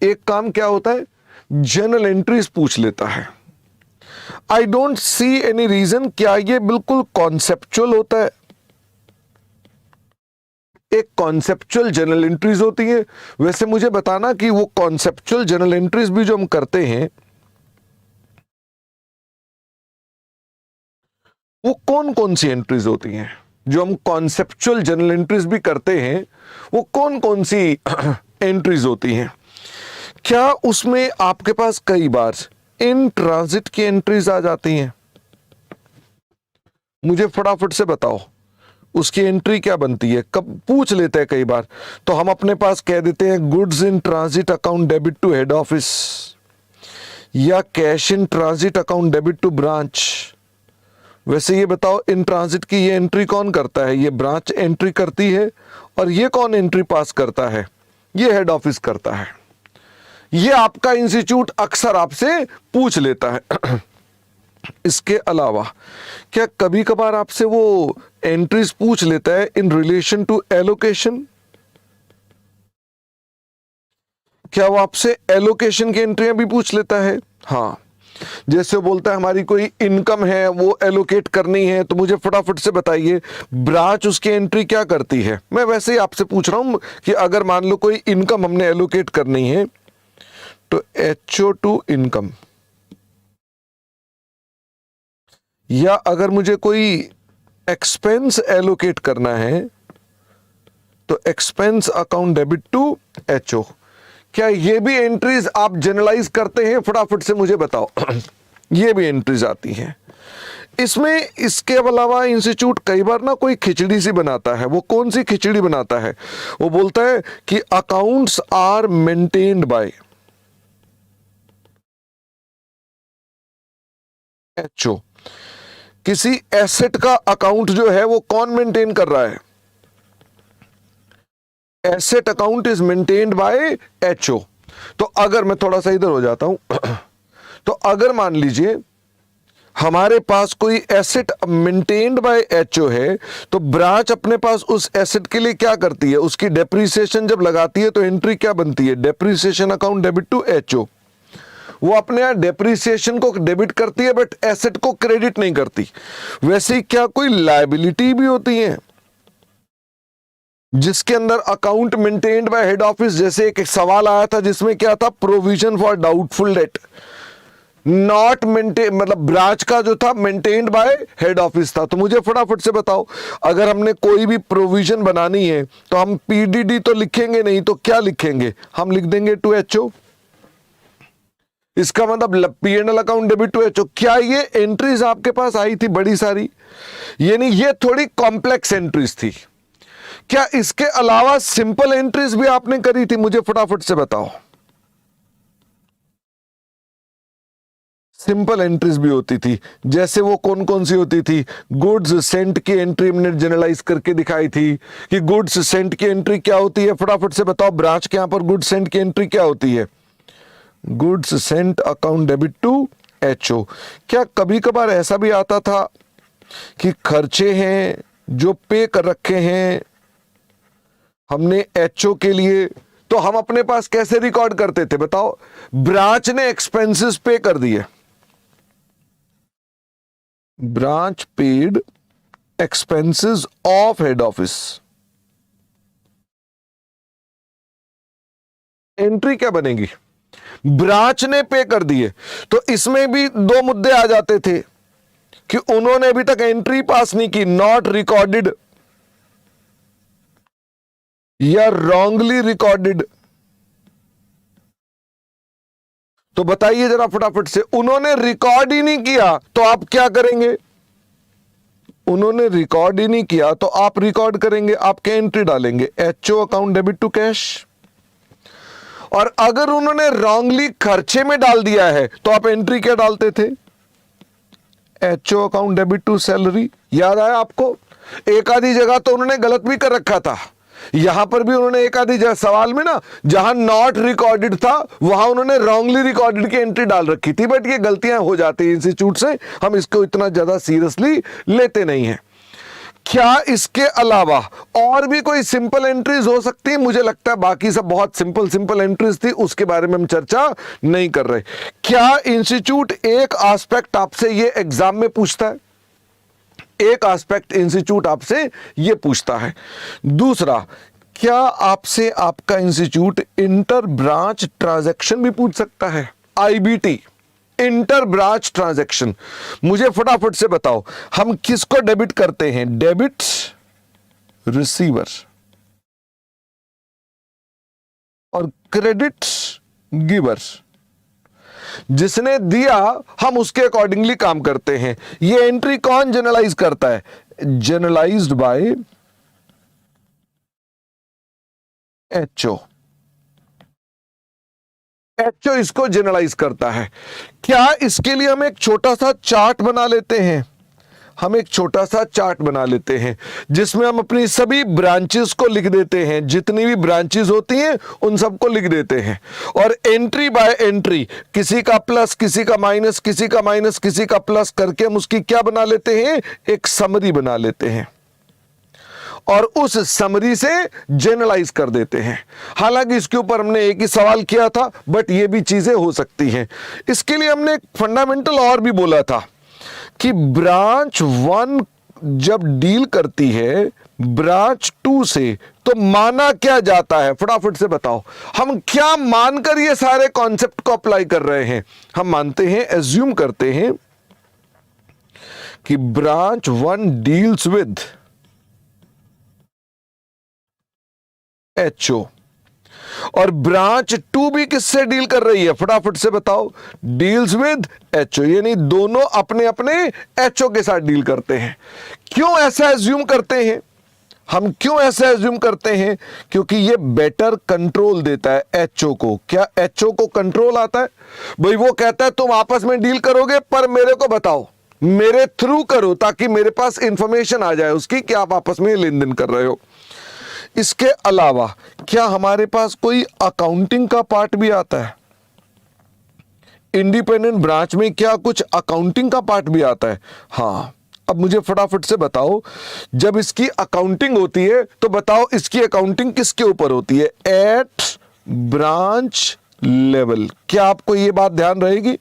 एक काम क्या होता है? जर्नल एंट्रीज पूछ लेता है। I don't see any reason. क्या ये बिल्कुल कॉन्सेप्चुअल होता है? एक कॉन्सेप्चुअल जर्नल एंट्रीज होती है। वैसे मुझे बताना कि वो कॉन्सेप्चुअल जर्नल एंट्रीज भी जो हम करते हैं वो कौन कौन सी एंट्रीज होती हैं? जो हम कॉन्सेप्चुअल जर्नल एंट्रीज भी करते हैं वो कौन कौन सी एंट्रीज होती हैं? क्या उसमें आपके पास कई बार इन ट्रांजिट की एंट्रीज आ जाती हैं? मुझे फटाफट से बताओ उसकी एंट्री क्या बनती है? कब पूछ लेते हैं कई बार, तो हम अपने पास कह देते हैं goods in transit account debit to head office, या cash in transit account debit to branch, वैसे ये बताओ, इन ट्रांजिट की ये एंट्री कौन करता है? ये ब्रांच एंट्री करती है। और ये कौन एंट्री पास करता है? ये हेड ऑफिस करता है। ये आपका इंस्टीट्यूट अक्सर आपसे पूछ लेता है। इसके अलावा क्या कभी कभार आपसे वो एंट्रीज पूछ लेता है इन रिलेशन टू एलोकेशन? क्या वो आपसे एलोकेशन की एंट्रियां भी पूछ लेता है? हाँ, जैसे वो बोलता है हमारी कोई इनकम है वो एलोकेट करनी है, तो मुझे फटाफट से बताइए ब्रांच उसकी एंट्री क्या करती है। मैं वैसे ही आपसे पूछ रहा हूं कि अगर मान लो कोई इनकम हमने एलोकेट करनी है, तो एचओ टू इनकम, या अगर मुझे कोई एक्सपेंस एलोकेट करना है तो expense account debit to HO. क्या ये भी एंट्रीज आप जनरलाइज करते हैं? फटाफट से मुझे बताओ। ये भी एंट्रीज आती हैं इसमें। इसके अलावा इंस्टीट्यूट कई बार ना कोई खिचड़ी सी बनाता है। वो कौन सी खिचड़ी बनाता है? वो बोलता है कि accounts are maintained by HO. किसी एसेट का अकाउंट जो है वो कौन मेंटेन कर रहा है? Asset account is maintained by HO. तो अगर मैं थोड़ा सा इधर हो जाता हूं, तो अगर मान लीजिए हमारे पास कोई एसेट मेंटेन्ड बाय एचओ है, तो ब्रांच अपने पास उस एसेट के लिए क्या करती है? उसकी डेप्रिसिएशन जब लगाती है तो एंट्री क्या बनती है? Depreciation account debit to HO. वो अपने यहां डेप्रिसिएशन को डेबिट करती है बट एसेट को क्रेडिट नहीं करती। वैसे क्या कोई लायबिलिटी भी होती है जिसके अंदर account maintained by head office? जैसे एक सवाल आया था जिसमें क्या था, provision for doubtful debt not maintain, मतलब ब्रांच का जो था मेंटेन्ड बाय हेड ऑफिस था। तो मुझे फटाफट से बताओ, अगर हमने कोई भी प्रोविजन बनानी है तो हम पीडीडी तो लिखेंगे नहीं, तो क्या लिखेंगे? हम लिख देंगे टू एचओ। इसका मतलब PNL account debit to HO. क्या ये एंट्रीज आपके पास आई थी बड़ी सारी? यानी ये थोड़ी कॉम्प्लेक्स एंट्रीज थी। क्या इसके अलावा सिंपल एंट्रीज भी आपने करी थी? मुझे फटाफट से बताओ। सिंपल एंट्रीज भी होती थी। जैसे वो कौन कौन सी होती थी? गुड्स सेंट की एंट्री हमने जनरलाइज करके दिखाई थी कि गुड्स सेंट की एंट्री क्या होती है। फटाफट से बताओ, ब्रांच के यहां पर गुड्स सेंट की एंट्री क्या होती है? Goods sent account debit to HO. क्या कभी कभार ऐसा भी आता था कि खर्चे हैं जो पे कर रखे हैं हमने एचओ के लिए, तो हम अपने पास कैसे रिकॉर्ड करते थे? बताओ, ब्रांच ने एक्सपेंसेस पे कर दिए, branch paid expenses of head office, entry क्या बनेगी? ब्रांच ने पे कर दिए। तो इसमें भी दो मुद्दे आ जाते थे कि उन्होंने अभी तक एंट्री पास नहीं की, नॉट रिकॉर्डेड या रॉन्गली रिकॉर्डेड। तो बताइए जरा फटाफट से, उन्होंने रिकॉर्ड ही नहीं किया तो आप क्या करेंगे? उन्होंने रिकॉर्ड ही नहीं किया तो आप रिकॉर्ड करेंगे, आपके एंट्री डालेंगे HO account debit to cash. और अगर उन्होंने रॉन्गली खर्चे में डाल दिया है तो आप एंट्री क्या डालते थे? HO account debit to salary. याद आया आपको? एक आधी जगह तो उन्होंने गलत भी कर रखा था। यहां पर भी उन्होंने एक आधी जगह सवाल में ना, जहां नॉट रिकॉर्डेड था वहां उन्होंने रॉन्गली रिकॉर्डेड की एंट्री डाल रखी थी। बट ये गलतियां हो जाती है इंस्टीट्यूट से, हम इसको इतना ज्यादा सीरियसली लेते नहीं है। क्या इसके अलावा और भी कोई सिंपल एंट्रीज हो सकती है? मुझे लगता है बाकी सब बहुत सिंपल सिंपल एंट्रीज थी, उसके बारे में हम चर्चा नहीं कर रहे। क्या इंस्टीट्यूट एक एस्पेक्ट आपसे ये एग्जाम में पूछता है? एक एस्पेक्ट इंस्टीट्यूट आपसे ये पूछता है। दूसरा, क्या आपसे आपका इंस्टीट्यूट इंटर ब्रांच ट्रांजैक्शन भी पूछ सकता है? IBT, inter branch transaction. मुझे फटाफट से बताओ, हम किसको डेबिट करते हैं? डेबिट रिसीवर और क्रेडिट गिवर। जिसने दिया हम उसके अकॉर्डिंगली काम करते हैं। ये एंट्री कौन जनरलाइज करता है? Generalised by HO. एचओ इसको जनरलाइज करता है। क्या इसके लिए हम एक छोटा सा चार्ट बना लेते हैं? हम एक छोटा सा चार्ट बना लेते हैं जिसमें हम अपनी सभी ब्रांचेस को लिख देते हैं, जितनी भी ब्रांचेस होती हैं उन सबको लिख देते हैं, और एंट्री बाय एंट्री किसी का प्लस, किसी का माइनस, किसी का माइनस, किसी का प्लस करके हम उसकी क्या बना लेते हैं, एक समरी बना लेते हैं और उस समरी से जनरलाइज कर देते हैं। हालांकि इसके ऊपर हमने एक ही सवाल किया था, बट ये भी चीजें हो सकती हैं। इसके लिए हमने एक फंडामेंटल और भी बोला था कि ब्रांच 1 जब डील करती है ब्रांच 2 से तो माना क्या जाता है, फटाफट से बताओ। हम क्या मानकर ये सारे कॉन्सेप्ट को अप्लाई कर रहे हैं? हम मानते हैं, एज्यूम करते हैं कि ब्रांच 1 डील्स विद HO और ब्रांच 2 भी किससे डील कर रही है, फटाफट से बताओ। डील्स विद HO, यानी दोनों अपने अपने HO के साथ डील करते हैं। क्यों ऐसा एज्यूम करते हैं? हम क्यों ऐसा एज्यूम करते हैं? क्योंकि ये बेटर कंट्रोल देता है HO को। क्या HO को कंट्रोल आता है? भाई वो कहता है तुम आपस में डील करोगे पर मेरे को बताओ, मेरे थ्रू करो, ताकि मेरे पास इंफॉर्मेशन आ जाए उसकी कि आप आपस में लेन देन कर रहे हो। इसके अलावा क्या हमारे पास कोई अकाउंटिंग का पार्ट भी आता है? इंडिपेंडेंट ब्रांच में क्या कुछ अकाउंटिंग का पार्ट भी आता है? हाँ। अब मुझे फटाफट से बताओ, जब इसकी अकाउंटिंग होती है तो बताओ इसकी अकाउंटिंग किसके ऊपर होती है? At branch level. क्या आपको यह बात ध्यान रहेगी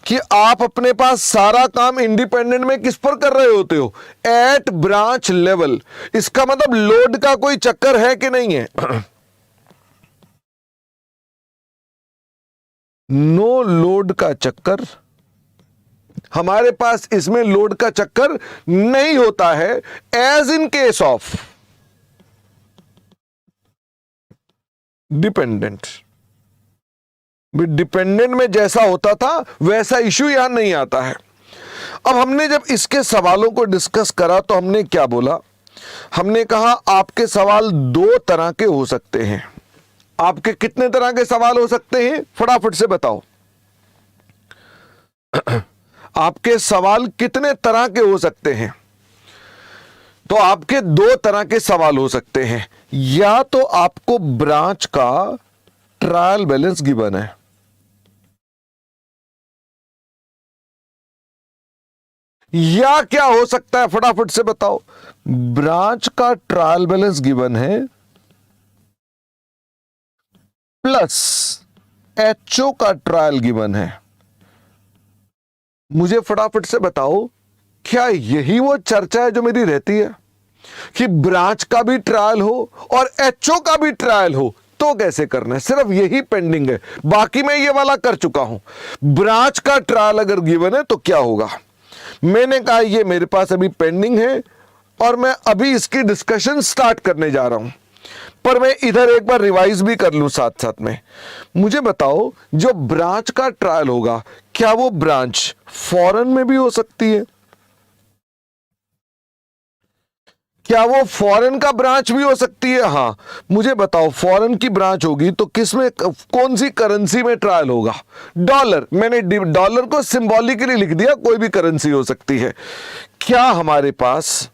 कि आप अपने पास सारा काम इंडिपेंडेंट में किस पर कर रहे होते हो? At branch level. इसका मतलब लोड का कोई चक्कर है कि नहीं है? नो लोड का चक्कर हमारे पास, इसमें लोड का चक्कर नहीं होता है, as in case of dependent. Dependent में जैसा होता था वैसा इश्यू यहां नहीं आता है। अब हमने जब इसके सवालों को डिस्कस करा तो हमने क्या बोला? हमने कहा आपके सवाल 2 तरह के हो सकते हैं। आपके कितने तरह के सवाल हो सकते हैं, फटाफट से बताओ। आपके सवाल कितने तरह के हो सकते हैं? तो आपके 2 तरह के सवाल हो सकते हैं। या तो आपको ब्रांच का ट्रायल बैलेंस गिवन है, या क्या हो सकता है, फटाफट से बताओ। ब्रांच का ट्रायल बैलेंस गिवन है प्लस HO का ट्रायल गिवन है। मुझे फटाफट से बताओ, क्या यही वो चर्चा है जो मेरी रहती है कि ब्रांच का भी ट्रायल हो और HO का भी ट्रायल हो? तो कैसे करना है? सिर्फ यही पेंडिंग है, बाकी मैं ये वाला कर चुका हूं। ब्रांच का ट्रायल अगर गिवन है तो क्या होगा? मैंने कहा ये मेरे पास अभी पेंडिंग है और मैं अभी इसकी डिस्कशन स्टार्ट करने जा रहा हूं, पर मैं इधर एक बार रिवाइज भी कर लूं साथ साथ में। मुझे बताओ, जो ब्रांच का ट्रायल होगा क्या वो ब्रांच फॉरेन में भी हो सकती है? क्या वो फॉरेन का ब्रांच भी हो सकती है? हाँ। मुझे बताओ, फॉरेन की ब्रांच होगी तो किसमें, कौन सी करेंसी में ट्रायल होगा? डॉलर। मैंने डॉलर को सिंबॉलिकली लिख दिया, कोई भी करेंसी हो सकती है। क्या हमारे पास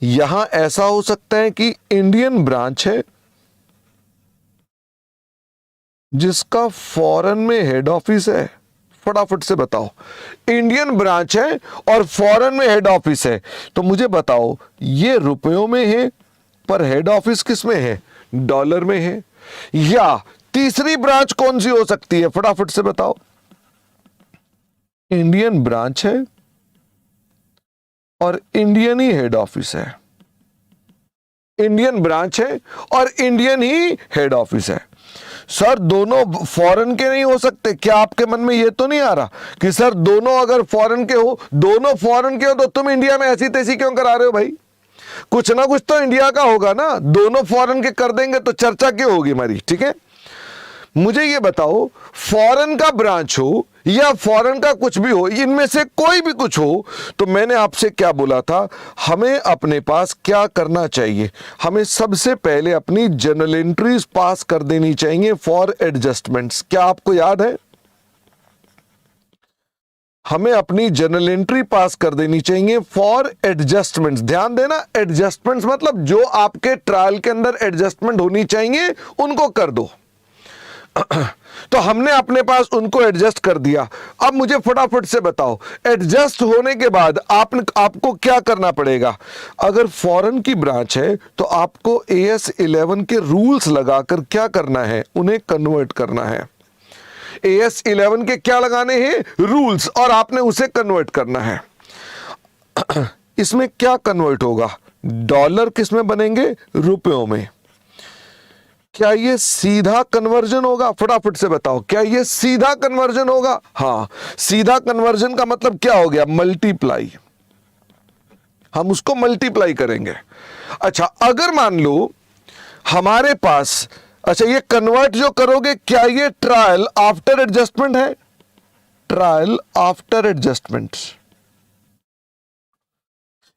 यहां ऐसा हो सकता है कि इंडियन ब्रांच है जिसका फॉरेन में हेड ऑफिस है? फटाफट से बताओ। इंडियन ब्रांच है और फॉरेन में हेड ऑफिस है, तो मुझे बताओ ये रुपयों में है पर हेड ऑफिस किस में है? डॉलर में है। या तीसरी ब्रांच कौन सी हो सकती है, फटाफट से बताओ। इंडियन ब्रांच है और इंडियन ही हेड ऑफिस है। इंडियन ब्रांच है और इंडियन ही हेड ऑफिस है। सर दोनों फॉरेन के नहीं हो सकते? क्या आपके मन में ये तो नहीं आ रहा कि सर दोनों अगर फॉरेन के हो, दोनों फॉरेन के हो तो तुम इंडिया में ऐसी तैसी क्यों करा रहे हो भाई? कुछ ना कुछ तो इंडिया का होगा ना। दोनों फॉरेन के कर देंगे तो चर्चा क्यों होगी हमारी? ठीक है, मुझे ये बताओ, फॉरेन का ब्रांच हो या फॉरेन का कुछ भी हो, इनमें से कोई भी कुछ हो, तो मैंने आपसे क्या बोला था, हमें अपने पास क्या करना चाहिए? हमें सबसे पहले अपनी जर्नल एंट्रीज पास कर देनी चाहिए फॉर एडजस्टमेंट्स। क्या आपको याद है? हमें अपनी जर्नल एंट्री पास कर देनी चाहिए फॉर एडजस्टमेंट्स। ध्यान देना, एडजस्टमेंट्स मतलब जो आपके ट्रायल के अंदर एडजस्टमेंट होनी चाहिए उनको कर दो। तो हमने अपने पास उनको एडजस्ट कर दिया। अब मुझे फटाफट से बताओ, एडजस्ट होने के बाद आपको क्या करना पड़ेगा? अगर फॉरेन की ब्रांच है तो आपको AS11 के रूल्स लगाकर क्या करना है? उन्हें कन्वर्ट करना है। AS11 के क्या लगाने हैं? रूल्स, और आपने उसे कन्वर्ट करना है। इसमें क्या कन्वर्ट होगा? डॉलर किस में बनेंगे? रुपयों में। क्या ये सीधा कन्वर्जन होगा? फटाफट से बताओ, क्या ये सीधा कन्वर्जन होगा? हाँ, सीधा कन्वर्जन का मतलब क्या हो गया? मल्टीप्लाई। हम उसको मल्टीप्लाई करेंगे। अच्छा, अगर मान लो हमारे पास, अच्छा ये कन्वर्ट जो करोगे, क्या ये ट्रायल आफ्टर एडजस्टमेंट है? ट्रायल आफ्टर एडजस्टमेंट,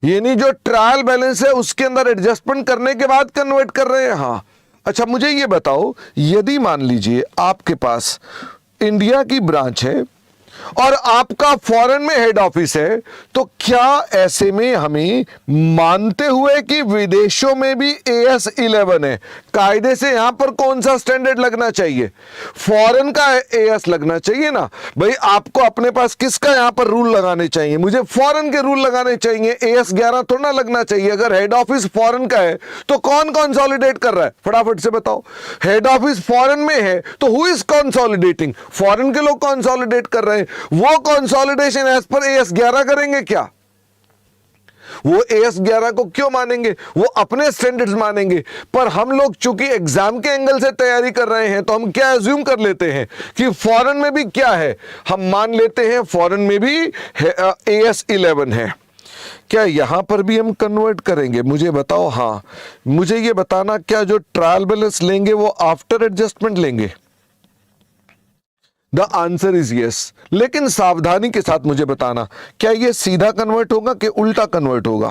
यानी जो ट्रायल बैलेंस है उसके अंदर एडजस्टमेंट करने के बाद कन्वर्ट कर रहे हैं। हाँ, अच्छा मुझे ये बताओ, यदि मान लीजिए आपके पास इंडिया की ब्रांच है और आपका फॉरेन में हेड ऑफिस है, तो क्या ऐसे में हमें मानते हुए कि विदेशों में भी AS11 है, कायदे से यहां पर कौन सा स्टैंडर्ड लगना चाहिए? फॉरेन का AS लगना चाहिए ना भाई। आपको अपने पास किसका यहां पर रूल लगाने चाहिए? मुझे फॉरेन के रूल लगाने चाहिए। AS11 थोड़ा ना लगना चाहिए। अगर हेड ऑफिस फॉरेन का है तो कौन कंसोलिडेट कर रहा है? फटाफट से बताओ। हेड ऑफिस फॉरेन में है तो हु इज कंसोलिडेटिंग? फॉरेन के लोग कंसोलिडेट कर रहे हैं। वो कंसोलिडेशन एज पर AS11 करेंगे क्या? वो AS11 को क्यों मानेंगे? वो अपने स्टैंडर्ड्स मानेंगे। पर हम लोग चूंकि एग्जाम के एंगल से तैयारी कर रहे हैं तो हम क्या एज्यूम कर लेते हैं कि फॉरेन में भी क्या है? हम मान लेते हैं फॉरेन में भी AS11 है। क्या यहां पर भी हम कन्वर्ट करेंगे? मुझे बताओ। हां, मुझे ये बताना, क्या जो ट्रायल बैलेंस लेंगे वो आफ्टर एडजस्टमेंट लेंगे? The answer is yes. लेकिन सावधानी के साथ मुझे बताना, क्या यह सीधा कन्वर्ट होगा कि उल्टा कन्वर्ट होगा?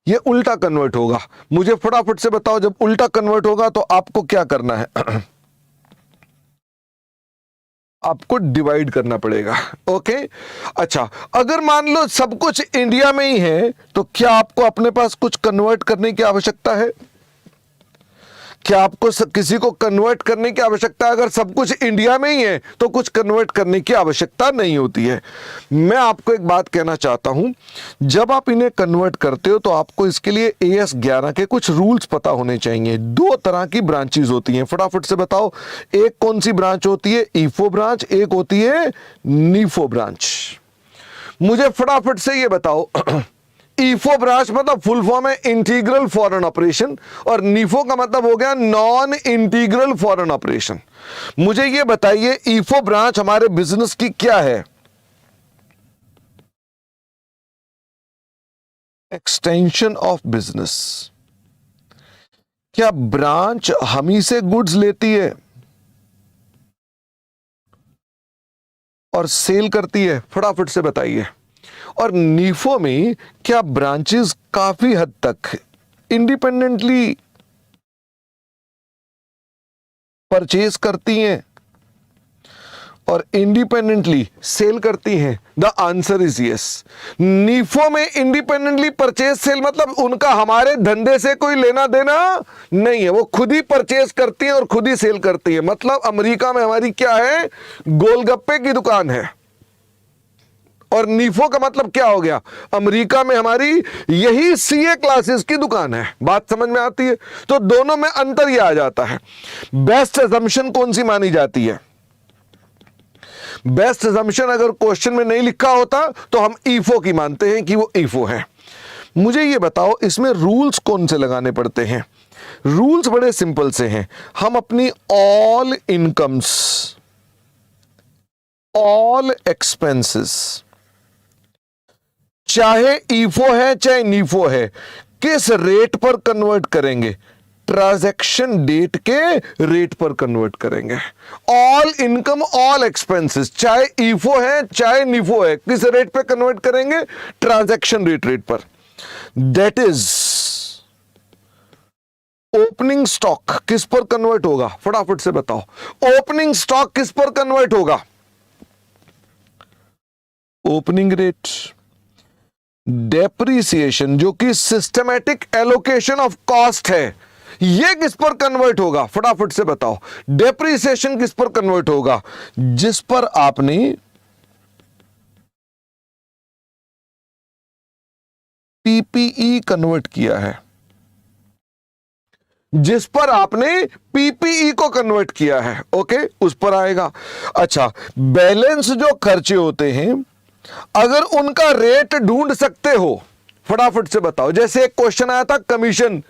यह उल्टा कन्वर्ट होगा। मुझे फटाफट से बताओ, जब उल्टा कन्वर्ट होगा तो आपको क्या करना है? आपको डिवाइड करना पड़ेगा। ओके, अच्छा अगर मान लो सब कुछ इंडिया में ही है तो क्या आपको अपने पास कुछ कन्वर्ट करने की आवश्यकता है? क्या आपको किसी को कन्वर्ट करने की आवश्यकता है? अगर सब कुछ इंडिया में ही है तो कुछ कन्वर्ट करने की आवश्यकता नहीं होती है। मैं आपको एक बात कहना चाहता हूं, जब आप इन्हें कन्वर्ट करते हो तो आपको इसके लिए AS11 के कुछ रूल्स पता होने चाहिए। दो तरह की ब्रांचेस होती हैं, फटाफट से बताओ। एक कौन सी ब्रांच होती है? ईफो ब्रांच। एक होती है नीफो ब्रांच। मुझे फटाफट से ये बताओ, ईफो ब्रांच मतलब फुल फॉर्म है इंटीग्रल फॉरेन ऑपरेशन, और नीफो का मतलब हो गया नॉन इंटीग्रल फॉरेन ऑपरेशन। मुझे ये बताइए, ईफो ब्रांच हमारे बिजनेस की क्या है? Extension of business. क्या ब्रांच हम ही से गुड्स लेती है और सेल करती है? फटाफट से बताइए। और नीफो में क्या ब्रांचेस काफी हद तक इंडिपेंडेंटली परचेज करती हैं और इंडिपेंडेंटली सेल करती हैं? The answer is yes. नीफो में इंडिपेंडेंटली परचेज सेल मतलब उनका हमारे धंधे से कोई लेना देना नहीं है। वो खुद ही परचेज करती हैं और खुद ही सेल करती है। मतलब अमेरिका में हमारी क्या है? गोलगप्पे की दुकान है। और नीफो का मतलब क्या हो गया? अमेरिका में हमारी यही CA क्लासेस की दुकान है। बात समझ में आती है? तो दोनों में अंतर यह आ जाता है। बेस्ट अजम्पशन कौन सी मानी जाती है? बेस्ट अजम्पशन अगर क्वेश्चन में नहीं लिखा होता तो हम ईफो की मानते हैं कि वो ईफो है। मुझे ये बताओ, इसमें रूल्स कौन से लगाने पड़ते हैं? रूल्स बड़े सिंपल से हैं। हम अपनी ऑल इनकम्स, ऑल एक्सपेंसेस, चाहे ईफो है चाहे नीफो है, किस रेट पर कन्वर्ट करेंगे? ट्रांजैक्शन डेट के रेट पर कन्वर्ट करेंगे। ऑल इनकम ऑल एक्सपेंसेस, चाहे ईफो है चाहे नीफो है, किस रेट पर कन्वर्ट करेंगे? ट्रांजैक्शन रेट पर। दैट इज ओपनिंग स्टॉक किस पर कन्वर्ट होगा, फटाफट से बताओ। ओपनिंग स्टॉक किस पर कन्वर्ट होगा? Opening rate. डेप्रीसिएशन जो कि सिस्टमैटिक एलोकेशन ऑफ कॉस्ट है, यह किस पर कन्वर्ट होगा, फटाफट से बताओ। डेप्रीसिएशन किस पर कन्वर्ट होगा? जिस पर आपने पीपीई कन्वर्ट किया है, जिस पर आपने पीपीई को कन्वर्ट किया है, ओके, उस पर आएगा। अच्छा, बैलेंस जो खर्चे होते हैं, अगर उनका रेट ढूंढ सकते हो, फटाफट से बताओ। जैसे एक क्वेश्चन आया था कमीशन,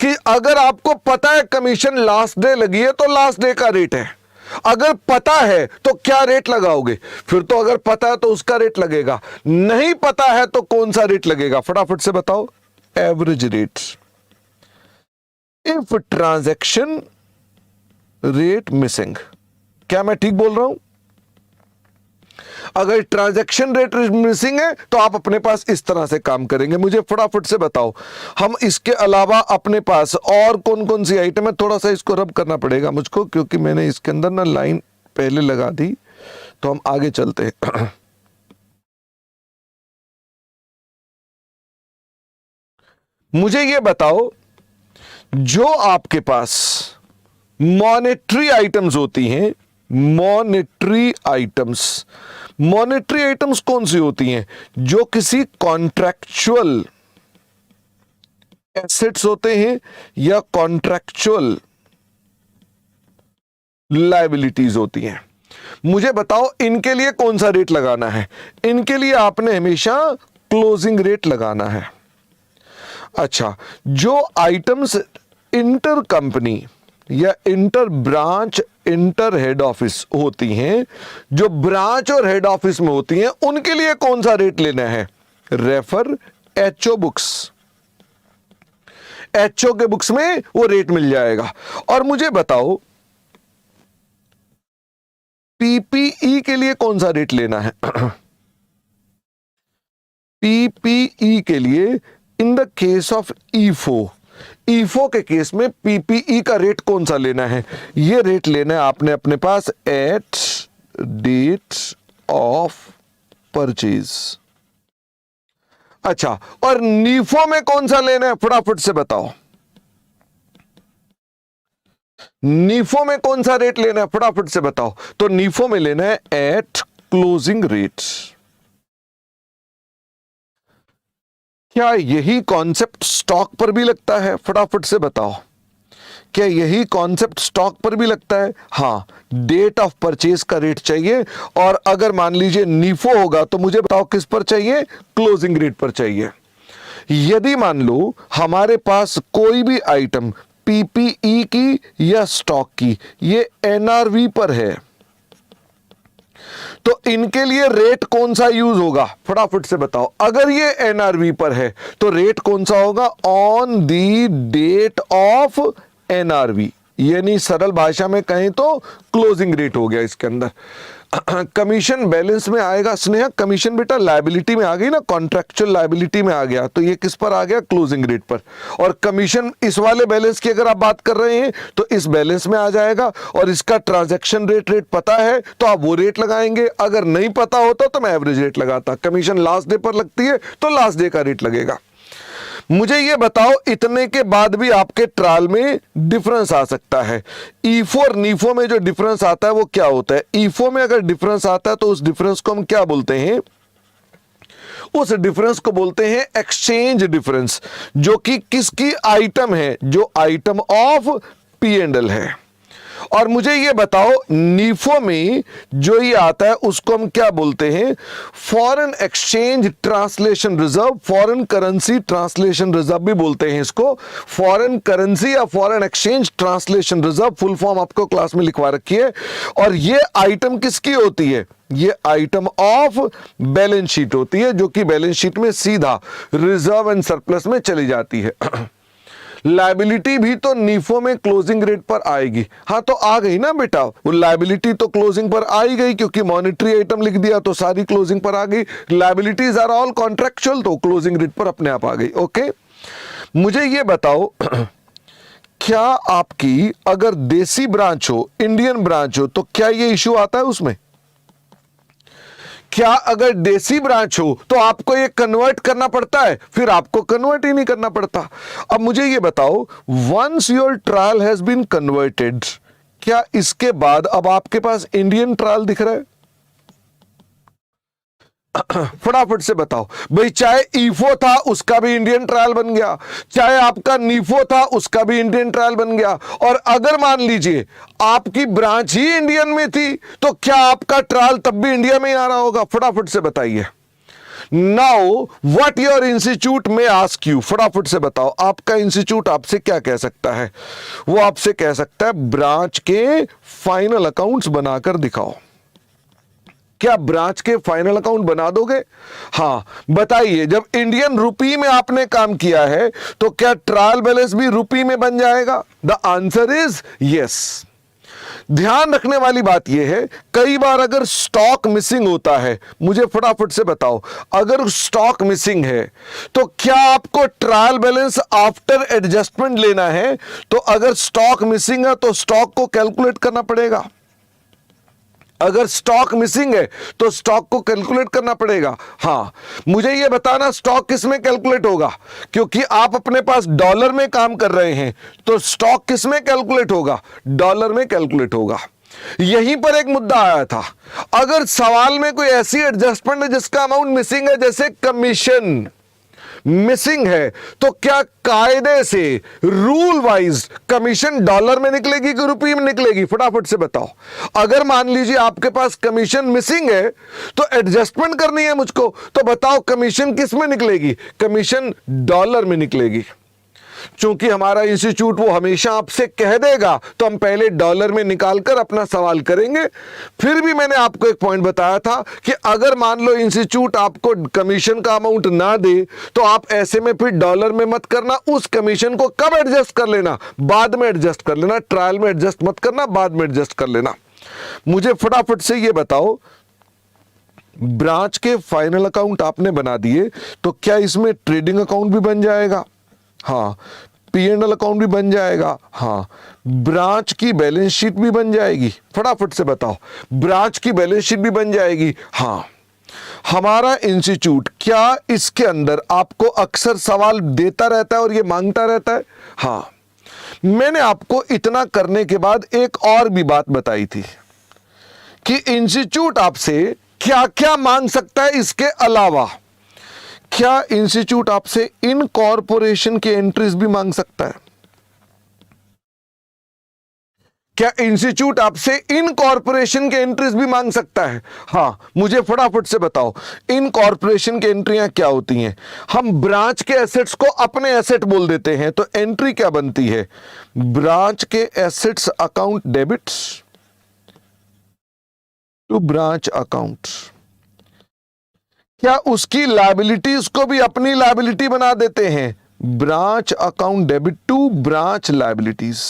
कि अगर आपको पता है कमीशन लास्ट डे लगी है तो लास्ट डे का रेट है, अगर पता है तो क्या रेट लगाओगे? फिर तो अगर पता है तो उसका रेट लगेगा, नहीं पता है तो कौन सा रेट लगेगा, फटाफट से बताओ। Average rate. If transaction rate missing, क्या मैं ठीक बोल रहा हूं? अगर ट्रांजैक्शन रेट मिसिंग है तो आप अपने पास इस तरह से काम करेंगे। मुझे फटाफट से बताओ, हम इसके अलावा अपने पास और कौन कौन सी आइटम है? थोड़ा सा इसको रब करना पड़ेगा मुझको, क्योंकि मैंने इसके अंदर ना लाइन पहले लगा दी, तो हम आगे चलते हैं। मुझे यह बताओ, जो आपके पास मॉनेटरी आइटम्स होती हैं, मॉनेटरी आइटम्स कौन सी होती हैं? जो किसी कॉन्ट्रैक्चुअल एसेट्स होते हैं या कॉन्ट्रैक्चुअल लायबिलिटीज होती हैं। मुझे बताओ, इनके लिए कौन सा रेट लगाना है? इनके लिए आपने हमेशा क्लोजिंग रेट लगाना है। अच्छा, जो आइटम्स इंटर कंपनी या inter branch, inter head office होती हैं, जो ब्रांच और हेड ऑफिस में होती हैं, उनके लिए कौन सा रेट लेना है? Refer HO books. एचओ के बुक्स में वो रेट मिल जाएगा। और मुझे बताओ, पीपीई के लिए कौन सा रेट लेना है? पीपीई के लिए, इन द केस ऑफ ईफो के केस में पीपीई का रेट कौन सा लेना है? ये रेट लेना है आपने अपने पास एट डेट ऑफ परचेज। अच्छा, और नीफो में कौन सा लेना है, फटाफट से बताओ। नीफो में कौन सा रेट लेना है, फटाफट से बताओ। तो नीफो में लेना है एट क्लोजिंग रेट। क्या यही कॉन्सेप्ट स्टॉक पर भी लगता है, फटाफट से बताओ। क्या यही कॉन्सेप्ट स्टॉक पर भी लगता है? हाँ, डेट ऑफ परचेज का रेट चाहिए, और अगर मान लीजिए नीफो होगा तो मुझे बताओ किस पर चाहिए? क्लोजिंग रेट पर चाहिए। यदि मान लो हमारे पास कोई भी आइटम पीपीई की या स्टॉक की, ये एनआरवी पर है, तो इनके लिए रेट कौन सा यूज होगा, फटाफट से बताओ। अगर ये एनआरवी पर है तो रेट कौन सा होगा? On the date of NRV, यानी सरल भाषा में कहें तो क्लोजिंग रेट हो गया इसके अंदर। कमीशन बैलेंस में आएगा स्नेहा, कमीशन बेटा लायबिलिटी में आ गई ना, कॉन्ट्रैक्चुअल लायबिलिटी में आ गया, तो ये किस पर आ गया? क्लोजिंग रेट पर। और कमीशन इस वाले बैलेंस की अगर आप बात कर रहे हैं तो इस बैलेंस में आ जाएगा, और इसका ट्रांजैक्शन रेट पता है तो आप वो रेट लगाएंगे, अगर नहीं पता होता तो मैं एवरेज रेट लगाता। कमीशन लास्ट डे पर लगती है तो लास्ट डे का रेट लगेगा। मुझे ये बताओ, इतने के बाद भी आपके ट्रायल में डिफरेंस आ सकता है। ईफो और नीफो में जो डिफरेंस आता है वो क्या होता है? ईफो में अगर डिफरेंस आता है तो उस डिफरेंस को हम क्या बोलते हैं? उस डिफरेंस को बोलते हैं एक्सचेंज डिफरेंस, जो कि किसकी आइटम है? जो item of P and L है। और मुझे ये बताओ, नीफो में जो ये आता है उसको हम क्या बोलते हैं? Foreign exchange translation reserve, foreign currency translation reserve भी बोलते हैं इसको। फॉरेन करेंसी या foreign exchange translation reserve, full form आपको क्लास में लिखवा रखी है। और ये आइटम किसकी होती है? ये आइटम ऑफ बैलेंस शीट होती है, जो कि बैलेंस शीट में सीधा रिजर्व एंड सरप्लस में चली जाती है। लायबिलिटी भी तो नीफो में क्लोजिंग रेट पर आएगी। हाँ, तो आ गई ना बेटा, वो लायबिलिटी तो क्लोजिंग पर आ ही गई, क्योंकि मॉनेटरी आइटम लिख दिया तो सारी क्लोजिंग पर आ गई। लायबिलिटीज आर ऑल कॉन्ट्रैक्चुअल, तो क्लोजिंग रेट पर अपने आप आ गई। ओके, मुझे ये बताओ, क्या आपकी अगर देसी ब्रांच हो, इंडियन ब्रांच हो, तो क्या ये इश्यू आता है उसमें? क्या अगर देसी ब्रांच हो तो आपको ये कन्वर्ट करना पड़ता है? फिर आपको कन्वर्ट ही नहीं करना पड़ता। अब मुझे ये बताओ, once your trial has been converted, क्या इसके बाद अब आपके पास इंडियन ट्रायल दिख रहा है? फटाफट से बताओ भाई। चाहे ईफो था उसका भी इंडियन ट्रायल बन गया, चाहे आपका नीफो था उसका भी इंडियन ट्रायल बन गया, और अगर मान लीजिए आपकी ब्रांच ही इंडियन में थी तो क्या आपका ट्रायल तब भी इंडिया में ही आ रहा होगा? फटाफट से बताइए। नाउ व्हाट योर इंस्टीट्यूट में आस्क यू, फटाफट से बताओ आपका इंस्टीट्यूट आपसे क्या कह सकता है? वो आपसे कह सकता है ब्रांच के फाइनल अकाउंट्स बनाकर दिखाओ। क्या ब्रांच के फाइनल अकाउंट बना दोगे? हाँ, बताइए। जब इंडियन रुपी में आपने काम किया है तो क्या ट्रायल बैलेंस भी रुपी में बन जाएगा? The answer is yes. ध्यान रखने वाली बात यह है, कई बार अगर स्टॉक मिसिंग होता है, मुझे फटाफट से बताओ, अगर स्टॉक मिसिंग है तो क्या आपको ट्रायल बैलेंस आफ्टर एडजस्टमेंट लेना है? तो अगर स्टॉक मिसिंग है तो स्टॉक को कैलकुलेट करना पड़ेगा। अगर स्टॉक मिसिंग है तो स्टॉक को कैलकुलेट करना पड़ेगा। हाँ, मुझे यह बताना स्टॉक किस में कैलकुलेट होगा, क्योंकि आप अपने पास डॉलर में काम कर रहे हैं तो स्टॉक किस में कैलकुलेट होगा? डॉलर में कैलकुलेट होगा। यहीं पर एक मुद्दा आया था, अगर सवाल में कोई ऐसी एडजस्टमेंट है जिसका अमाउंट मिसिंग है, जैसे कमीशन मिसिंग है, तो क्या कायदे से रूल वाइज कमीशन डॉलर में निकलेगी कि रुपये में निकलेगी? फटाफट से बताओ। अगर मान लीजिए आपके पास कमीशन मिसिंग है तो एडजस्टमेंट करनी है मुझको, तो बताओ कमीशन किस में निकलेगी? कमीशन डॉलर में निकलेगी। चूंकि हमारा इंस्टीट्यूट वो हमेशा आपसे कह देगा तो हम पहले डॉलर में निकालकर अपना सवाल करेंगे। फिर भी मैंने आपको एक पॉइंट बताया था कि अगर मान लो इंस्टीट्यूट आपको कमीशन का अमाउंट ना दे तो आप ऐसे में फिर डॉलर में मत करना, उस कमीशन को कब एडजस्ट कर लेना? बाद में एडजस्ट कर लेना। ट्रायल में एडजस्ट मत करना, बाद में एडजस्ट कर लेना। मुझे फटाफट से ये बताओ, ब्रांच के फाइनल अकाउंट आपने बना दिए तो क्या इसमें ट्रेडिंग अकाउंट भी बन जाएगा? हाँ। P&L अकाउंट भी बन जाएगा? हाँ। ब्रांच की बैलेंस शीट भी बन जाएगी? फटाफट से बताओ। ब्रांच की बैलेंस शीट भी बन जाएगी? हाँ। हमारा इंस्टीट्यूट क्या इसके अंदर आपको अक्सर सवाल देता रहता है और ये मांगता रहता है? हाँ। मैंने आपको इतना करने के बाद एक और भी बात बताई थी कि इंस्टीट्यूट आपसे क्या क्या मांग सकता है इसके अलावा। क्या इंस्टीट्यूट आपसे इनकॉर्पोरेशन की एंट्रीज भी मांग सकता है? क्या इंस्टीट्यूट आपसे इनकॉर्पोरेशन की एंट्रीज भी मांग सकता है? हाँ, मुझे फटाफट से बताओ इनकॉर्पोरेशन की एंट्रियां क्या होती हैं? हम ब्रांच के एसेट्स को अपने एसेट बोल देते हैं तो एंट्री क्या बनती है? ब्रांच के assets account debits to branch account. क्या उसकी लायबिलिटीज को भी अपनी लायबिलिटी बना देते हैं? Branch account debit to branch liabilities.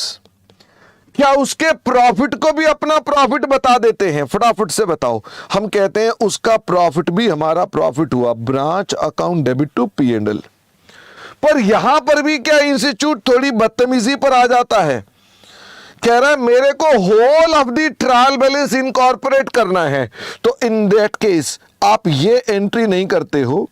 क्या उसके प्रॉफिट को भी अपना प्रॉफिट बता देते हैं? फटाफट से बताओ। हम कहते हैं उसका प्रॉफिट भी हमारा प्रॉफिट हुआ, branch account debit to P&L। पर यहां पर भी क्या इंस्टीट्यूट थोड़ी बदतमीजी पर आ जाता है, कह रहा है मेरे को whole of the trial balance incorporate करना है, तो इन दैट केस आप ये एंट्री नहीं करते हो,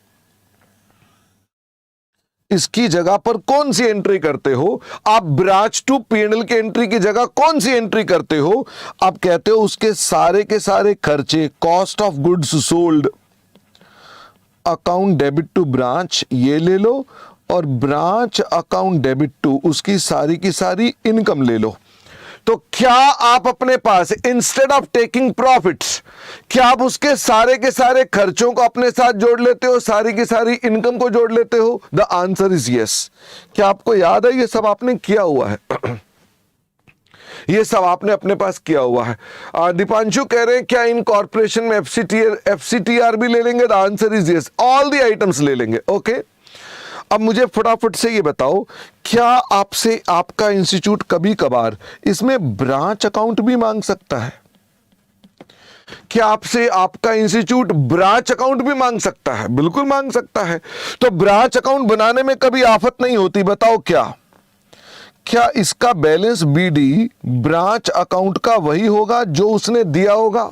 इसकी जगह पर कौन सी एंट्री करते हो? आप ब्रांच टू P&L की एंट्री की जगह कौन सी एंट्री करते हो? आप कहते हो उसके सारे के सारे खर्चे, cost of goods sold, account debit to branch, ये ले लो, और ब्रांच अकाउंट डेबिट टू उसकी सारी की सारी इनकम ले लो। तो क्या आप अपने पास इंस्टेड ऑफ टेकिंग प्रॉफिट्स, क्या आप उसके सारे के सारे खर्चों को अपने साथ जोड़ लेते हो, सारी की सारी इनकम को जोड़ लेते हो? The answer is yes. क्या आपको याद है ये सब आपने किया हुआ है? ये सब आपने अपने पास किया हुआ है। दीपांशु कह रहे हैं क्या इन कॉर्पोरेशन में FCTR भी ले लेंगे? The answer is yes, all the items ले लेंगे। ओके, अब मुझे फटाफट से ये बताओ, क्या आपसे आपका इंस्टीट्यूट कभी कभार इसमें ब्रांच अकाउंट भी मांग सकता है? क्या आपसे आपका इंस्टीट्यूट ब्रांच अकाउंट भी मांग सकता है? बिल्कुल मांग सकता है। तो ब्रांच अकाउंट बनाने में कभी आफत नहीं होती, बताओ क्या? क्या इसका बैलेंस बीडी ब्रांच अकाउंट का वही होगा जो उसने दिया होगा?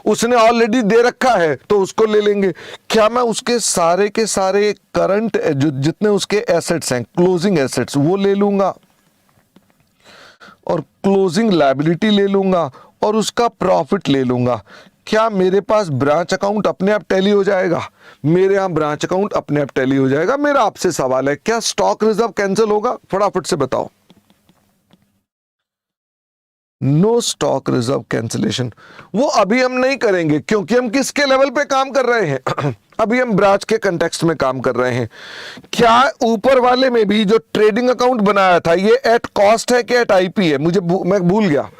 उसने ऑलरेडी दे रखा है तो उसको ले लेंगे। क्या मैं उसके सारे के सारे करंट जो जितने उसके एसेट्स हैं, क्लोजिंग एसेट्स, वो ले लूंगा और क्लोजिंग लायबिलिटी ले लूंगा और उसका प्रॉफिट ले लूंगा? क्या मेरे पास ब्रांच अकाउंट अपने आप टैली हो जाएगा? मेरे यहां ब्रांच अकाउंट अपने आप टैली हो जाएगा। मेरा आपसे सवाल है, क्या स्टॉक रिजर्व कैंसिल होगा? फटाफट से बताओ। No stock reserve cancellation. वो अभी हम नहीं करेंगे क्योंकि हम किसके लेवल पे काम कर रहे हैं? अभी हम ब्रांच के कंटेक्स्ट में काम कर रहे हैं। क्या ऊपर वाले में भी जो ट्रेडिंग अकाउंट बनाया था ये एट कॉस्ट है कि एट आईपी है? मैं भूल गया।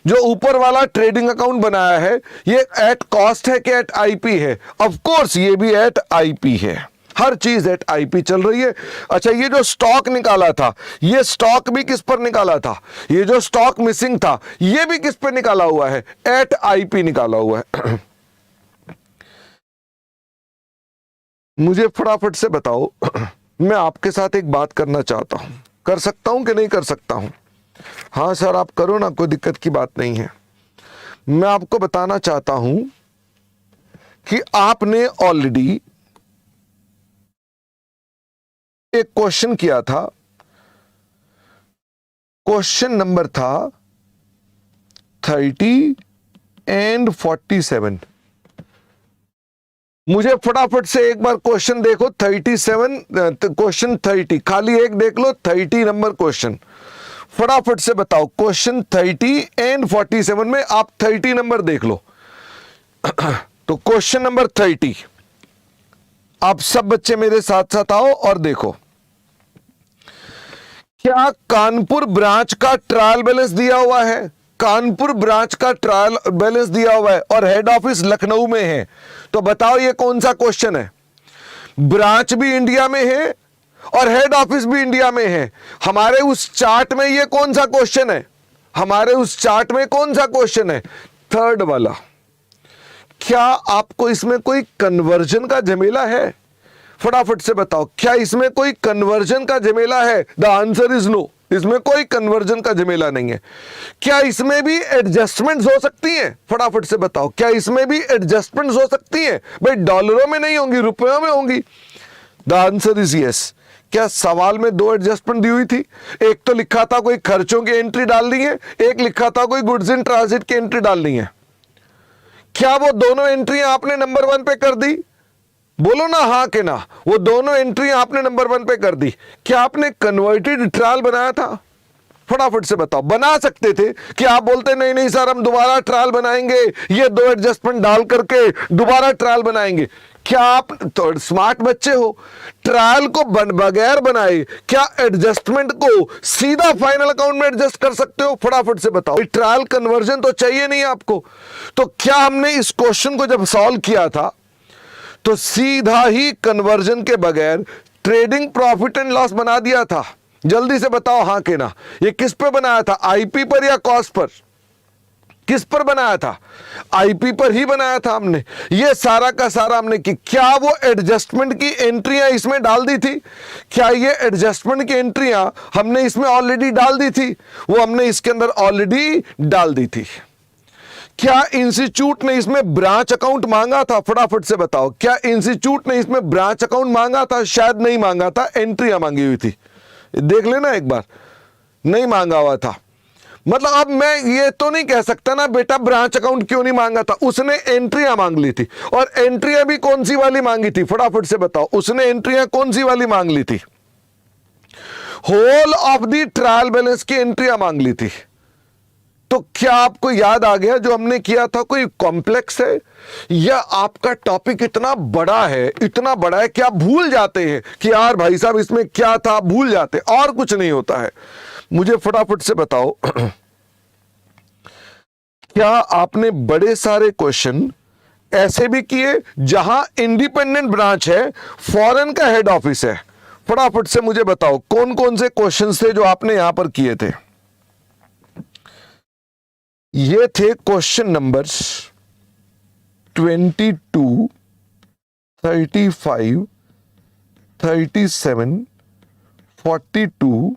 जो ऊपर वाला ट्रेडिंग अकाउंट बनाया है ये एट कॉस्ट है कि एट आईपी है? ऑफ कोर्स ये भी एट आईपी है। हर चीज एट आईपी चल रही है। अच्छा, ये जो स्टॉक निकाला था, ये स्टॉक भी किस पर निकाला था? ये जो स्टॉक मिसिंग था ये भी किस पर निकाला हुआ है? एट आईपी निकाला हुआ है। मुझे फटाफट से बताओ। मैं आपके साथ एक बात करना चाहता हूं, कर सकता हूं कि नहीं कर सकता हूं? हाँ सर आप करो ना, कोई दिक्कत की बात नहीं है। मैं आपको बताना चाहता हूं कि आपने ऑलरेडी एक क्वेश्चन किया था। क्वेश्चन नंबर था 30 एंड 47। मुझे फटाफट से एक बार क्वेश्चन देखो। 37 क्वेश्चन 30 खाली एक देख लो। 30 नंबर क्वेश्चन फटाफट से बताओ। क्वेश्चन 30 एंड 47 में आप 30 नंबर देख लो। तो क्वेश्चन नंबर 30, आप सब बच्चे मेरे साथ साथ आओ और देखो। क्या कानपुर ब्रांच का ट्रायल बैलेंस दिया हुआ है? कानपुर ब्रांच का ट्रायल बैलेंस दिया हुआ है और हेड ऑफिस लखनऊ में है। तो बताओ ये कौन सा क्वेश्चन है? ब्रांच भी इंडिया में है और हेड ऑफिस भी इंडिया में है। हमारे उस चार्ट में ये कौन सा क्वेश्चन है? हमारे उस चार्ट में कौन सा क्वेश्चन है? थर्ड वाला। क्या आपको इसमें कोई कन्वर्जन का झमेला है? फटाफट से बताओ, क्या इसमें कोई कन्वर्जन का झमेला है? The answer is no. इसमें कोई कन्वर्जन का झमेला नहीं है। क्या इसमें भी एडजस्टमेंट्स हो सकती हैं? फटाफट से बताओ, क्या इसमें भी एडजस्टमेंट्स हो सकती हैं? भाई डॉलरों में नहीं होंगी, रुपयों में होंगी। The answer is yes. क्या सवाल में दो एडजस्टमेंट दी हुई थी? एक तो लिखा था कोई खर्चों की एंट्री डालनी है, एक लिखा था कोई गुड्स इन ट्रांजिट की एंट्री डालनी है। क्या वो दोनों एंट्री आपने नंबर 1 पे कर दी? बोलो ना हाँ के ना। वो दोनों एंट्री आपने नंबर 1 पे कर दी। क्या आपने कन्वर्टेड ट्रायल बनाया था? फटाफट से बताओ। बना सकते थे कि आप बोलते नहीं नहीं सर हम दोबारा ट्रायल बनाएंगे, ये दो एडजस्टमेंट डाल करके दोबारा ट्रायल बनाएंगे। क्या आप तो स्मार्ट बच्चे हो? ट्रायल को बगैर बनाए क्या एडजस्टमेंट को सीधा फाइनल अकाउंट में एडजस्ट कर सकते हो? फटाफट से बताओ। ट्रायल कन्वर्जन तो चाहिए नहीं आपको। तो क्या हमने इस क्वेश्चन को जब सॉल्व किया था तो सीधा ही कन्वर्जन के बगैर ट्रेडिंग प्रॉफिट एंड लॉस बना दिया था? जल्दी से बताओ हाँ के ना। ये किस पे बनाया था? आईपी पर या कॉस्ट पर? किस पर बनाया था? आईपी पर ही बनाया था हमने। ये सारा का सारा हमने की। क्या वो एडजस्टमेंट की एंट्रियां इसमें डाल दी थी? क्या ये एडजस्टमेंट की एंट्रियां हमने इसमें ऑलरेडी डाल दी थी? वो हमने इसके अंदर ऑलरेडी डाल दी थी। क्या इंस्टीट्यूट ने इसमें ब्रांच अकाउंट मांगा था? फटाफट से बताओ। क्या इंस्टीट्यूट ने इसमें ब्रांच अकाउंट मांगा था? शायद नहीं मांगा था, एंट्रियां मांगी हुई थी। देख लेना एक बार, नहीं मांगा हुआ था। मतलब अब मैं ये तो नहीं कह सकता ना बेटा ब्रांच अकाउंट क्यों नहीं मांगा था। उसने एंट्रियां मांग ली थी और एंट्रियां भी कौन सी वाली मांगी थी? फटाफट से बताओ। उसने एंट्रियां कौन सी वाली मांग ली थी? Whole of the trial balance की एंट्रियां मांग ली थी। तो क्या आपको याद आ गया जो हमने किया था कोई कॉम्प्लेक्स है या आपका टॉपिक इतना बड़ा है, इतना बड़ा है कि आप भूल जाते हैं कि यार भाई साहब इसमें क्या था, भूल जाते, और कुछ नहीं होता है। मुझे फटाफट से बताओ क्या आपने बड़े सारे क्वेश्चन ऐसे भी किए जहां इंडिपेंडेंट ब्रांच है, फॉरेन का हेड ऑफिस है? फटाफट से मुझे बताओ कौन कौन से क्वेश्चंस थे जो आपने यहां पर किए थे। ये थे क्वेश्चन नंबर्स 22, 35, 37, 42,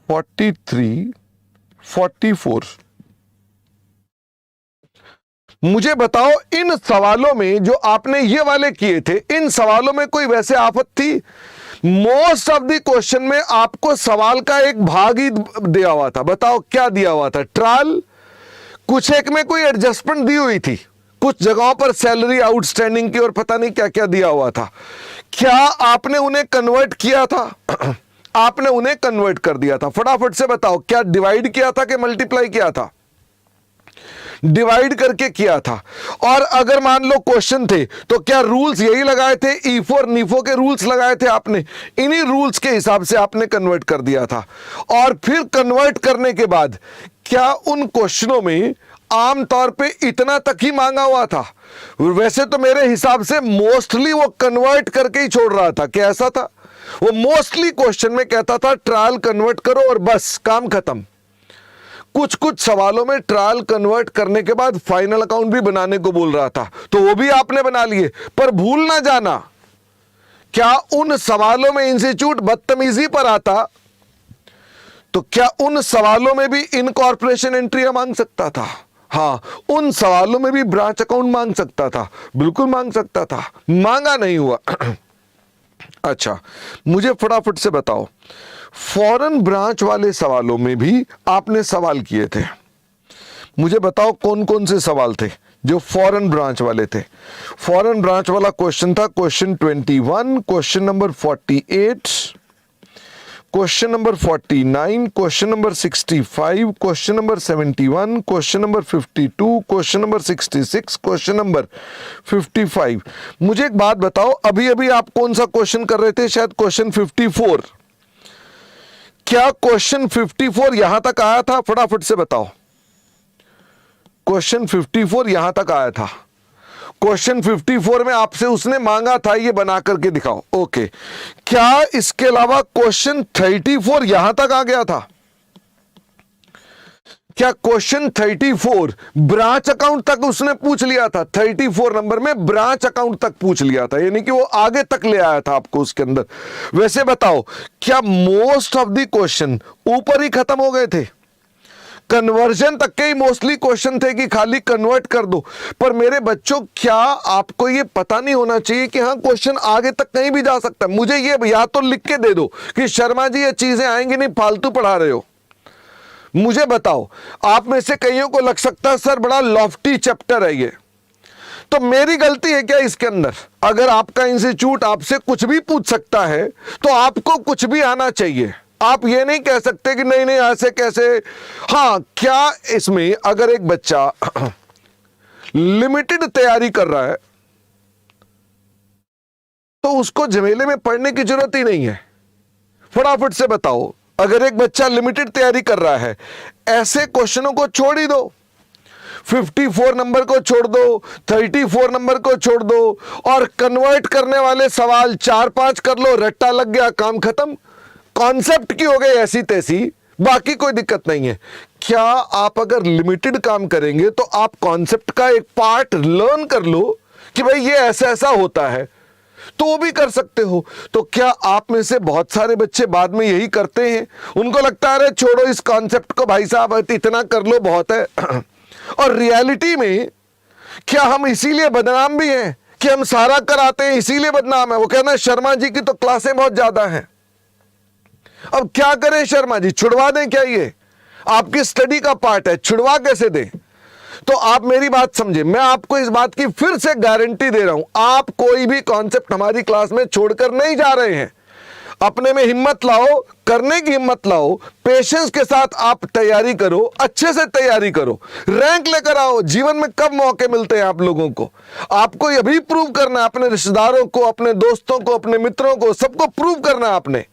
43, 44। मुझे बताओ इन सवालों में जो आपने ये वाले किए थे, इन सवालों में कोई वैसे आफत थी? मोस्ट ऑफ द क्वेश्चन में आपको सवाल का एक भाग ही दिया हुआ था। बताओ क्या दिया हुआ था? ट्रायल, कुछ एक में कोई एडजस्टमेंट दी हुई थी, कुछ जगहों पर सैलरी आउटस्टैंडिंग की और पता नहीं क्या क्या दिया हुआ था। क्या आपने उन्हें कन्वर्ट किया था? आपने उन्हें कन्वर्ट कर दिया था। फटाफट से बताओ, क्या डिवाइड किया था कि मल्टीप्लाई किया था? डिवाइड करके किया था। और अगर मान लो क्वेश्चन थे तो क्या रूल्स यही लगाए थे? ईफो नीफो के रूल्स लगाए थे आपने, इन्हीं रूल्स के हिसाब से आपने कन्वर्ट कर दिया था। और फिर कन्वर्ट करने के बाद क्या उन क्वेश्चनों में आमतौर पे इतना तक ही मांगा हुआ था? वैसे तो मेरे हिसाब से मोस्टली वो कन्वर्ट करके ही छोड़ रहा था। क्या ऐसा था? वो मोस्टली क्वेश्चन में कहता था ट्रायल कन्वर्ट करो और बस काम खत्म। कुछ कुछ सवालों में ट्रायल कन्वर्ट करने के बाद फाइनल अकाउंट भी बनाने को बोल रहा था, तो वो भी आपने बना लिए। पर भूल ना जाना, क्या उन सवालों में इंस्टीट्यूट बदतमीजी पर आता तो क्या उन सवालों में भी इनकॉर्पोरेशन एंट्री मांग सकता था? हाँ, उन सवालों में भी ब्रांच अकाउंट मांग सकता था, बिल्कुल मांग सकता था। मांगा नहीं हुआ। अच्छा, मुझे फटाफट से बताओ, फॉरेन ब्रांच वाले सवालों में भी आपने सवाल किए थे। मुझे बताओ कौन कौन से सवाल थे जो फॉरेन ब्रांच वाले थे। फॉरेन ब्रांच वाला क्वेश्चन था question 21, question number 48, question number 49, question number 65, question number 71, question number 52, question number 66, question number 55। मुझे एक बात बताओ, अभी अभी आप कौन सा क्वेश्चन कर रहे थे? शायद क्वेश्चन 54। क्या क्वेश्चन 54 यहां तक आया था? फटाफट से बताओ। क्वेश्चन 54 यहां तक आया था। क्वेश्चन 54 में आपसे उसने मांगा था ये बना करके दिखाओ। ओके, क्या इसके अलावा क्वेश्चन 34 यहां तक आ गया था? क्या क्वेश्चन 34 ब्रांच अकाउंट तक उसने पूछ लिया था? 34 नंबर में ब्रांच अकाउंट तक पूछ लिया था, यानी कि वो आगे तक ले आया था आपको उसके अंदर। वैसे बताओ, क्या मोस्ट ऑफ द क्वेश्चन ऊपर ही खत्म हो गए थे? कन्वर्जन तक के ही मोस्टली क्वेश्चन थे कि खाली कन्वर्ट कर दो। पर मेरे बच्चों, क्या आपको ये पता नहीं होना चाहिए कि हाँ, क्वेश्चन आगे तक कहीं भी जा सकता है? मुझे ये या तो लिख के दे दो कि शर्मा जी ये चीजें आएंगी नहीं, फालतू पढ़ा रहे हो। मुझे बताओ, आप में से कईयों को लग सकता है सर बड़ा लॉफ्टी चैप्टर है ये, तो मेरी गलती है क्या इसके अंदर? अगर आपका इंस्टीट्यूट आपसे कुछ भी पूछ सकता है तो आपको कुछ भी आना चाहिए। आप ये नहीं कह सकते कि नहीं नहीं ऐसे कैसे। हाँ, क्या इसमें अगर एक बच्चा लिमिटेड तैयारी कर रहा है तो उसको झमेले में पढ़ने की जरूरत ही नहीं है? फटाफट से बताओ, अगर एक बच्चा लिमिटेड तैयारी कर रहा है, ऐसे क्वेश्चनों को छोड़ ही दो। 54 नंबर को छोड़ दो, 34 नंबर को छोड़ दो और कन्वर्ट करने वाले सवाल 4-5 कर लो, रट्टा लग गया, काम खत्म। कॉन्सेप्ट की हो गई ऐसी तैसी, बाकी कोई दिक्कत नहीं है। क्या आप अगर लिमिटेड काम करेंगे तो आप कॉन्सेप्ट का एक पार्ट लर्न कर लो कि भाई ये ऐसा ऐसा होता है, तो वो भी कर सकते हो। तो क्या आप में से बहुत सारे बच्चे बाद में यही करते हैं? उनको लगता है अरे छोड़ो इस कॉन्सेप्ट को भाई साहब, इतना कर लो बहुत है। और रियलिटी में क्या हम इसीलिए बदनाम भी हैं कि हम सारा कराते हैं, इसीलिए बदनाम है? वो कहना शर्मा जी की तो क्लासें बहुत ज्यादा हैं। अब क्या करें शर्मा जी, छुड़वा दें क्या? ये आपकी स्टडी का पार्ट है, छुड़वा कैसे दें? तो आप मेरी बात समझे, मैं आपको इस बात की फिर से गारंटी दे रहा हूं, आप कोई भी कॉन्सेप्ट हमारी क्लास में छोड़कर नहीं जा रहे हैं। अपने में हिम्मत लाओ, करने की हिम्मत लाओ, पेशेंस के साथ आप तैयारी करो, अच्छे से तैयारी करो, रैंक लेकर आओ। जीवन में कब मौके मिलते हैं आप लोगों को? आपको यह भी प्रूव करना है, अपने रिश्तेदारों को, अपने दोस्तों को, अपने मित्रों को, सबको प्रूव करना है आपने।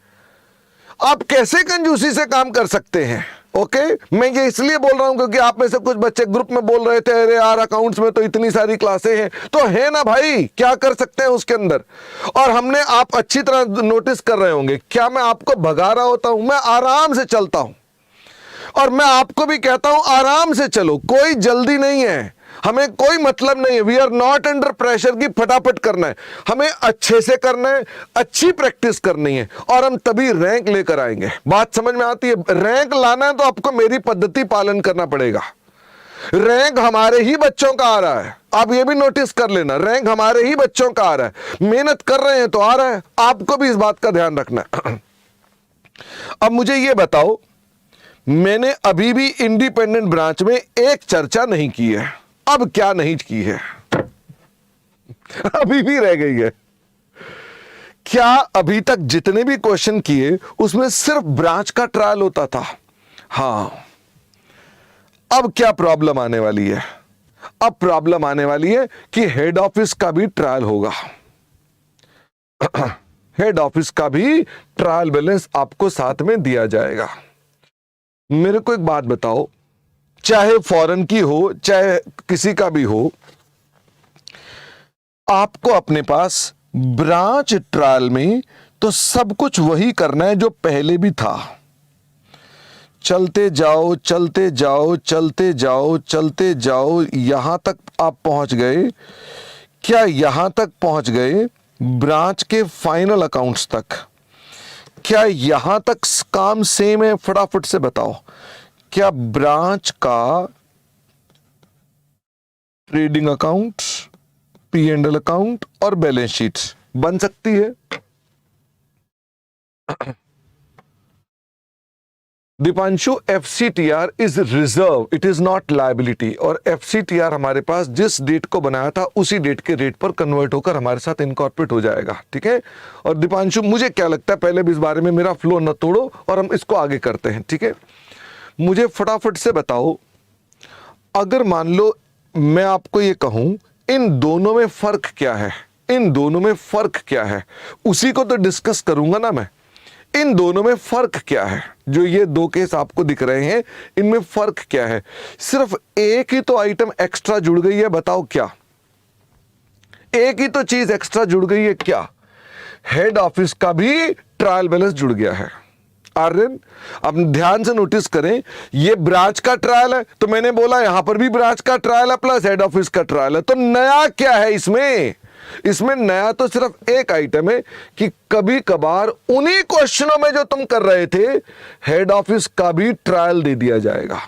आप कैसे कंजूसी से काम कर सकते हैं? ओके, मैं ये इसलिए बोल रहा हूं क्योंकि आप में से कुछ बच्चे ग्रुप में बोल रहे थे अरे यार अकाउंट्स में तो इतनी सारी क्लासें हैं। तो है ना भाई, क्या कर सकते हैं उसके अंदर? और हमने, आप अच्छी तरह नोटिस कर रहे होंगे, क्या मैं आपको भगा रहा होता हूं? मैं आराम से चलता हूं और मैं आपको भी कहता हूं आराम से चलो, कोई जल्दी नहीं है। हमें कोई मतलब नहीं है, we are not under pressure की फटाफट करना है, हमें अच्छे से करना है, अच्छी प्रैक्टिस करनी है और हम तभी रैंक लेकर आएंगे। बात समझ में आती है? रैंक लाना है तो आपको मेरी पद्धति पालन करना पड़ेगा। रैंक हमारे ही बच्चों का आ रहा है, आप ये भी नोटिस कर लेना, रैंक हमारे ही बच्चों का आ रहा है, मेहनत कर रहे हैं तो आ रहा है, आपको भी इस बात का ध्यान रखना है। अब मुझे ये बताओ, मैंने अभी भी इंडिपेंडेंट ब्रांच में एक चर्चा नहीं की है, अब क्या नहीं की है? अभी भी रह गई है। क्या अभी तक जितने भी क्वेश्चन किए उसमें सिर्फ ब्रांच का ट्रायल होता था? हां, अब क्या प्रॉब्लम आने वाली है? अब प्रॉब्लम आने वाली है कि हेड ऑफिस का भी ट्रायल होगा। हेड ऑफिस का भी ट्रायल बैलेंस आपको साथ में दिया जाएगा। मेरे को एक बात बताओ, चाहे फॉरेन की हो चाहे किसी का भी हो, आपको अपने पास ब्रांच ट्रायल में तो सब कुछ वही करना है जो पहले भी था। चलते जाओ चलते जाओ चलते जाओ चलते जाओ, यहां तक आप पहुंच गए। क्या यहां तक पहुंच गए ब्रांच के फाइनल अकाउंट्स तक? क्या यहां तक काम सेम है? फटाफट से बताओ, क्या ब्रांच का ट्रेडिंग अकाउंट, P&L अकाउंट और बैलेंस शीट बन सकती है? Deepanshu, FCTR is reserve, it is not liability. और FCTR हमारे पास जिस डेट को बनाया था उसी डेट के रेट पर कन्वर्ट होकर हमारे साथ इनकॉर्पोरेट हो जाएगा, ठीक है? और दीपांशु, मुझे क्या लगता है, पहले भी इस बारे में मेरा फ्लो न तोड़ो और हम इसको आगे करते हैं, ठीक है? मुझे फटाफट से बताओ, अगर मान लो मैं आपको ये कहूं इन दोनों में फर्क क्या है, इन दोनों में फर्क क्या है, उसी को तो डिस्कस करूंगा ना मैं। इन दोनों में फर्क क्या है? जो ये दो केस आपको दिख रहे हैं, इनमें फर्क क्या है? सिर्फ एक ही तो आइटम एक्स्ट्रा जुड़ गई है, बताओ क्या? एक ही तो चीज एक्स्ट्रा जुड़ गई है, क्या? हेड ऑफिस का भी ट्रायल बैलेंस जुड़ गया है। आर्यन, अब ध्यान से नोटिस करें, ये ब्रांच का ट्रायल है तो मैंने बोला यहां पर भी ब्रांच का ट्रायल है प्लस हेड ऑफिस का ट्रायल है, तो नया क्या है इसमें? इसमें नया तो सिर्फ एक आइटम है कि कभी कभार उन्हीं क्वेश्चनों में जो तुम कर रहे थे हेड ऑफिस का भी ट्रायल दे दिया जाएगा।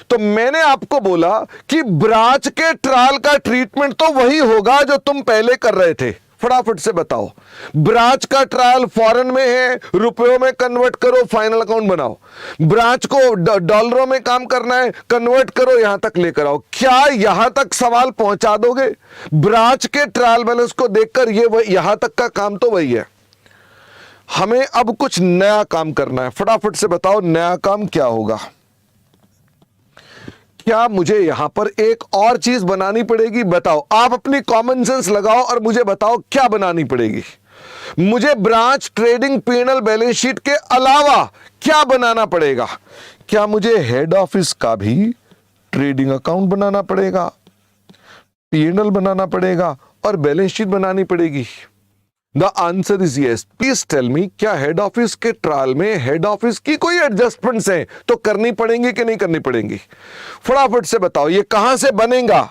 तो मैंने आपको बोला कि ब्रांच के ट्रायल का ट्रीटमेंट तो वही होगा जो तुम पहले कर रहे थे। फटाफट से बताओ, ब्रांच का ट्रायल फॉरेन में है, रुपयों में कन्वर्ट करो, फाइनल अकाउंट बनाओ। ब्रांच को डॉलरों में काम करना है, कन्वर्ट करो, यहां तक लेकर आओ। क्या यहां तक सवाल पहुंचा दोगे? ब्रांच के ट्रायल बैलेंस को देखकर ये यहां तक का काम तो वही है। हमें अब कुछ नया काम करना है। फटाफट से बताओ, नया काम क्या होगा? क्या मुझे यहां पर एक और चीज बनानी पड़ेगी? बताओ, आप अपनी कॉमन सेंस लगाओ और मुझे बताओ क्या बनानी पड़ेगी। मुझे branch trading P&L balance sheet के अलावा क्या बनाना पड़ेगा? क्या मुझे हेड ऑफिस का भी ट्रेडिंग अकाउंट बनाना पड़ेगा, P&L बनाना पड़ेगा और बैलेंस शीट बनानी पड़ेगी? The answer is yes. Please tell me, क्या हेड ऑफिस के ट्रायल में हेड ऑफिस की कोई एडजस्टमेंट्स हैं तो करनी पड़ेंगी कि नहीं करनी पड़ेंगी? फटाफट से बताओ, ये कहां से बनेगा?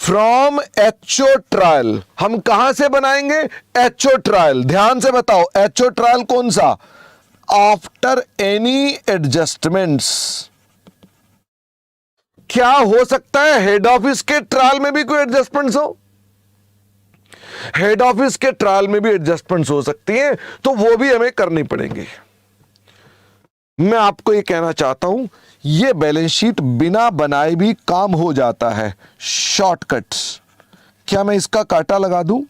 From HO trial. हम कहां से बनाएंगे? HO trial. ध्यान से बताओ, HO ट्रायल कौन सा? After any adjustments. क्या हो सकता है हेड ऑफिस के ट्रायल में भी कोई एडजस्टमेंट्स हो? हेड ऑफिस के ट्रायल में भी एडजस्टमेंट्स हो सकती हैं, तो वो भी हमें करनी पड़ेंगी। मैं आपको ये कहना चाहता हूं, ये बैलेंस शीट बिना बनाए भी काम हो जाता है। शॉर्टकट्स। क्या मैं इसका काटा लगा दूं?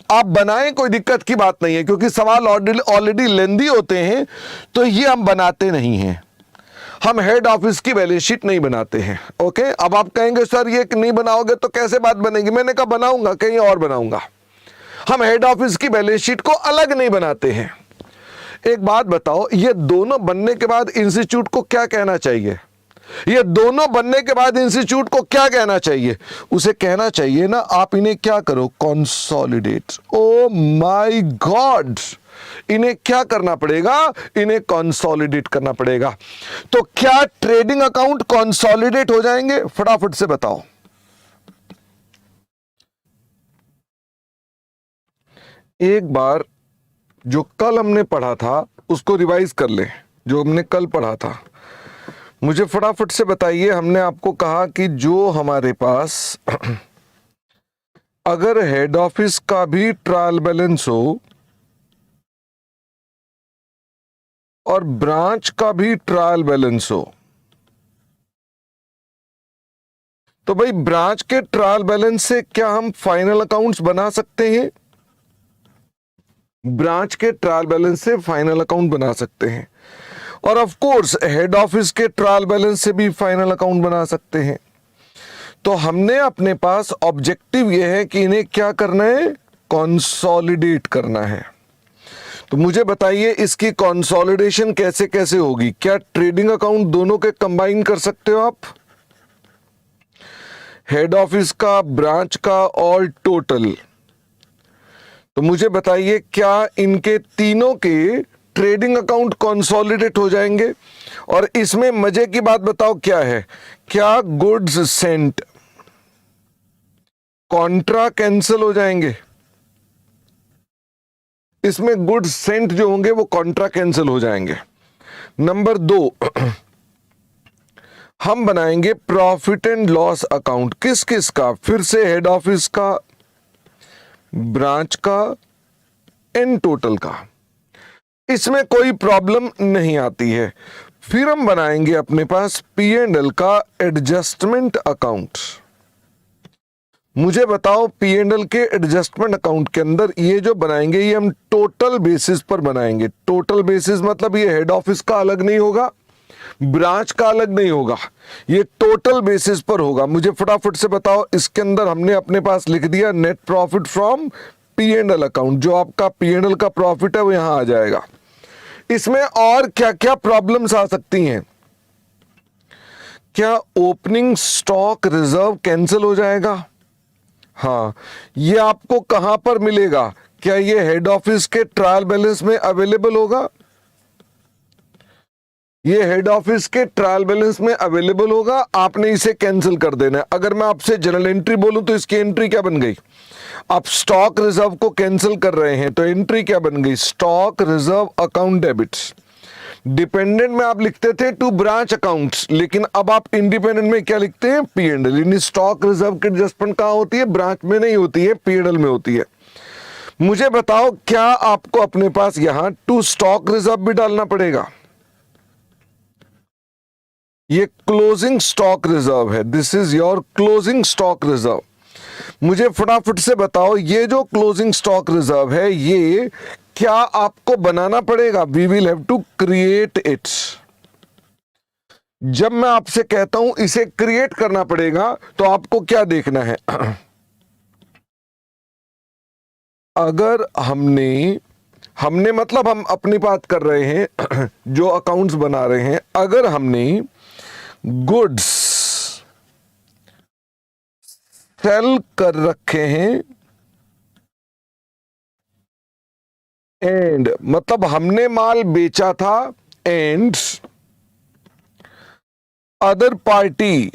आप बनाएं, कोई दिक्कत की बात नहीं है, क्योंकि सवाल ऑलरेडी लेंदी होते हैं तो ये हम बनाते नहीं हैं। हम हेड ऑफिस की बैलेंस शीट नहीं बनाते हैं। ओके, अब आप कहेंगे सर ये नहीं बनाओगे तो कैसे बात बनेगी? मैंने कहा बनाऊंगा, कहीं और बनाऊंगा। हम हेड ऑफिस की बैलेंस शीट को अलग नहीं बनाते हैं। एक बात बताओ, ये दोनों बनने के बाद इंस्टीट्यूट को क्या कहना चाहिए? ये दोनों बनने के बाद इंस्टीट्यूट को क्या कहना चाहिए? उसे कहना चाहिए ना, आप इन्हें क्या करो, कंसोलिडेट। ओ माय गॉड, इन्हें क्या करना पड़ेगा, इन्हें कंसोलिडेट करना पड़ेगा। तो क्या ट्रेडिंग अकाउंट कंसोलिडेट हो जाएंगे, फटाफट से बताओ। एक बार जो कल हमने पढ़ा था उसको रिवाइज कर ले, जो हमने कल पढ़ा था। मुझे फटाफट से बताइए, हमने आपको कहा कि जो हमारे पास अगर हेड ऑफिस का भी ट्रायल बैलेंस हो और ब्रांच का भी ट्रायल बैलेंस हो, तो भाई ब्रांच के ट्रायल बैलेंस से क्या हम फाइनल अकाउंट्स बना सकते हैं? ब्रांच के ट्रायल बैलेंस से फाइनल अकाउंट बना सकते हैं, और ऑफ कोर्स हेड ऑफिस के ट्रायल बैलेंस से भी फाइनल अकाउंट बना सकते हैं। तो हमने अपने पास ऑब्जेक्टिव यह है कि इन्हें क्या करना है, कंसोलिडेट करना है। तो मुझे बताइए इसकी कंसोलिडेशन कैसे कैसे होगी? क्या ट्रेडिंग अकाउंट दोनों के कंबाइन कर सकते हो आप, हेड ऑफिस का, ब्रांच का और टोटल? तो मुझे बताइए क्या इनके तीनों के ट्रेडिंग अकाउंट कंसोलिडेट हो जाएंगे? और इसमें मजे की बात बताओ क्या है, क्या गुड्स सेंट कॉन्ट्रा कैंसिल हो जाएंगे? इसमें गुड्स सेंट जो होंगे वो कॉन्ट्रा कैंसिल हो जाएंगे। नंबर 2, हम बनाएंगे प्रॉफिट एंड लॉस अकाउंट। किस किस का? फिर से हेड ऑफिस का, ब्रांच का एंड टोटल का। इसमें कोई प्रॉब्लम नहीं आती है। फिर हम बनाएंगे अपने पास P&L का एडजस्टमेंट अकाउंट। मुझे बताओ P&L के एडजस्टमेंट अकाउंट के अंदर ये जो बनाएंगे ये हम टोटल बेसिस पर बनाएंगे। टोटल बेसिस मतलब ये हेड ऑफिस का अलग नहीं होगा, ब्रांच का अलग नहीं होगा, ये टोटल बेसिस पर होगा। मुझे फटाफट से बताओ, इसके अंदर हमने अपने पास लिख दिया net profit from P&L account. जो आपका P&L का प्रॉफिट है वो यहां आ जाएगा। इसमें और क्या क्या प्रॉब्लम्स आ सकती हैं? क्या ओपनिंग स्टॉक रिजर्व कैंसिल हो जाएगा? हाँ, ये आपको कहां पर मिलेगा? क्या ये हेड ऑफिस के ट्रायल बैलेंस में अवेलेबल होगा? ये हेड ऑफिस के ट्रायल बैलेंस में अवेलेबल होगा, आपने इसे कैंसिल कर देना है। अगर मैं आपसे जनरल एंट्री बोलूं तो इसकी एंट्री क्या बन गई? आप स्टॉक रिजर्व को कैंसिल कर रहे हैं तो एंट्री क्या बन गई? Stock reserve account debits. Dependent में आप लिखते थे टू ब्रांच अकाउंट्स, लेकिन अब आप इंडिपेंडेंट में क्या लिखते हैं? P&L। यानी स्टॉक रिजर्व की एडजस्टमेंट कहां होती है? ब्रांच में नहीं होती है, P&L में होती है। मुझे बताओ क्या आपको अपने पास यहां टू स्टॉक रिजर्व भी डालना पड़ेगा? ये क्लोजिंग स्टॉक रिजर्व है, this is your closing stock reserve. मुझे फटाफट से बताओ ये जो क्लोजिंग स्टॉक रिजर्व है ये क्या आपको बनाना पड़ेगा? We will have to create it. जब मैं आपसे कहता हूं इसे क्रिएट करना पड़ेगा तो आपको क्या देखना है? अगर हमने मतलब हम अपनी बात कर रहे हैं जो अकाउंट्स बना रहे हैं, अगर हमने गुड्स सेल कर रखे हैं एंड मतलब हमने माल बेचा था and other party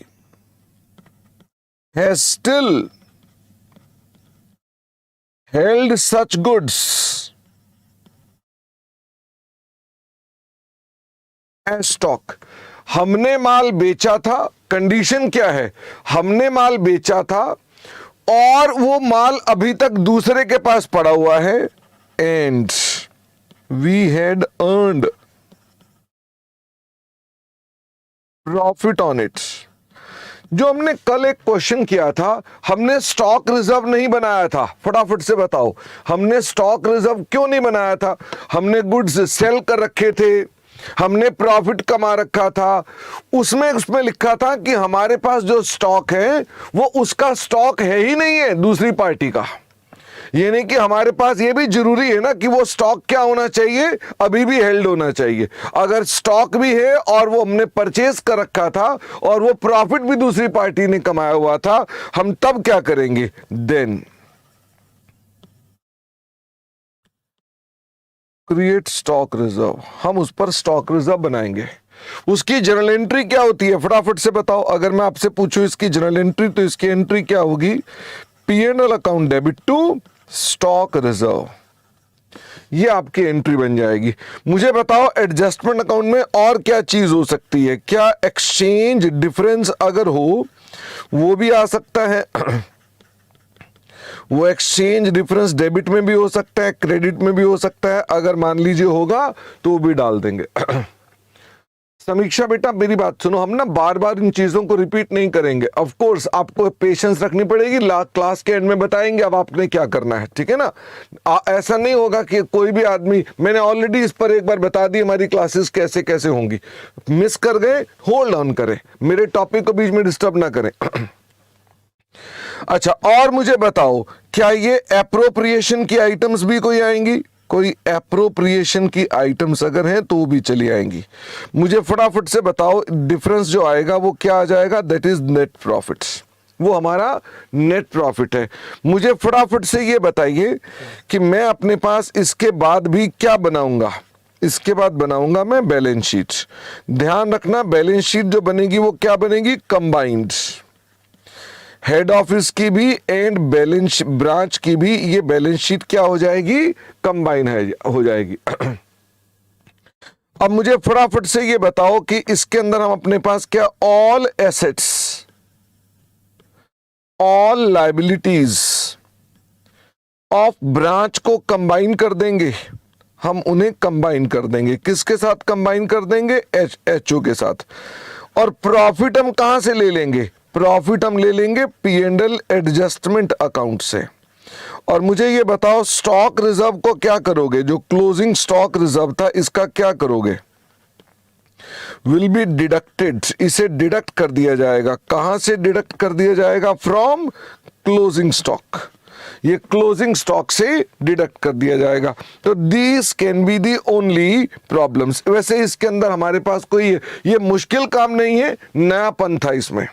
has still held such goods as stock. हमने माल बेचा था, कंडीशन क्या है? हमने माल बेचा था और वो माल अभी तक दूसरे के पास पड़ा हुआ है and we had earned profit on it. जो हमने कल एक क्वेश्चन किया था, हमने स्टॉक रिजर्व नहीं बनाया था। फटाफट से बताओ हमने स्टॉक रिजर्व क्यों नहीं बनाया था? हमने गुड्स सेल कर रखे थे, हमने प्रॉफिट कमा रखा था। उसमें लिखा था कि हमारे पास जो स्टॉक है वो उसका स्टॉक है ही नहीं है, दूसरी पार्टी का। ये नहीं कि हमारे पास, ये भी जरूरी है ना कि वो स्टॉक क्या होना चाहिए? अभी भी हेल्ड होना चाहिए। अगर स्टॉक भी है और वो हमने परचेज कर रखा था और वो प्रॉफिट भी दूसरी पार्टी ने कमाया हुआ था, हम तब क्या करेंगे? देन क्रिएट स्टॉक रिजर्व, हम उस पर स्टॉक रिजर्व बनाएंगे। उसकी जर्नल एंट्री क्या होती है फटाफट से बताओ। अगर मैं आपसे पूछूं इसकी जर्नल एंट्री, तो इसकी एंट्री क्या होगी? P&L account debit to stock reserve, ये आपकी एंट्री बन जाएगी। मुझे बताओ एडजस्टमेंट अकाउंट में और क्या चीज हो सकती है? क्या एक्सचेंज डिफरेंस अगर हो वो भी आ सकता है। वो एक्सचेंज डिफरेंस डेबिट में भी हो सकता है, क्रेडिट में भी हो सकता है। अगर मान लीजिए होगा तो वो भी डाल देंगे। समीक्षा बेटा मेरी बात सुनो, हम ना बार बार इन चीजों को रिपीट नहीं करेंगे। ऑफ कोर्स आपको पेशेंस रखनी पड़ेगी, क्लास के एंड में बताएंगे अब आपने क्या करना है, ठीक है ना। ऐसा नहीं होगा कि कोई भी आदमी, मैंने ऑलरेडी इस पर एक बार बता दी हमारी क्लासेस कैसे कैसे होंगी, मिस कर गए होल्ड ऑन करें, मेरे टॉपिक को बीच में डिस्टर्ब ना करें। अच्छा, और मुझे बताओ क्या ये एप्रोप्रिएशन की आइटम्स भी कोई आएंगी? कोई एप्रोप्रिएशन की आइटम्स अगर हैं तो वो भी चली आएंगी। मुझे फटाफट से बताओ डिफरेंस जो आएगा वो क्या आ जाएगा? दैट इज नेट प्रॉफिट्स, वो हमारा नेट प्रॉफिट है। मुझे फटाफट से ये बताइए कि मैं अपने पास इसके बाद भी क्या बनाऊंगा? इसके बाद बनाऊंगा मैं बैलेंस शीट। ध्यान रखना बैलेंस शीट जो बनेगी वो क्या बनेगी? कंबाइंड। हेड ऑफिस की भी एंड बैलेंस ब्रांच की भी ये बैलेंस शीट क्या हो जाएगी? कंबाइन हो जाएगी। अब मुझे फटाफट से ये बताओ कि इसके अंदर हम अपने पास क्या all assets, all liabilities of branch को कंबाइन कर देंगे। हम उन्हें कंबाइन कर देंगे, किसके साथ कंबाइन कर देंगे? एचओ के साथ। और प्रॉफिट हम कहां से ले लेंगे? प्रॉफिट हम ले लेंगे P&L एडजस्टमेंट अकाउंट से। और मुझे ये बताओ स्टॉक रिजर्व को क्या करोगे? जो क्लोजिंग स्टॉक रिजर्व था इसका क्या करोगे? विल बी डिडक्टेड, इसे डिडक्ट कर दिया जाएगा। कहां से डिडक्ट कर दिया जाएगा? फ्रॉम क्लोजिंग स्टॉक, ये क्लोजिंग स्टॉक से डिडक्ट कर दिया जाएगा। तो these can be the only problems. वैसे इसके अंदर हमारे पास कोई ये मुश्किल काम नहीं है, नयापन था इसमें।